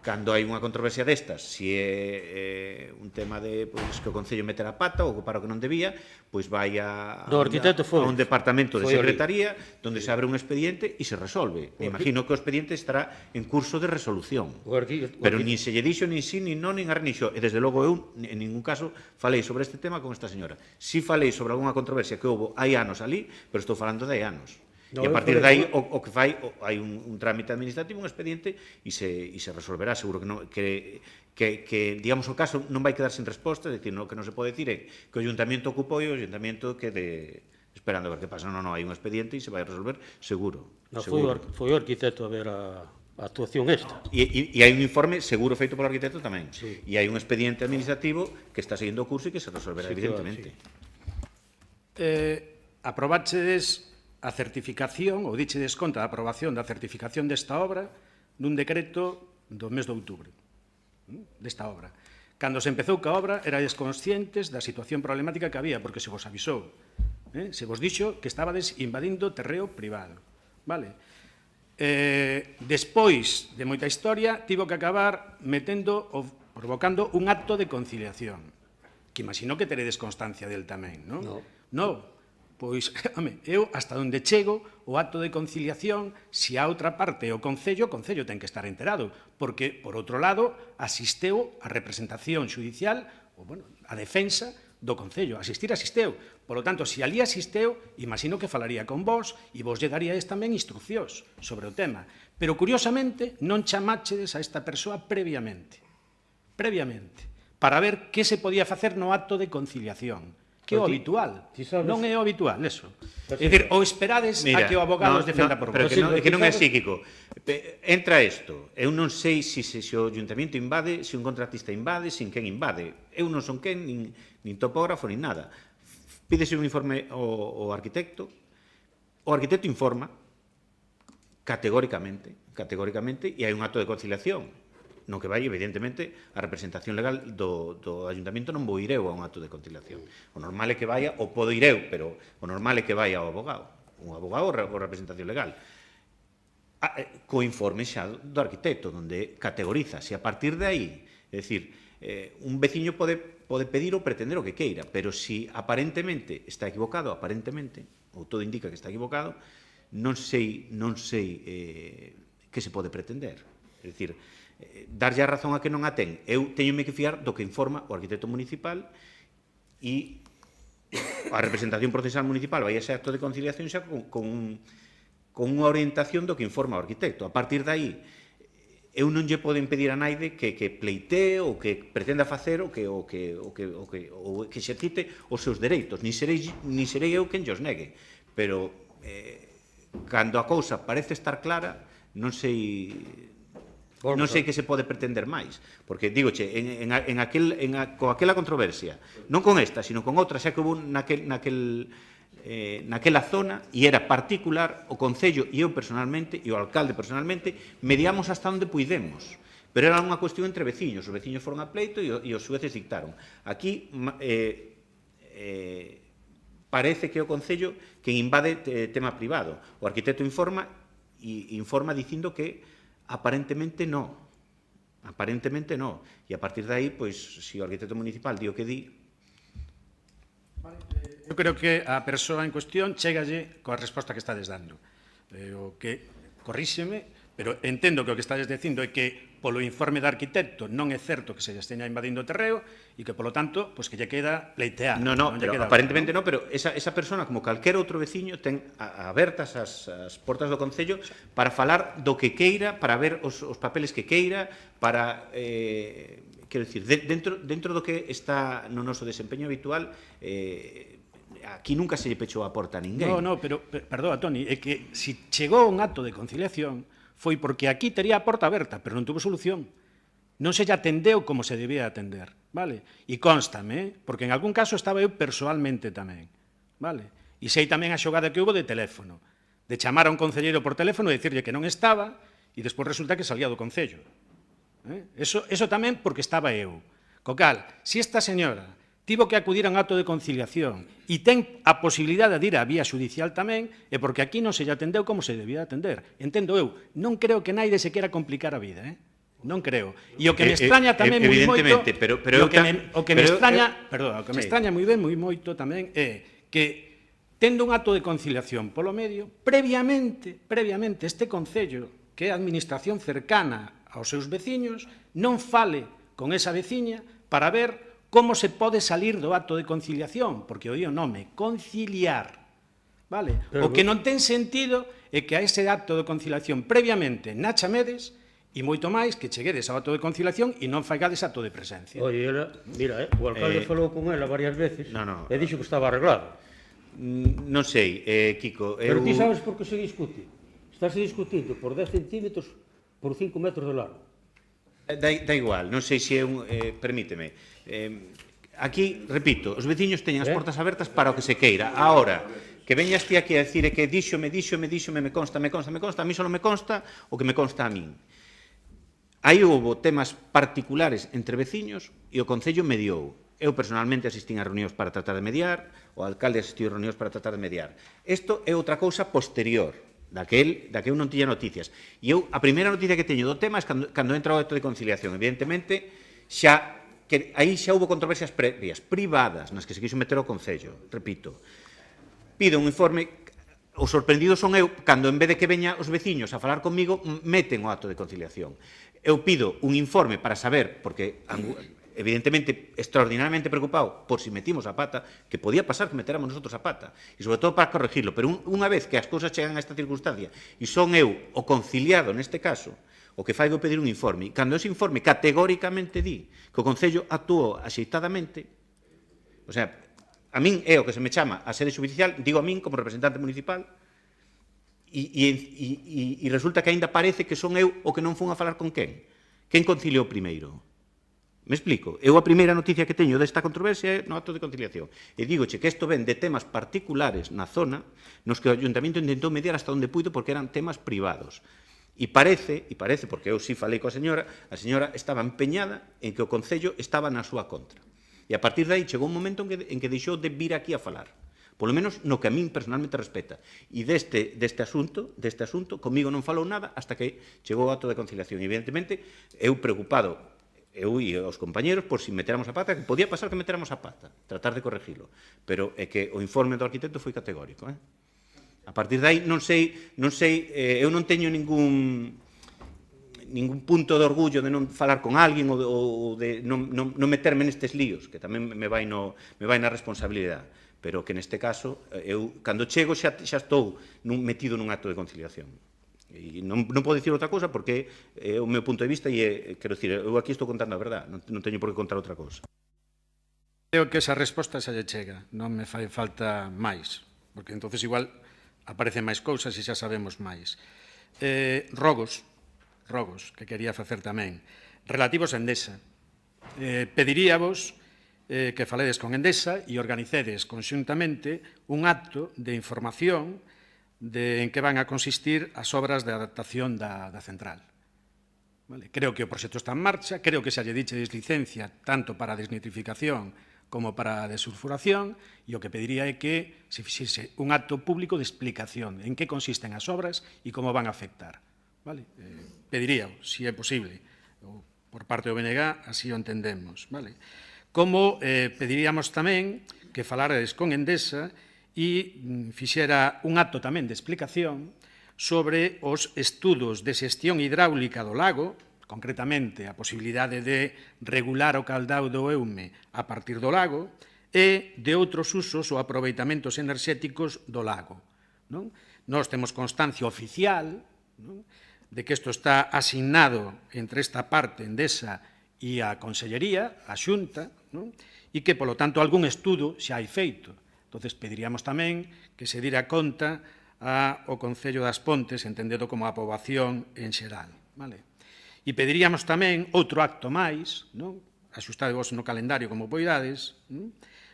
Cando hai unha controversia destas, se é un tema de que o Concello mete a pata ou para o que non debía, pois vai a un departamento de secretaría onde se abre un expediente e se resolve. Me imagino que o expediente estará en curso de resolución. Pero nin se lle dixo, nin sí, nin non, nin arnixo. E desde logo eu, en ningún caso, falei sobre este tema con esta señora. Si falei sobre algunha controversia que houve hai anos ali, pero estou falando de hai anos. E a partir de aí, o que fai, hai un trámite administrativo, un expediente, e se resolverá. Seguro que digamos, o caso non vai quedar sin resposta, é dicir, o que non se pode dicir é que o Ayuntamiento ocupou e o Ayuntamiento quede esperando a ver que pasa. Non, hai un expediente e se vai a resolver, seguro. Foi o arquitecto a ver a actuación esta. E hai un informe seguro feito polo arquitecto tamén. E hai un expediente administrativo que está seguindo o curso e que se resolverá, evidentemente. Aprobachedes a certificación, ou dichedes conta da aprobación da certificación desta obra nun decreto do mes de outubro desta obra. Cando se empezou ca obra, erades conscientes da situación problemática que había, porque se vos avisou, se vos dixo que estabades invadindo terreo privado. Vale? Despois de moita historia, tivo que acabar provocando un acto de conciliación, que imagino que teredes constancia del tamén, non? Non. Pois, eu, hasta onde chego, o acto de conciliación, se a outra parte o Concello ten que estar enterado, porque, por outro lado, asisteu a representación judicial, a defensa do Concello. Asisteu. Por lo tanto, se ali asisteu, imagino que falaría con vos e vos lle daríades tamén instruccións sobre o tema. Pero, curiosamente, non chamáchedes a esta persoa previamente, para ver que se podía facer no acto de conciliación. Que é o habitual, non é o habitual, eso. É dicir, ou esperades a que o abogado os defenda por vos. Pero que non é psíquico. Entra isto, eu non sei se o Ayuntamiento invade, se un contratista invade, sin quen invade. Eu non son quen, nin topógrafo, nin nada. Pídese un informe ao arquitecto, o arquitecto informa categóricamente, e hai un acto de conciliación. No que vai, evidentemente, a representación legal do Ayuntamiento non vou ir eu a un acto de conciliación. O normal é que vaya, ou podo ir eu, pero o normal é que vaya ao abogado. Un abogado ou representación legal. Co informe xa do arquitecto, onde categoriza. Se a partir de aí, é dicir, un veciño pode pedir ou pretender o que queira, pero si aparentemente está equivocado, ou todo indica que está equivocado, non sei que se pode pretender. É dicir, darlle a razón a que non a ten. Eu teñome que fiar do que informa o arquitecto municipal e a representación procesal municipal vai a ese acto de conciliación xa con unha orientación do que informa o arquitecto. A partir de aí, eu non lle podo impedir a naide que pleitee ou que pretenda facer ou que exercite os seus dereitos. Ni serei eu quen llos negue. Pero, cando a cousa parece estar clara, non sei que se pode pretender máis. Porque, dígoche, con aquela controversia, non con esta, sino con outra, xa que hubo naquela zona, e era particular, o Concello e eu personalmente, e o alcalde personalmente, mediamos hasta onde puidemos. Pero era unha cuestión entre veciños. Os veciños foron a pleito e os xueces dictaron. Aquí parece que é o Concello quen invade tema privado. O arquitecto informa dicindo que aparentemente no. E a partir de aí, pois, se o arquitecto municipal di o que di... Eu creo que a persoa en cuestión chegalle coa resposta que estades dando. O que, corríxeme, pero entendo que o que estades dicindo é que polo informe do arquitecto non é certo que se lles teña invadindo o terreo e que, polo tanto, pois que lle queda pleitear. No, pero aparentemente non, pero esa persona, como calquera outro veciño, ten abertas as portas do Concello para falar do que queira, para ver os papeles que queira, para... quero dicir, dentro do que está no noso desempeño habitual, aquí nunca se lle pechou a porta a ninguén. No, pero, perdón, Toni, é que se chegou un acto de conciliación foi porque aquí tería a porta aberta, pero non tuvo solución. Non se lle atendeu como se debía atender, vale? E constame, porque en algún caso estaba eu persoalmente tamén, vale? E sei tamén a xogada que houve de teléfono, de chamar a un concelleiro por teléfono e dicirlle que non estaba e despois resulta que salía do Concello. Eso tamén porque estaba eu. Co cal, se esta señora tivo que acudir a un acto de conciliación e ten a posibilidade de ir á vía judicial tamén, é porque aquí non se lle atendeu como se debía atender. Entendo eu, non creo que naide se quera complicar a vida, non creo. E o que me extraña tamén moi moito, o que me extraña moi moito tamén é que tendo un acto de conciliación polo medio, previamente este Concello, que é a administración cercana aos seus veciños, non fale con esa veciña para ver como se pode salir do acto de conciliación, porque oí o nome, conciliar. Vale? O que non ten sentido é que a ese acto de conciliación previamente na chamedes e moito máis que cheguedes ao acto de conciliación e non faigades acto de presencia. Oye, mira, o alcalde falou con ela varias veces e dixo que estaba arreglado. Non sei, Kiko... Pero ti sabes por que se discute? Estáse discutindo por 10 centímetros por 5 metros de largo. Da igual, non sei se é un... Permíteme. Aquí, repito, os veciños teñen as portas abertas para o que se queira. Ahora, que veñas ti aquí a decir que díxome, me consta, a mí só me consta o que me consta a min. Aí houve temas particulares entre veciños e o Concello mediou. Eu personalmente asistín a reunións para tratar de mediar, o alcalde asistiu a reunións para tratar de mediar. Isto é outra cousa posterior, da que eu non tiña noticias. E eu, a primeira noticia que teño do tema é cando entra o acto de conciliación. Evidentemente, aí xa houve controversias previas, privadas, nas que se quixo meter o Concello. Repito, pido un informe. Os sorprendidos son eu, cando en vez de que veña os veciños a falar comigo, meten o acto de conciliación. Eu pido un informe para saber, porque evidentemente extraordinariamente preocupado por si metimos a pata, que podía pasar que metéramos nosotros a pata, e sobre todo para corregirlo, pero unha vez que as cousas chegan a esta circunstancia e son eu o conciliado neste caso, o que faigo pedir un informe, cando ese informe categóricamente di que o Concello actuou axeitadamente, o sea, a min é o que se me chama a sede judicial, digo a min como representante municipal, e resulta que aínda parece que son eu o que non fun a falar con quen. Quen conciliou primeiro? Me explico? Eu a primeira noticia que teño desta controversia é no acto de conciliación. E dígoche que isto ven de temas particulares na zona nos que o Ayuntamento intentou mediar hasta onde puido porque eran temas privados. E parece, porque eu sí falei coa señora, a señora estaba empeñada en que o Concello estaba na súa contra. E a partir de aí chegou un momento en que deixou de vir aquí a falar. Polo menos no que a min personalmente respeta. E deste asunto, comigo non falou nada hasta que chegou o acto de conciliación. E, evidentemente, eu preocupado, eu e os compañeros, por si metéramos a pata, que podía pasar que metéramos a pata, tratar de corregilo. Pero é que o informe do arquitecto foi categórico. A partir de aí, non sei, eu non teño ningún punto de orgullo de non falar con alguén ou de non meterme nestes líos, que tamén me vai na responsabilidade. Pero que neste caso, eu, cando chego, xa estou metido nun acto de conciliación. E non podo dicir outra cousa porque é o meu punto de vista e, quero dicir, eu aquí estou contando a verdade, non teño por que contar outra cousa. Creo que esa resposta xa lle chega, non me fai falta máis, porque entonces igual aparecen máis cousas e xa sabemos máis. Rogos que quería facer tamén, relativos a Endesa. Pediríavos que faledes con Endesa e organicedes conxuntamente un acto de información en que van a consistir as obras de adaptación da central. Creo que o proxecto está en marcha, creo que xa lle dichedes licencia tanto para a desnitrificación como para a desulfuración, e o que pediría é que se fixese un acto público de explicación en que consisten as obras e como van a afectar. Pediría, se é posible, por parte do BNG, así o entendemos. Como pediríamos tamén que falarades con Endesa e fixera un acto tamén de explicación sobre os estudos de xestión hidráulica do lago, concretamente a posibilidade de regular o caudal do Eume a partir do lago e de outros usos ou aproveitamentos enerxéticos do lago. Nós temos constancia oficial de que isto está asignado entre esta parte Endesa e a Consellería, a Xunta, e que, polo tanto, algún estudo xa hai feito. Entón, pediríamos tamén que se dira conta ao Concello das Pontes, entendido como a poboación en xeral. E pediríamos tamén outro acto máis, axustadevos no calendario como poidades,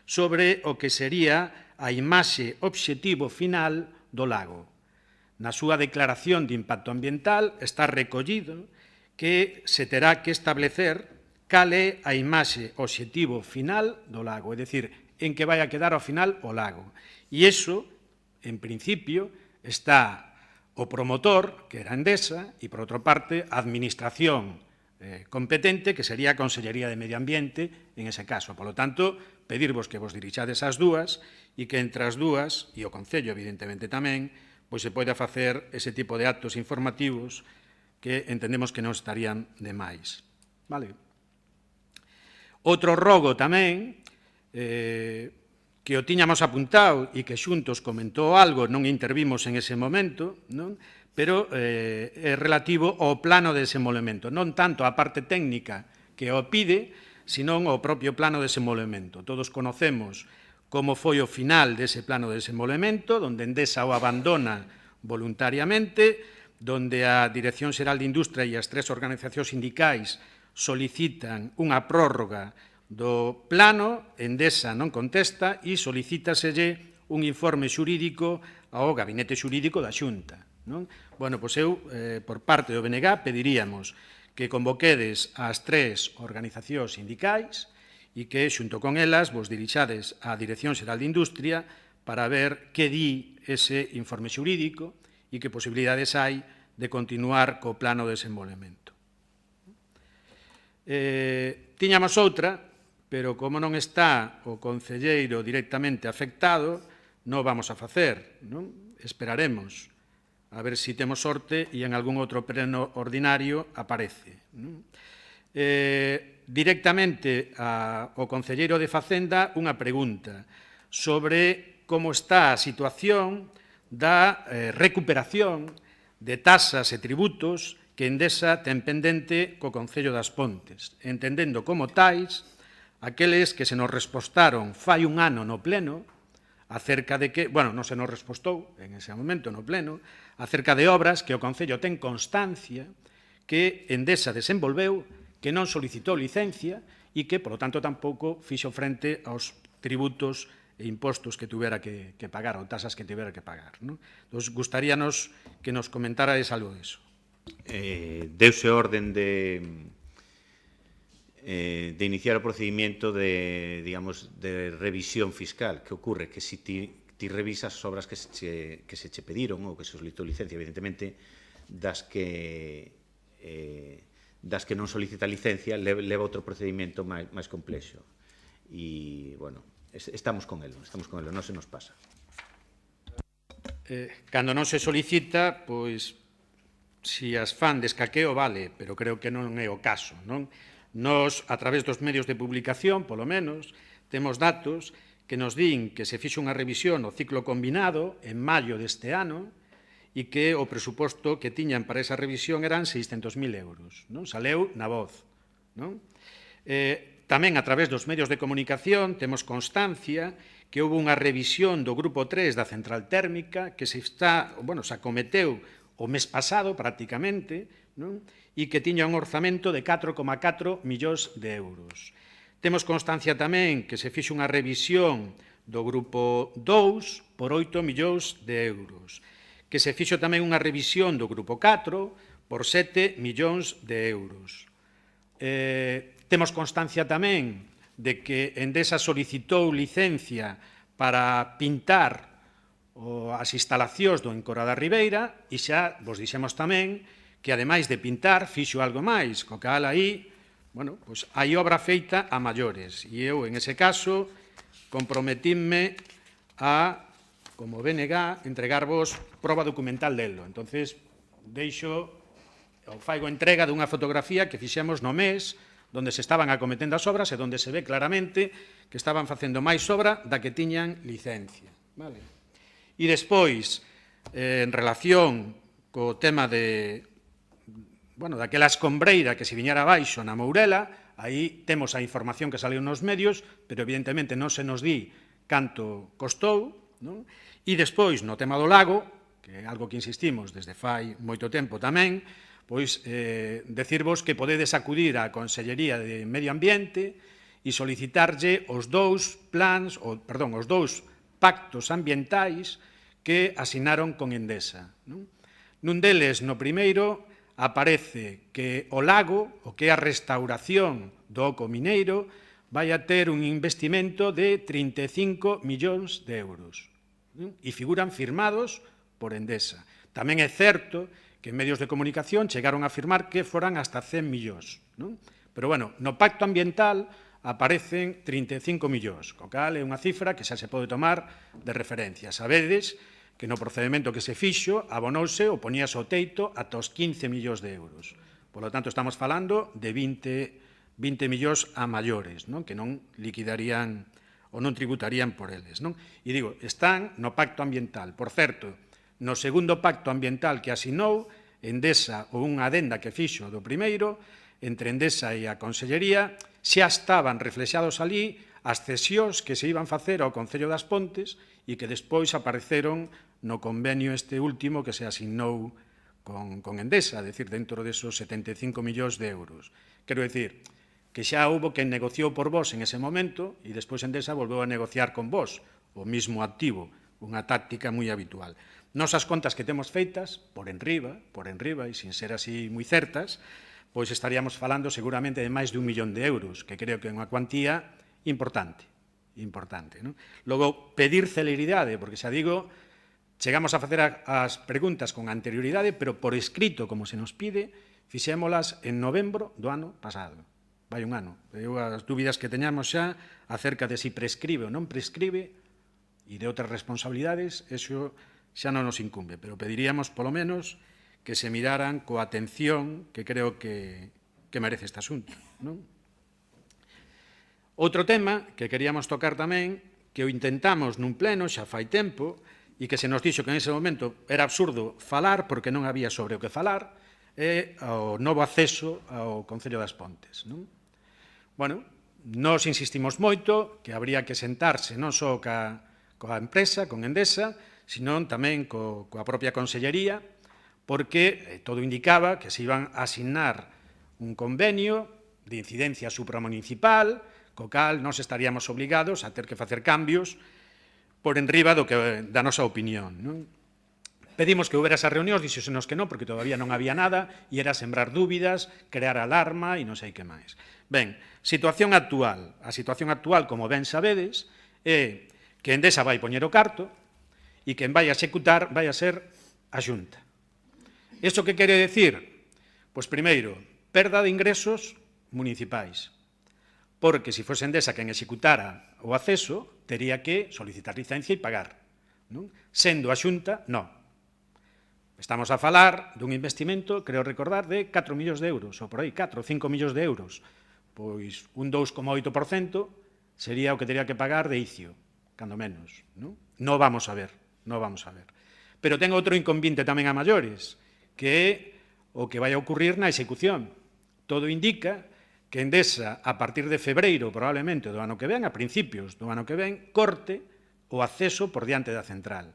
sobre o que sería a imaxe obxectivo final do lago. Na súa declaración de impacto ambiental está recollido que se terá que establecer cal é a imaxe obxectivo final do lago, é dicir, en que vai a quedar ao final o lago. E iso, en principio, está o promotor, que era Endesa, e, por outra parte, a administración competente, que sería a Consellería de Medio Ambiente, en ese caso. Por lo tanto, pedirvos que vos dirixades ás dúas e que entre as dúas, e o Concello, evidentemente, tamén, pois se poida facer ese tipo de actos informativos que entendemos que non estarían de máis. Outro rogo tamén, que o tiñamos apuntado e que xuntos comentou algo, non intervimos en ese momento, pero é relativo ao plano de desenvolvemento, non tanto a parte técnica que o pide, senón ao propio plano de desenvolvemento. Todos conocemos como foi o final dese plano de desenvolvemento, onde Endesa o abandona voluntariamente, onde a Dirección Xeral de Industria e as 3 organizacións sindicais solicitan unha prórroga do plano, Endesa non contesta e solicítaselle un informe xurídico ao Gabinete Xurídico da Xunta. Pois eu, por parte do BNG, pediríamos que convoquedes as 3 organizacións sindicais e que, xunto con elas, vos dirixades á Dirección Xeral de Industria para ver que di ese informe xurídico e que posibilidades hai de continuar co plano de desenvolvemento. Tiñamos outra, pero como non está o concelleiro directamente afectado, non vamos a facer. Esperaremos a ver se temos sorte e en algún outro pleno ordinario aparece. Directamente ao concelleiro de Facenda unha pregunta sobre como está a situación da recuperación de tasas e tributos que Endesa ten pendente co Concello das Pontes, entendendo como tais aqueles que se nos respostaron fai un ano no pleno, acerca de que, non se nos respostou en ese momento no pleno, acerca de obras que o Concello ten constancia que Endesa desenvolveu, que non solicitou licencia e que, por lo tanto, tampouco fixo frente aos tributos e impostos que tuvera que pagar, ou tasas que tuvera que pagar. Entón, gustaríanos que nos comentarades algo disso. Deuse orden de iniciar o procedimento de revisión fiscal. Que ocurre? Que se ti revisas as obras que se che pediron ou que se solicitou licencia, evidentemente, das que das que non solicita licencia leva outro procedimento máis complexo. E, bueno, estamos con elo, non se nos pasa. Cando non se solicita, pois, si as fan de escaqueo, vale, pero creo que non é o caso, non? Nos, a través dos medios de publicación, polo menos, temos datos que nos din que se fixo unha revisión no ciclo combinado en maio deste ano e que o presuposto que tiñan para esa revisión eran 600.000 euros, non? Saleu na voz, non? Tamén a través dos medios de comunicación temos constancia que houve unha revisión do grupo 3 da central térmica que se acometeu o mes pasado prácticamente, non? E que tiña un orzamento de 4,4 millóns de euros. Temos constancia tamén que se fixo unha revisión do grupo 2 por 8 millóns de euros, que se fixo tamén unha revisión do grupo 4 por 7 millóns de euros. Temos constancia tamén de que Endesa solicitou licencia para pintar as instalacións do Encora da Ribeira e xa vos dixemos tamén que, ademais de pintar, fixo algo máis, co cal aí, pois hai obra feita a maiores. E eu, en ese caso, comprometínme a, como BNG, entregarvos proba documental delo. Entonces, faigo entrega dunha fotografía que fixemos no mes onde se estaban acometendo as obras e onde se ve claramente que estaban facendo máis obra da que tiñan licencia. E despois, en relación co tema daquela escombreira que se viñera abaixo na Mourela, aí temos a información que saliu nos medios, pero evidentemente non se nos di canto costou, non? E despois, no tema do lago, que é algo que insistimos desde fai moito tempo tamén, pois decirvos que podedes acudir á Consellería de Medio Ambiente e solicitarlle os dous pactos ambientais que asinaron con Endesa. Nun deles, no primeiro, aparece que o lago, o que é a restauración do oco mineiro, vai a ter un investimento de 35 millóns de euros. E figuran firmados por Endesa. Tamén é certo que en medios de comunicación chegaron a afirmar que foran hasta 100 millóns. Pero, no pacto ambiental aparecen 35 millóns, co cal é unha cifra que xa se pode tomar de referencia. Sabedes que no procedimento que se fixo abonouse ou poníase o teito ata os 15 millóns de euros. Por lo tanto, estamos falando de 20 millóns a maiores, que non liquidarían ou non tributarían por eles. E digo, están no pacto ambiental. Por certo, no segundo pacto ambiental que asinou, Endesa ou unha adenda que fixo do primeiro, entre Endesa e a Consellería, xa estaban reflexados ali as cesións que se iban facer ao Concello das Pontes e que despois apareceron no convenio este último que se asignou con Endesa, é dicir, dentro desos 75 millóns de euros. Quero dicir que xa houbo quen negociou por vos en ese momento e despois Endesa volveu a negociar con vos o mismo activo, unha táctica moi habitual. Nos as contas que temos feitas, por enriba, e sin ser así moi certas, pois estaríamos falando seguramente de máis de 1 millón de euros, que creo que é unha cuantía importante. Logo, pedir celeridade, porque xa digo, chegamos a facer as preguntas con anterioridade, pero por escrito, como se nos pide, fixémolas en novembro do ano pasado. Vai un ano. As dúbidas que teñamos xa acerca de si prescribe ou non prescribe e de outras responsabilidades, eso xa non nos incumbe, pero pediríamos, polo menos, que se miraran coa atención que creo que merece este asunto. Outro tema que queríamos tocar tamén, que o intentamos nun pleno xa fai tempo, e que se nos dixo que en ese momento era absurdo falar porque non había sobre o que falar, é o novo acceso ao Concello das Pontes. Nós insistimos moito que habría que sentarse non só coa empresa, con Endesa, senón tamén coa propia Consellería, porque todo indicaba que se iban a asignar un convenio de incidencia supramunicipal, co cal nós estaríamos obligados a ter que facer cambios por enriba da nosa opinión. Pedimos que houbera esas reunións, dixésenos que non, porque todavía non había nada, e era sembrar dúbidas, crear alarma e non sei que máis. Ben, situación actual. A situación actual, como ben sabedes, é que Endesa vai poñer o carto e quen vai a executar vai a ser a Xunta. Isto que quere decir? Pois, primeiro, perda de ingresos municipais, porque se fose Endesa quen executara o acceso, tería que solicitar licencia e pagar. Sendo a Xunta, non. Estamos a falar dun investimento, creo recordar, de 4 millóns de euros, ou por aí, 4 ou 5 millóns de euros. Pois un 2,8% sería o que teria que pagar de inicio, cando menos. Non vamos a ver, non vamos a ver. Pero ten outro inconveniente tamén a maiores, que é o que vai a ocurrir na execución. Todo indica que Endesa, a partir de febreiro, probablemente, do ano que ven, a principios do ano que ven, corte o acceso por diante da central.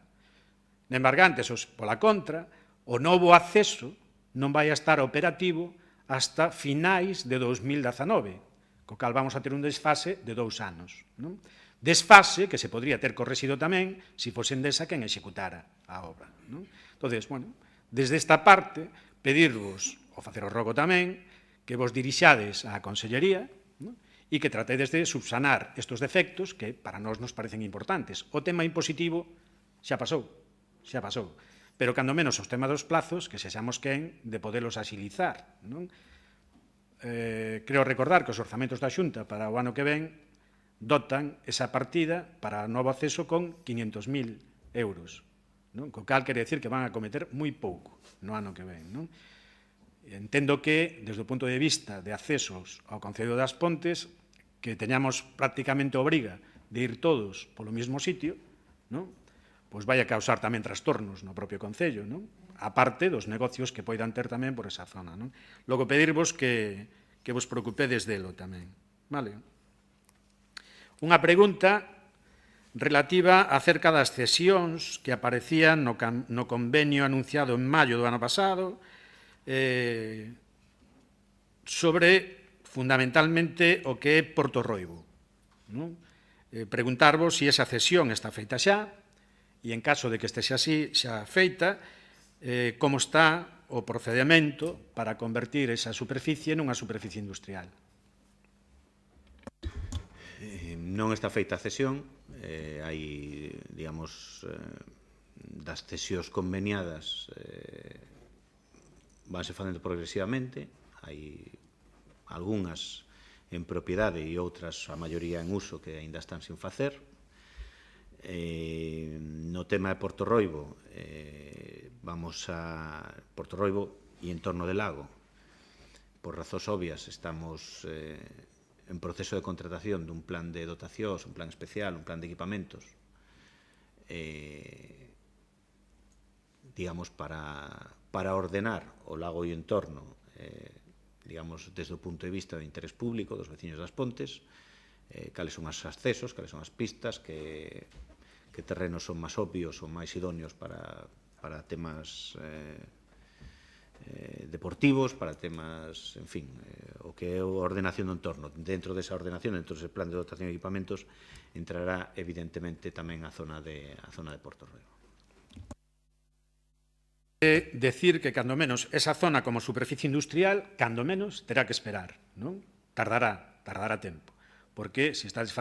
En Embargantes, pola contra, o novo acceso non vai a estar operativo hasta finais de 2019, co cal vamos a ter un desfase de 2 anos. Desfase que se podría ter correxido tamén se fose Endesa quen executara a obra. Entón, desde esta parte, pedirvos, ou facer o rogo tamén, que vos dirixades á Consellería e que tratedes de subsanar estes defectos que para nós nos parecen importantes. O tema impositivo xa pasou, pero cando menos os temas dos plazos que sexamos quen de podelos axilizar. Creo recordar que os orzamentos da Xunta para o ano que ven dotan esa partida para novo acceso con 500.000 euros, co cal quere decir que van a cometer moi pouco no ano que ven. Entendo que, desde o punto de vista de accesos ao Concello das Pontes, que teñamos prácticamente obriga de ir todos polo mesmo sitio, pois vai a causar tamén trastornos no propio Concello, a parte dos negocios que poidan ter tamén por esa zona. Logo, pedirvos que vos preocupedes delo tamén. Unha pregunta relativa acerca das cesións que aparecían no convenio anunciado en maio do ano pasado, sobre, fundamentalmente, o que é Porto Roibo. Preguntarvos se esa cesión está feita xa, e en caso de que estexe así xa feita, como está o procedimento para convertir esa superficie nunha superficie industrial. Non está feita a cesión, hai, digamos, das cesións conveniadas vanse facendo progresivamente, hai algunhas en propiedade e outras, a maioría en uso, que aínda están sin facer. No tema de Porto Roibo, vamos a Porto Roibo e en torno del lago. Por razóns obvias, estamos en proceso de contratación dun plan de dotacións, un plan especial, un plan de equipamentos, digamos, para ordenar o lago e o entorno, digamos, desde o punto de vista do interés público dos veciños das Pontes, cales son os accesos, cales son as pistas, que terrenos son máis obvios ou máis idóneos para temas deportivos, para temas, en fin, o que é a ordenación do entorno. Dentro desa ordenación, dentro dese plan de dotación de equipamentos, entrará, evidentemente, tamén a zona de Porto Roibo. Decir que, cando menos, esa zona como superficie industrial, cando menos, terá que esperar, non? Tardará tempo, porque se estás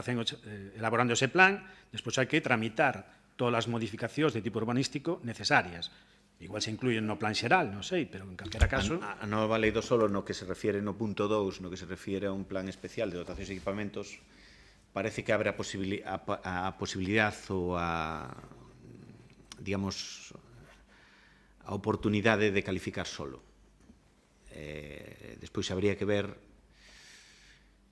elaborando ese plan, despois hai que tramitar todas as modificacións de tipo urbanístico necesarias. Igual se incluyen no plan xeral, non sei, pero en calquera caso... A nova lei do solo, no que se refiere no punto 2, no que se refiere a un plan especial de dotacións e equipamentos, parece que abre a posibilidad ou a, digamos, a oportunidade de calificar solo. Despois habría que ver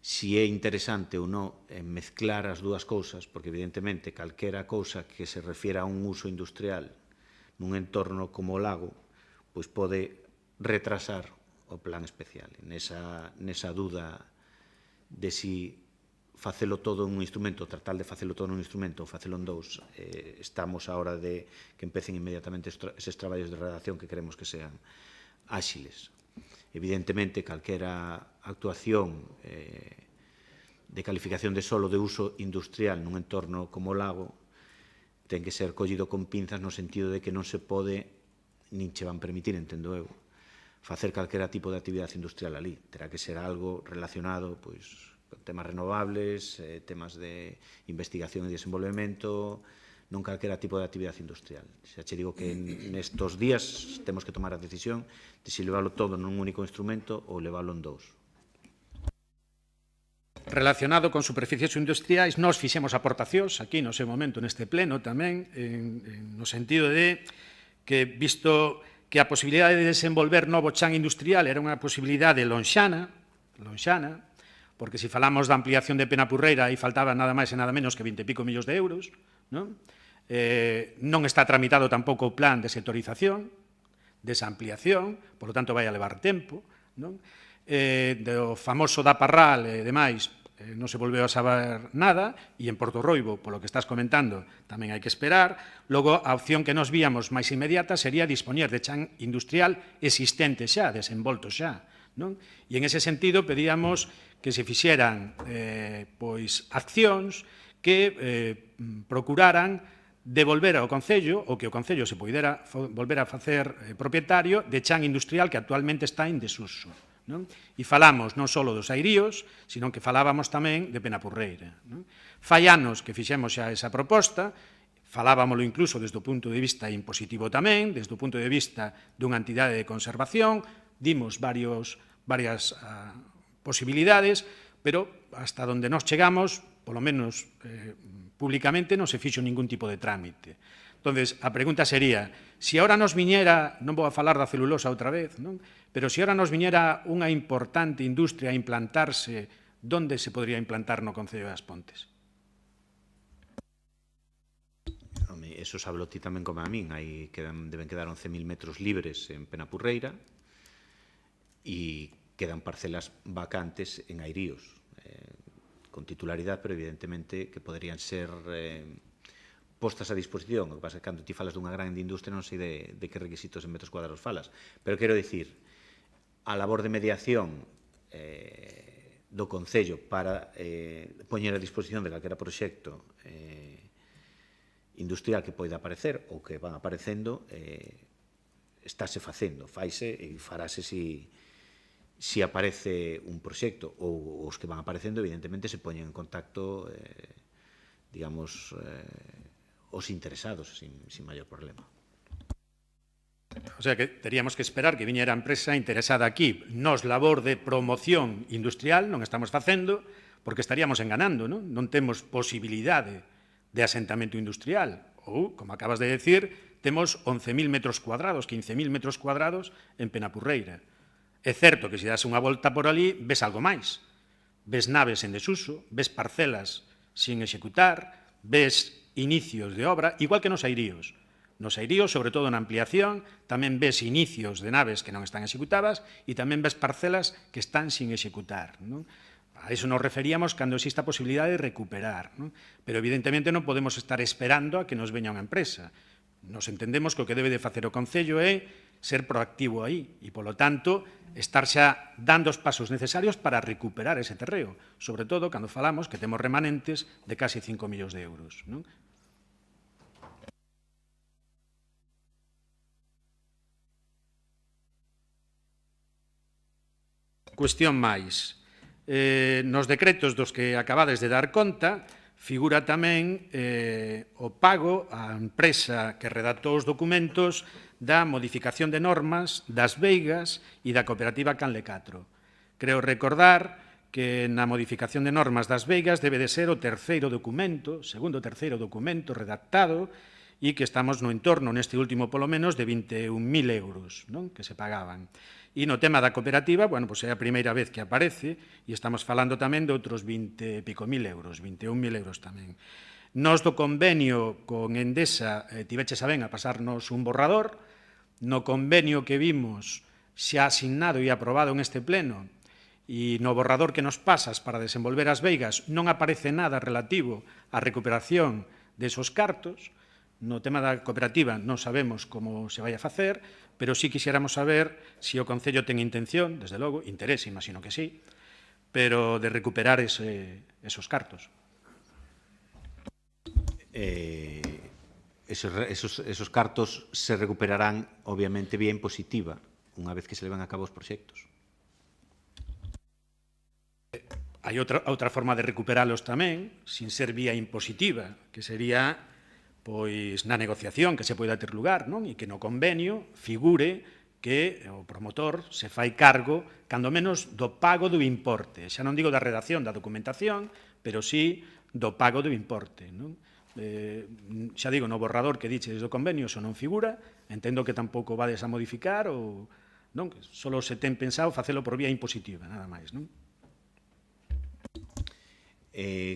si é interesante ou non mezclar as dúas cousas, porque evidentemente calquera cousa que se refiera a un uso industrial nun entorno como o lago, pois pode retrasar o plan especial. Nesa dúda de si facelo todo en un instrumento, tratar de facelo todo en un instrumento ou facelo en dous, estamos á hora de que empecen inmediatamente eses traballos de redacción que queremos que sean áxiles. Evidentemente, calquera actuación de calificación de solo de uso industrial nun entorno como o lago ten que ser collido con pinzas no sentido de que non se pode, nin che van permitir, entendo eu, facer calquera tipo de actividade industrial ali. Terá que ser algo relacionado, pois, con temas renovables, temas de investigación e desenvolvemento, non calquera tipo de actividade industrial. Xa che digo que nestos días temos que tomar a decisión de se leválo todo nun único instrumento ou leválo en dous. Relacionado con superficies industriais, nós fixemos aportacións aquí no seu momento neste pleno tamén, no sentido de que, visto que a posibilidade de desenvolver novo chan industrial era unha posibilidade lonxana, porque se falamos da ampliación de Penapurreira aí faltaba nada máis e nada menos que 20 e pico millóns de euros, non? Non está tramitado tampouco o plan de sectorización, desa ampliación, por lo tanto vai a levar tempo, non? Do famoso da Parral e demais non se volveu a saber nada, e en Porto Roibo, polo que estás comentando, tamén hai que esperar. Logo, a opción que nos víamos máis inmediata sería dispoñer de chan industrial existente xa, desenvolto xa, non? E en ese sentido pedíamos que se fixeran accións que procuraran devolver ao Concello, ou que o Concello se poidera volver a facer propietario de chan industrial que actualmente está en desuso. Non? E falamos non só dos airíos, sino que falábamos tamén de Penapurreira. Non? Fai anos que fixemos xa esa proposta, falábamolo incluso desde o punto de vista impositivo tamén, desde o punto de vista dunha entidade de conservación, dimos varias posibilidades, pero hasta onde nos chegamos, polo menos públicamente, non se fixo ningún tipo de trámite. Entonces, a pregunta sería, se ahora nos viñera, non vou a falar da celulosa outra vez, non? Pero se ahora nos viñera unha importante industria a implantarse, onde se podría implantar no Concello das Pontes? Home, eso sablo ti tamén como a min, aí deben quedar 11.000 metros libres en Penapurreira e quedan parcelas vacantes en airíos, con titularidade, pero evidentemente que poderían ser postas a disposición. O que pasa é que cando ti falas dunha grande industria non sei de que requisitos en metros cuadrados falas, pero quero dicir, a labor de mediación do Concello para poñer a disposición de calquera proxecto industrial que poida aparecer ou que van aparecendo, estáse facendo, faise e farase se aparece un proxecto ou os que van aparecendo, evidentemente se poñen en contacto digamos os interesados sin maior problema. O sea que teríamos que esperar que viñera a empresa interesada aquí. Nos labor de promoción industrial non estamos facendo porque estaríamos enganando, non? Non temos posibilidade de asentamento industrial. Ou, como acabas de decir, temos 11.000 metros cuadrados, 15.000 metros cuadrados en Penapurreira. É certo que se das unha volta por ali, ves algo máis. Ves naves en desuso, ves parcelas sin executar, ves inicios de obra, igual que nos airíos. Nos airíos, sobre todo na ampliación, tamén ves inicios de naves que non están executadas e tamén ves parcelas que están sin executar. Non? A iso nos referíamos cando existe a posibilidade de recuperar. Non? Pero evidentemente non podemos estar esperando a que nos veña unha empresa. Nos entendemos que o que debe de facer o Concello é ser proactivo aí e, polo tanto, estar xa dando os pasos necesarios para recuperar ese terreo, sobre todo cando falamos que temos remanentes de casi 5 millóns de euros. Non? Cuestión máis. Nos decretos dos que acabades de dar conta, figura tamén o pago á empresa que redactou os documentos da modificación de normas das veigas e da cooperativa Canle 4. Creo recordar que na modificación de normas das veigas debe de ser o segundo ou terceiro documento redactado e que estamos no entorno, neste último polo menos, de 21.000 euros, non? Que se pagaban. E no tema da cooperativa, bueno, pois é a primeira vez que aparece e estamos falando tamén de outros 20 e pico mil euros, 21.000 euros tamén. Nos do convenio con Endesa tiveches a ben a pasarnos un borrador. No convenio que vimos xa asignado e aprobado en este pleno e no borrador que nos pasas para desenvolver as veigas non aparece nada relativo á recuperación desos cartos. No tema da cooperativa non sabemos como se vai a facer, pero sí quixéramos saber se o Concello ten intención, desde logo, interés, imagino que sí, pero de recuperar esos cartos. Esos cartos se recuperarán, obviamente, vía impositiva, unha vez que se levan a cabo os proxectos. Hai outra forma de recuperalos tamén, sin ser vía impositiva, que sería pois na negociación que se poida ter lugar, non? E que no convenio figure que o promotor se fai cargo, cando menos, do pago do importe. Xa non digo da redacción da documentación, pero sí do pago do importe, non? Xa digo, no borrador que diches do convenio iso non figura, entendo que tampouco vades a modificar ou non, que só se ten pensado facelo por vía impositiva, nada máis, non?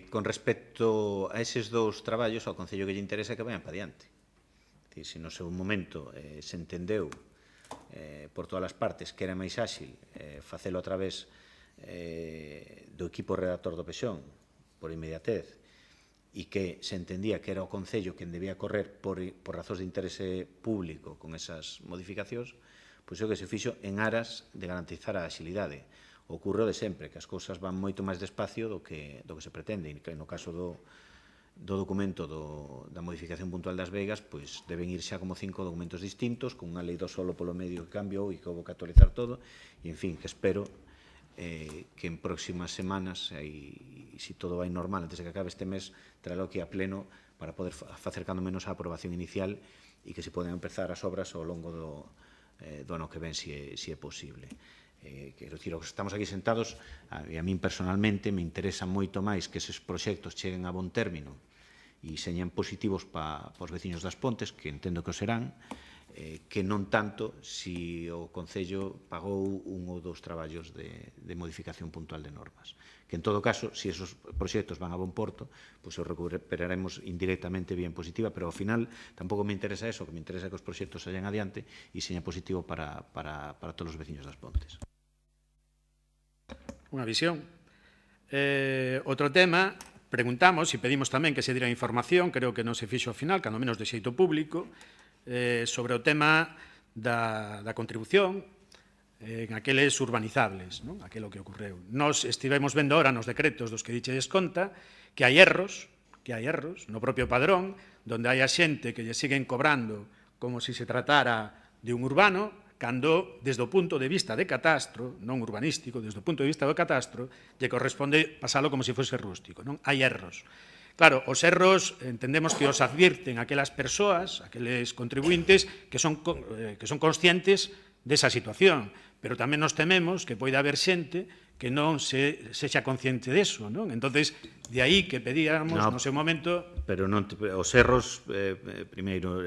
Con respecto a eses dous traballos, ao Concello que lle interesa que vayan para diante. Se no seu momento se entendeu por todas as partes que era máis áxil facelo a través do equipo redactor do PSOE por inmediatez e que se entendía que era o Concello quen debía correr por razóns de interese público con esas modificacións, pois é o que se fixo en aras de garantizar a axilidade. Ocurre de sempre, que as cousas van moito máis despacio do que se pretende, e que no caso do documento da modificación puntual das Vegas, pois deben ir xa como 5 documentos distintos, con unha lei do solo polo medio que cambiou e que houve que actualizar todo, e, en fin, que espero que en próximas semanas, e se todo vai normal, antes de que acabe este mes, traelo aquí a pleno para poder facer cando menos a aprobación inicial e que se poden empezar as obras ao longo do ano que ven, se é posible. Quero dicir, os que estamos aquí sentados, e a min personalmente me interesa moito máis que eses proxectos cheguen a bon término e señan positivos para os veciños das Pontes, que entendo que o serán, que non tanto si o Concello pagou un ou dous traballos de modificación puntual de normas. Que, en todo caso, si esos proxectos van a bon porto, pois os recuperaremos indirectamente bien positiva, pero ao final tampouco me interesa eso, que me interesa que os proxectos sayan adiante e señan positivo para todos os veciños das Pontes. Unha visión. Outro tema, preguntamos e pedimos tamén que se dira información, creo que non se fixo ao final, cando menos de xeito público, sobre o tema da contribución en aqueles urbanizables, non? Aquelo que ocorreu. Nos estivemos vendo ahora nos decretos dos que dichedes conta que hai erros no propio padrón, donde hai a xente que lle siguen cobrando como se tratara de un urbano, cando, desde o punto de vista de catastro, non urbanístico, desde o punto de vista do catastro, lle corresponde pasalo como se fose rústico, non? Hai erros. Claro, os erros entendemos que os advirten aquelas persoas, aqueles contribuintes que son conscientes desa situación, pero tamén nos tememos que poida haber xente que non sexa consciente deso, non? Entonces, de aí que pedíamos no seu momento... Pero non, os erros, primeiro,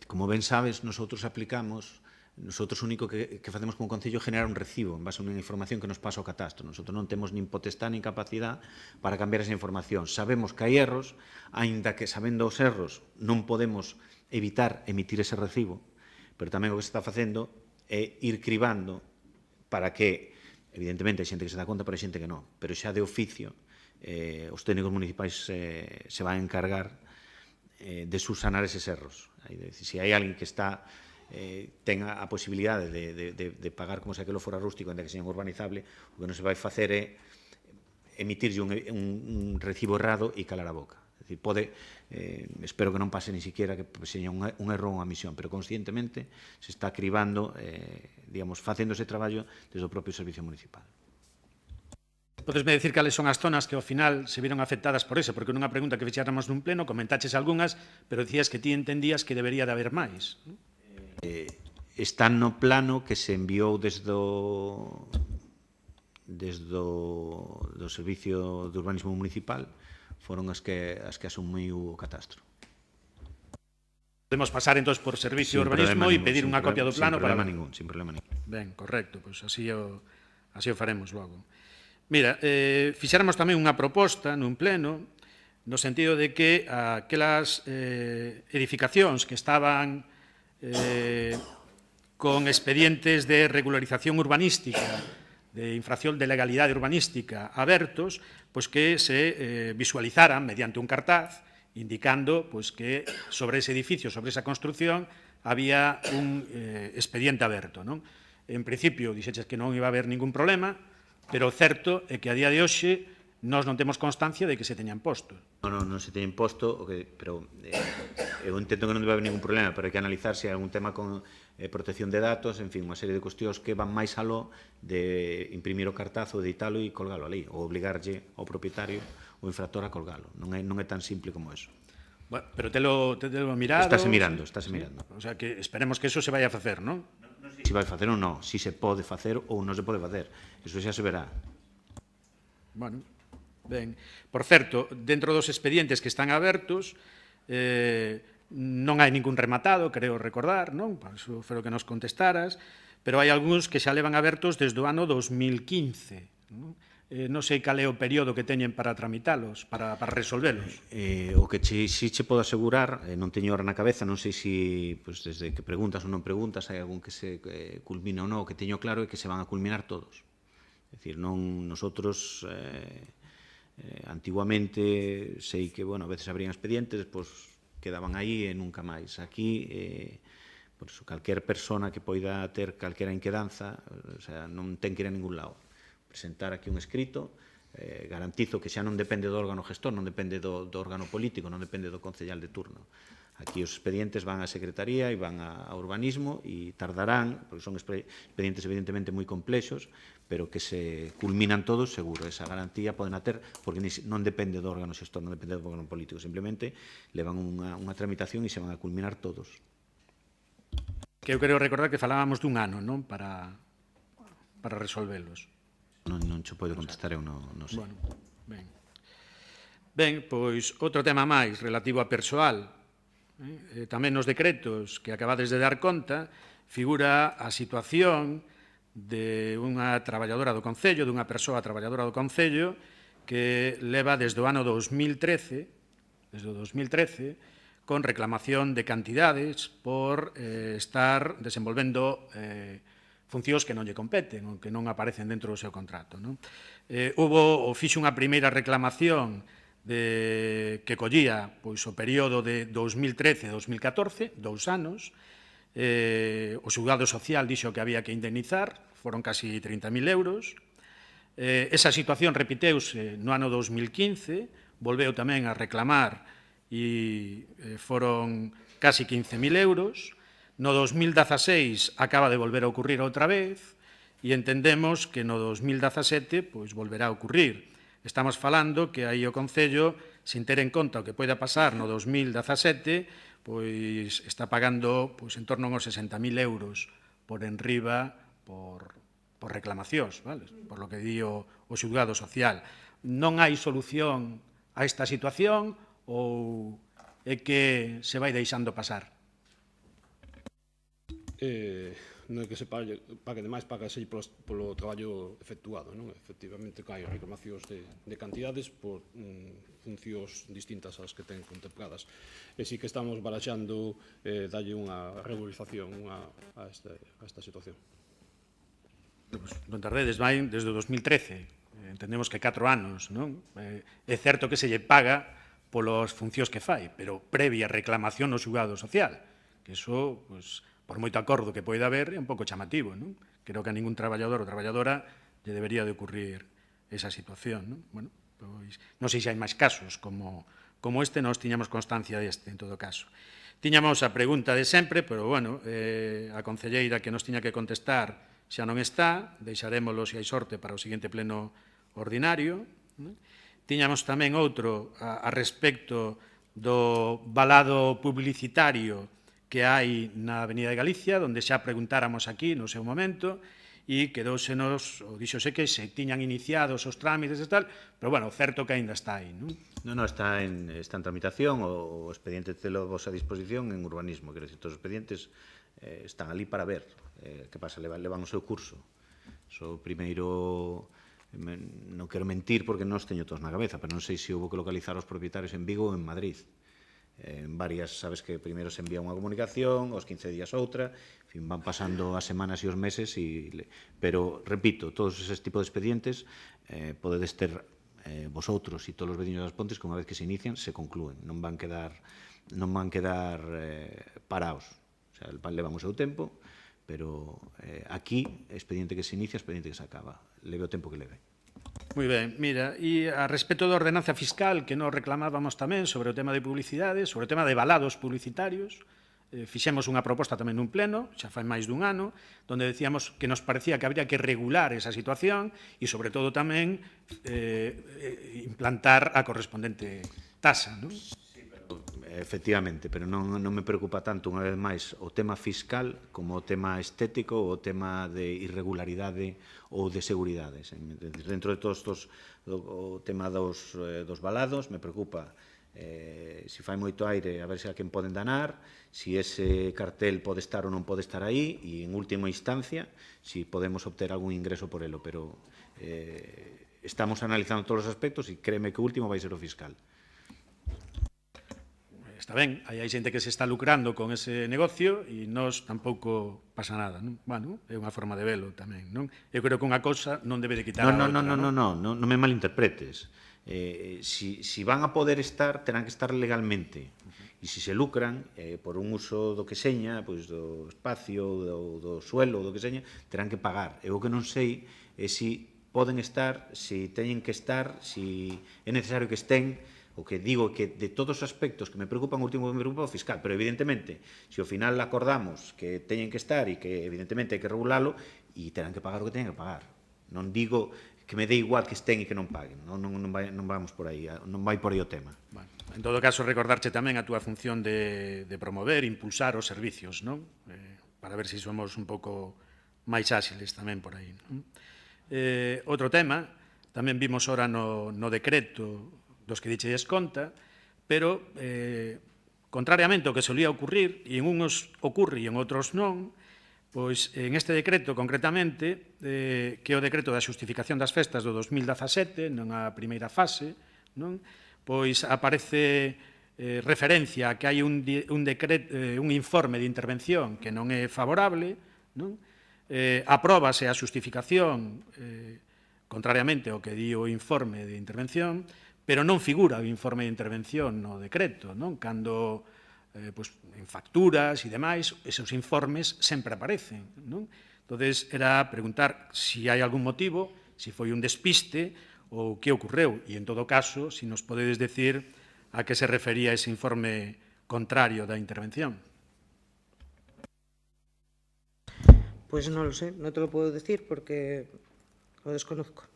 como ben sabes, nosotros aplicamos... Nosotros o único que facemos como Concello é generar un recibo en base a unha información que nos pasa ao catastro. Nosotros non temos nin potestad nin capacidade para cambiar esa información. Sabemos que hai erros, aínda que sabendo os erros non podemos evitar emitir ese recibo, pero tamén o que se está facendo é ir cribando para que, evidentemente, hai xente que se dá conta, pero hai xente que non. Pero xa de oficio, os técnicos municipais se van a encargar de subsanar eses erros. Se hai alguén que está... ten a posibilidade de pagar como se aquilo fora rústico, ainda que seña urbanizable, o que non se vai facer é emitirlle un recibo errado e calar a boca. É dicir, pode, espero que non pase ni siquiera que seña un erro ou unha misión, pero conscientemente se está cribando, digamos, facendo ese traballo desde o propio Servicio Municipal. Podesme decir cales son as zonas que ao final se viron afectadas por eso, porque nunha pregunta que fixáramos nun pleno comentaches algunhas, pero dicías que ti entendías que debería de haber máis, non? Están no plano que se enviou desde o Servicio de Urbanismo Municipal, foron as que asumiu o catastro. Podemos pasar, entón, por Servicio de Urbanismo e pedir unha copia do plano para... Sin problema ningún. Ben, correcto, pois así o faremos logo. Mira, fixéramos tamén unha proposta nun pleno, no sentido de que aquelas edificacións que estaban con expedientes de regularización urbanística, de infracción de legalidade urbanística abertos, pois que se visualizaran mediante un cartaz indicando pois que sobre ese edificio, sobre esa construcción, había un expediente aberto, non? En principio, dixeches que non iba a haber ningún problema, pero o certo é que a día de hoxe nós non temos constancia de que se teñan posto. Non se teñen posto, pero eu entendo que non debe haber ningún problema, pero hai que analizar se hai algún tema con protección de datos, en fin, unha serie de cuestións que van máis aló de imprimir o cartazo, editalo e colgalo ali, ou obligarlle ao propietario ou infractor a colgalo. Non é tan simple como eso. Bueno, pero telo mirado. Estáse mirando. O sea, que esperemos que eso se vaya a facer, non? Si vai facer ou non, si se pode facer ou non se pode facer. Eso xa se verá. Bueno, ben. Por certo, dentro dos expedientes que están abertos, non hai ningún rematado, creo recordar, non? Eso foi o que nos contestaras, pero hai algúns que xa levan abertos desde o ano 2015, non? Non sei cal é o período que teñen para tramitalos, para resolvelos. O que si che podo asegurar, non teño hora na cabeza, non sei se desde que preguntas ou non preguntas hai algún que se culmina ou non, o que teño claro é que se van a culminar todos. É dicir, non nosotros antiguamente sei que, bueno, a veces abrían expedientes, despois quedaban aí e nunca máis. Aquí, por iso, calquer persona que poida ter calquera inquedanza, o sea, non ten que ir a ningún lado. Presentar aquí un escrito, garantizo que xa non depende do órgano gestor, non depende do órgano político, non depende do concellal de turno. Aquí os expedientes van á Secretaría e van a urbanismo e tardarán, porque son expedientes evidentemente moi complexos, pero que se culminan todos, seguro. Esa garantía poden ter, porque non depende do órgano xestor, non depende do órgano político, simplemente levan unha tramitación e se van a culminar todos. Que eu quero recordar que falábamos dun ano, non? Para resolvelos. Non che podo contestar, eu non sei. Bueno, ben. Ben, pois, outro tema máis relativo a persoal. Tamén nos decretos que acabades de dar conta figura a situación de unha traballadora do Concello, dunha persoa traballadora do Concello que leva desde o ano 2013, con reclamación de cantidades por estar desenvolvendo funcións que non lle competen ou que non aparecen dentro do seu contrato. Fixo unha primeira reclamación que collía o período de 2013-2014, 2 anos. O xulgado social dixo que había que indemnizar, foron casi 30.000 euros. Esa situación repiteuse no ano 2015, volveu tamén a reclamar e foron casi 15.000 euros. No 2016 acaba de volver a ocurrir outra vez e entendemos que no 2017 volverá a ocurrir. Estamos falando que aí o Concello, sin ter en conta o que poida pasar no 2017, está pagando en torno a uns 60.000 euros por enriba por reclamacións, por lo que di o xulgado social. Non hai solución a esta situación ou é que se vai deixando pasar? Non é que se pague demais, págase polo traballo efectuado, non? Efectivamente, hai reclamacións de cantidades por funcións distintas ás que ten contempladas. E sí que estamos baraxando dalle unha regularización a esta situación. Non tardedes, vai desde o 2013, entendemos que 4 anos, non? É certo que se lle paga polas funcións que fai, pero previa reclamación no xulgado social, que iso, por moito acordo que poida haber, é un pouco chamativo, non? Creo que a ningún traballador ou traballadora lle debería de ocurrir esa situación, non? Bueno, non sei se hai máis casos como este, nós tiñamos constancia deste, en todo caso. Tiñamos a pregunta de sempre, pero, bueno, a concelleira que nos tiña que contestar xa non está, deixarémolo, se hai sorte, para o seguinte pleno ordinario. Tiñamos tamén outro a respecto do valado publicitario que hai na Avenida de Galicia, onde xa preguntáramos aquí no seu momento, e quedósenos, ou díxose que se tiñan iniciados os trámites e tal, pero, bueno, certo que aínda está aí, non? Non, está en tramitación, o expediente telo vos a disposición en urbanismo, quero dicir, todos os expedientes están ali para ver que pasa, levan o seu curso. So, primeiro, non quero mentir porque non os teño todos na cabeza, pero non sei se houve que localizar os propietarios en Vigo ou en Madrid. En varias, sabes que primeiro se envía unha comunicación, aos 15 días outra, en fin, van pasando as semanas e os meses, pero, repito, todos eses tipos de expedientes podedes ter vosotros e todos os veciños das Pontes que unha vez que se inician, se conclúen, non van quedar parados. O sea, levan o seu tempo, pero aquí, expediente que se inicia, expediente que se acaba. Leve o tempo que leve. Moi ben, mira, e a respecto da ordenanza fiscal que nos reclamábamos tamén sobre o tema de publicidades, sobre o tema de valados publicitarios, fixemos unha proposta tamén nun pleno, xa fai máis dun ano, onde decíamos que nos parecía que habría que regular esa situación e, sobre todo, tamén implantar a correspondente tasa, non? Efectivamente, pero non me preocupa tanto, unha vez máis, o tema fiscal como o tema estético ou o tema de irregularidade ou de seguridades. Dentro de todos o tema dos valados, me preocupa se fai moito aire, a ver se a quen poden danar, se ese cartel pode estar ou non pode estar aí, e en última instancia, se podemos obter algún ingreso por elo, pero estamos analizando todos os aspectos e créeme que o último vai ser o fiscal. Está ben, hai xente que se está lucrando con ese negocio e nos tampouco pasa nada, non? Bueno, é unha forma de velo tamén, non? Eu creo que unha cousa non debe de quitar a outra, non? Non me malinterpretes. Si van a poder estar, terán que estar legalmente. E se se lucran por un uso do que seña, pois do espacio, do suelo, do que seña, terán que pagar. Eu o que non sei é se poden estar, se teñen que estar, se é necesario que estén. O que digo que de todos os aspectos que me preocupan, o último que me preocupa é o fiscal, pero evidentemente, se ao final acordamos que teñen que estar e que evidentemente hai que regulalo, e terán que pagar o que teñen que pagar. Non digo que me dé igual que estén e que non paguen, non vamos por aí, non vai por aí o tema. Bueno, en todo caso, recordarche tamén a túa función de promover, impulsar os servicios, non? Para ver se somos un pouco máis áxiles tamén por aí. Outro tema, tamén vimos ora no decreto dos que dichedes conta, pero, contrariamente ao que solía ocurrir, e en uns ocurre e en outros non, pois en este decreto, concretamente, que é o decreto da xustificación das festas do 2017, nunha primeira fase, non? Pois aparece referencia a que hai un informe de intervención que non é favorable, non? Apróbase a xustificación, contrariamente ao que di o informe de intervención, pero non figura o informe de intervención no decreto, non? Cando en facturas e demais, esos informes sempre aparecen, non? Entonces, era preguntar se hai algún motivo, se foi un despiste ou que ocorreu, e en todo caso, se nos podedes decir a que se refería ese informe contrario da intervención. Pues non lo sé, non te lo puedo decir porque o desconozco.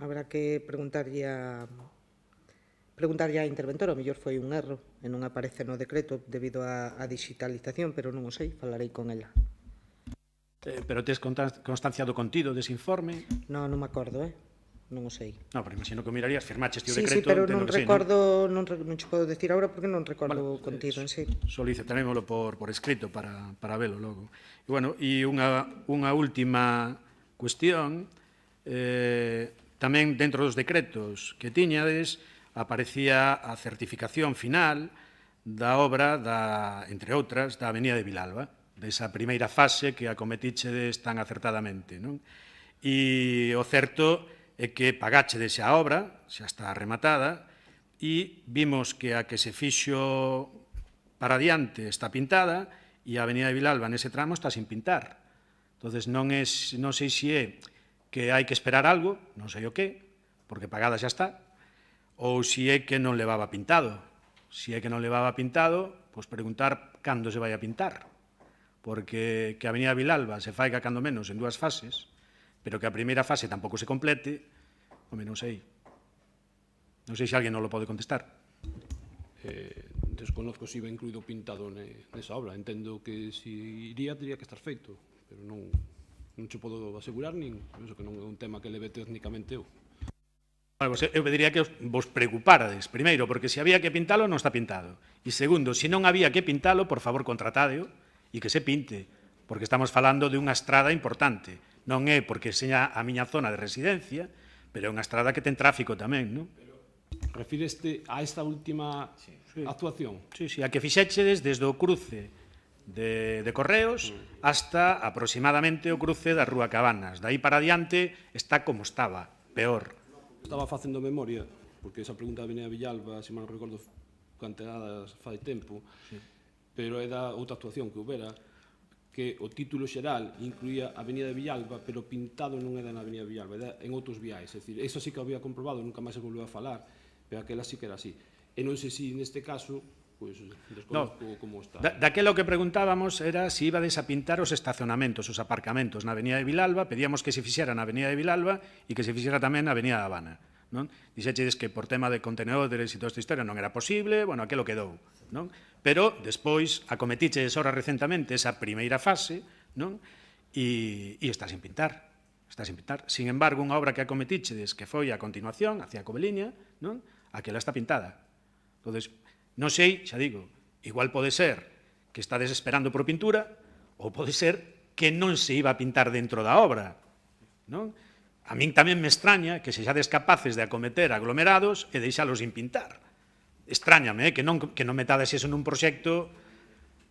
Habrá que preguntarlle a interventor, o mellor foi un erro e non aparece no decreto debido á digitalización, pero non o sei, falarei con ela. Pero tes constancia do contido dese informe? Non me acordo, non o sei. Non, pero imagino que mirarías, firmaches ti o Sí, decreto. pero non recordo, non che podo decir agora porque non recordo o contido en sí. Solicitarémolo por escrito para velo logo. E, bueno, e unha última cuestión, tamén dentro dos decretos que tiñades, aparecía a certificación final da obra, entre outras, da Avenida de Vilalba, desa primeira fase que acometichedes tan acertadamente, non? E o certo é que pagachedes a obra, xa está rematada, e vimos que a que se fixo para diante está pintada e a Avenida de Vilalba nese tramo está sin pintar. Entonces non sei se é que hai que esperar algo, non sei o que, porque pagada xa está, ou se é que non levaba pintado. Se é que non levaba pintado, pois preguntar cando se vai a pintar. Porque que a Avenida Vilalba se faiga cando menos en 2 fases, pero que a primeira fase tampouco se complete, home, non sei. Non sei se alguén non lo pode contestar. Desconozco se iba incluído pintado nesa obra. Entendo que se iría, teria que estar feito, pero non che podo asegurar, nin penso que non é un tema que leve técnicamente eu. Eu diría que vos preocuparades, primeiro, porque se había que pintalo, non está pintado. E segundo, se non había que pintalo, por favor, contratádeo e que se pinte, porque estamos falando de unha estrada importante. Non é porque seña a miña zona de residencia, pero é unha estrada que ten tráfico tamén, non? Refíreste a esta última actuación? Sí, a que fixéchedes desde o cruce de Correos hasta aproximadamente o cruce da Rúa Cabanas. De aí para adiante está como estaba, peor. Estaba facendo memoria, porque esa pregunta da Avenida Villalba, se mal non recordo, planteadas fai tempo, pero é da outra actuación que houbera, que o título xeral incluía a Avenida de Villalba, pero pintado non era na Avenida de Villalba, era en outros viais. É dicir, eso sí que había comprobado, nunca máis se volveu a falar, pero aquela sí que era así. E non sei se neste caso, pois, desconozco como está. Daquelo que preguntábamos era se ibades a pintar os estacionamentos, os aparcamentos na Avenida de Vilalba, pedíamos que se fixera na Avenida de Vilalba e que se fixera tamén na Avenida de Habana. non? Dixechedes que por tema de contenedores e toda esta historia non era posible, bueno, aquilo quedou, non? Pero despois acometiches ora recentemente esa primeira fase, non? E está sin pintar. Está sin pintar. Sin embargo, unha obra que acometichedes que foi a continuación, hacia a Coveliña, non? Aquela está pintada. Entonces, non sei, xa digo, igual pode ser que estades esperando por pintura ou pode ser que non se iba a pintar dentro da obra, non? A min tamén me extraña que sexades capaces de acometer aglomerados e deixalos sin pintar. Extrañame, que non metades iso nun proxecto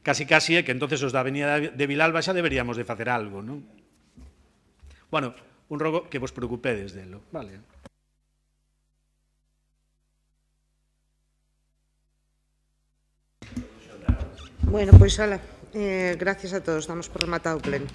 casi que entonces os da Avenida de Vilalba xa deberíamos de facer algo, non? Bueno, un rogo que vos preocupedes delo, vale? Bueno, pois, ala, gracias a todos, damos por rematado o pleno.